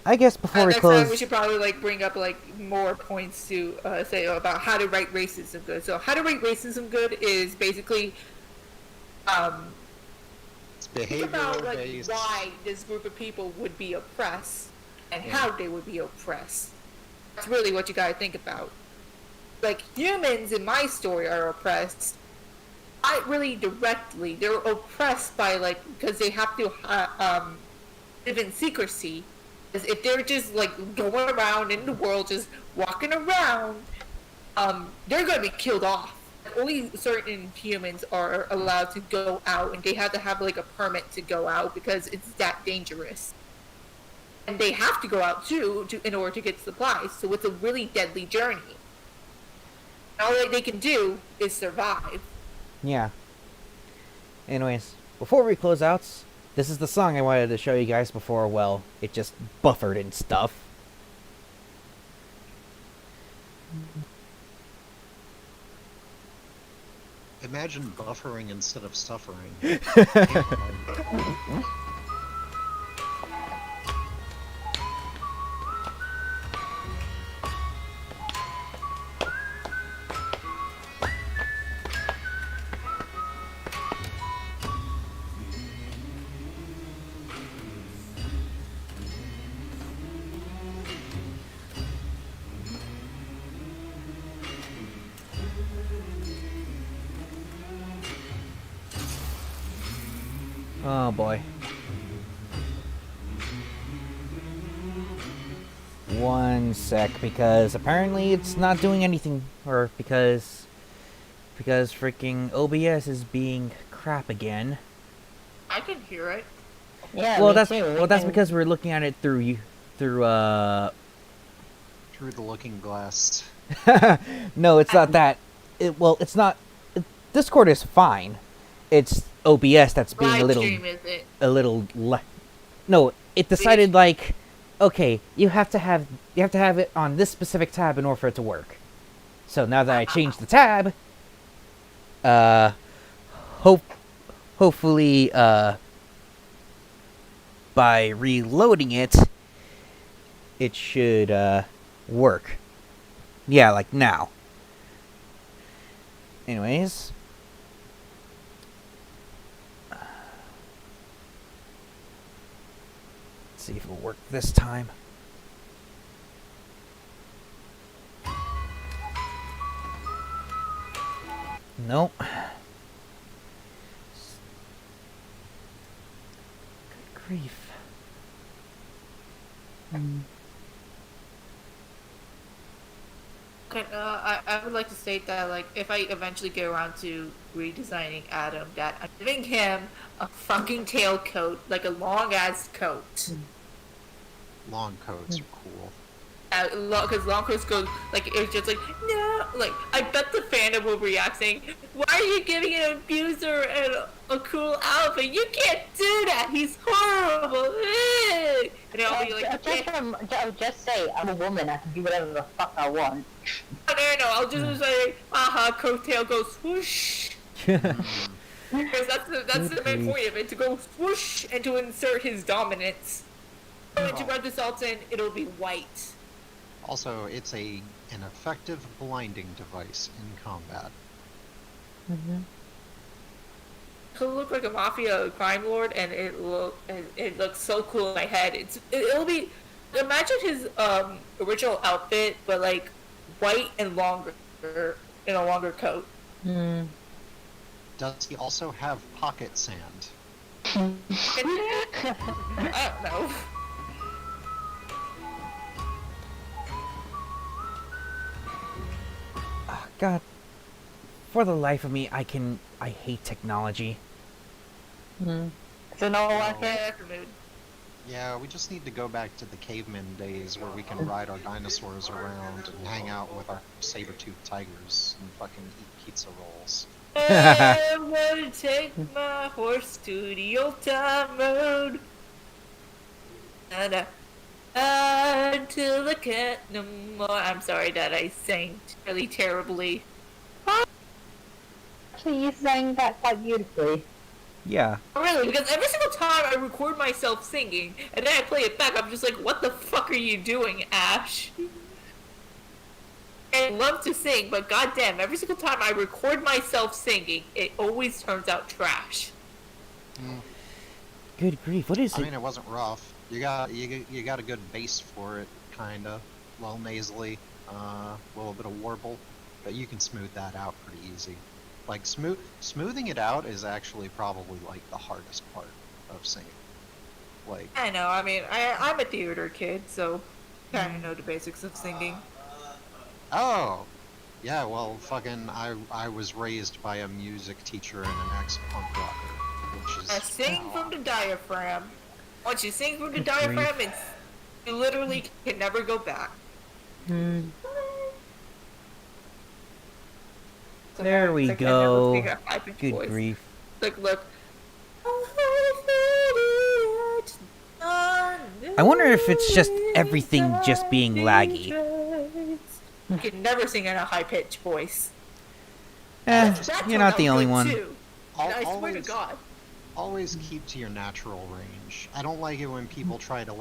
I guess before we next time close... we should probably, like, bring up, like, more points to say about how to write racism good. So, how to write racism good is basically, It's think about, like, behavioral-based. why this group of people would be oppressed and how they would be oppressed. That's really what you gotta think about. Like, humans in my story are oppressed, not really directly. They're oppressed by, like, because they have to live in secrecy. Because if they're just, like, going around in the world, just walking around, they're gonna be killed off. Only certain humans are allowed to go out, and they have to have, like, a permit to go out because it's that dangerous. And they have to go out too in order to get supplies, so it's a really deadly journey. All that they can do is survive. Yeah. Anyways, before we close out, this is the song I wanted to show you guys before, well, it just buffered and stuff. Imagine buffering instead of suffering. Oh boy. One sec, because apparently it's not doing anything, or because freaking OBS is being crap again. I can hear it. Yeah, Well, me that's too. well, that's because we're looking at it through Through the looking glass. No, it's not that. It's not. Discord is fine. It's OBS that's being Live a little, stream, is it? No, it decided like, okay, you have to have it on this specific tab in order for it to work. So now that I changed the tab, hopefully, by reloading it, it should work. Yeah, like now. Anyways. See if it'll work this time. Nope. Good grief. Okay, I would like to state that, like, if I eventually get around to redesigning Adam, that I'm giving him a fucking tailcoat, like a long ass coat. Long coats are cool. Because long coats go, like, it's just like, no, like, I bet the fandom will react saying, why are you giving an abuser a cool outfit? You can't do that, he's horrible. And I'll be like, just say, I'm a woman, I can do whatever the fuck I want. no, I'll just say, coattail goes swoosh. Because that's the main point of it, to go swoosh and to insert his dominance. And to run the Sultan, it'll be white. Also, it's an effective blinding device in combat. He'll look like a mafia crime lord, and it looks so cool in my head. It'll be, imagine his original outfit, but like white and longer in a longer coat. Does he also have pocket sand? I don't know. God, for the life of me, I hate technology. So no Well, Mood. Yeah, we just need to go back to the caveman days where we can ride our dinosaurs around and hang out with our saber-toothed tigers and fucking eat pizza rolls. I'm gonna take my horse to the old time road. Until I can't no more. I'm sorry that I sang really terribly. Actually, you sang that quite beautifully. Yeah. Really, because every single time I record myself singing and then I play it back, I'm just like, what the fuck are you doing, Ash? I love to sing, but goddamn, every single time I record myself singing, it always turns out trash. Good grief, what is I it? mean, it wasn't rough. You got a good bass for it, kinda. A little nasally, a little bit of warble, but you can smooth that out pretty easy. Like smoothing it out is actually probably like the hardest part of singing. Like, I know, I mean, I'm a theater kid, so kind of know the basics of singing. oh, yeah, well, fucking, I was raised by a music teacher and an ex-punk rocker, which is... I sing from the diaphragm. Once you sing from the Good grief. diaphragm, you literally can never go back. There we Like, I never go. sing a high-pitched Good voice. grief. Look. I wonder if it's just everything just being laggy. You can never sing in a high-pitched voice. You're turned not the out only good, one. too. And I swear to Always- God. Always keep to your natural range. I don't like it when people try to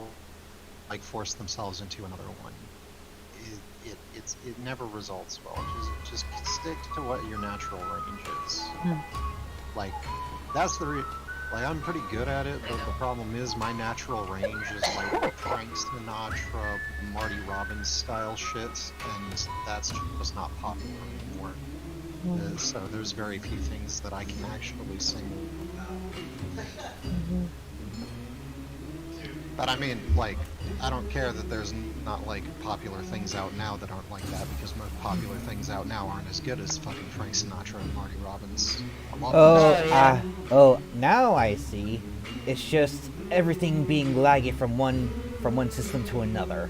like force themselves into another one. It never results well. Just stick to what your natural range is. Like that's like I'm pretty good at it, but the problem is my natural range is like Frank Sinatra, Marty Robbins style shit, and that's just not popular anymore. So there's very few things that I can actually sing. But I mean, like, I don't care that there's not, like, popular things out now that aren't like that, because most popular things out now aren't as good as fucking Frank Sinatra and Marty Robbins. I love them. Now I see. It's just everything being laggy from one system to another.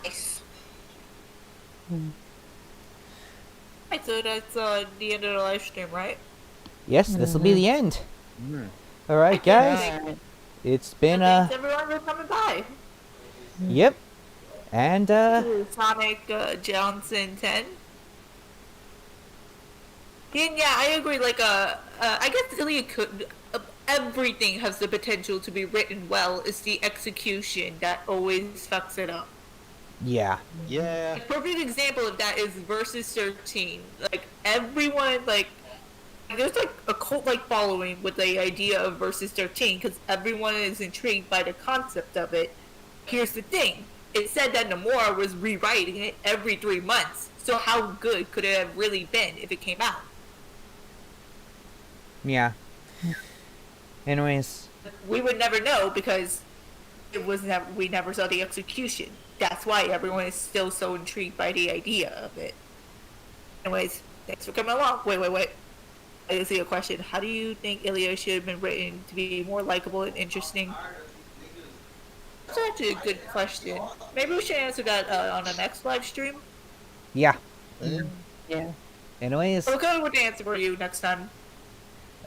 Nice. Alright, so that's the end of the live stream, right? Yes, this will be the end. Alright, guys. It's been, Thanks everyone for coming by. Yep. And, Sonic Johnson 10. And yeah, I agree, like, I guess Ilya could, everything has the potential to be written well. It's the execution that always fucks it up. yeah. Yeah. A perfect example of that is Versus 13. Like, everyone like there's like a cult like following with the idea of versus 13 because everyone is intrigued by the concept of it. Here's the thing: it said that Nomura was rewriting it every 3 months. So how good could it have really been if it came out? Yeah. Anyways, We would never know because it was never we never saw the execution. That's why everyone is still so intrigued by the idea of it. Anyways, thanks for coming along. Wait. I see a question. How do you think Ilya should have been written to be more likable and interesting? That's actually a good question. Maybe we should answer that on the next live stream. yeah. Yeah. Anyways, We'll go with the answer for you next time.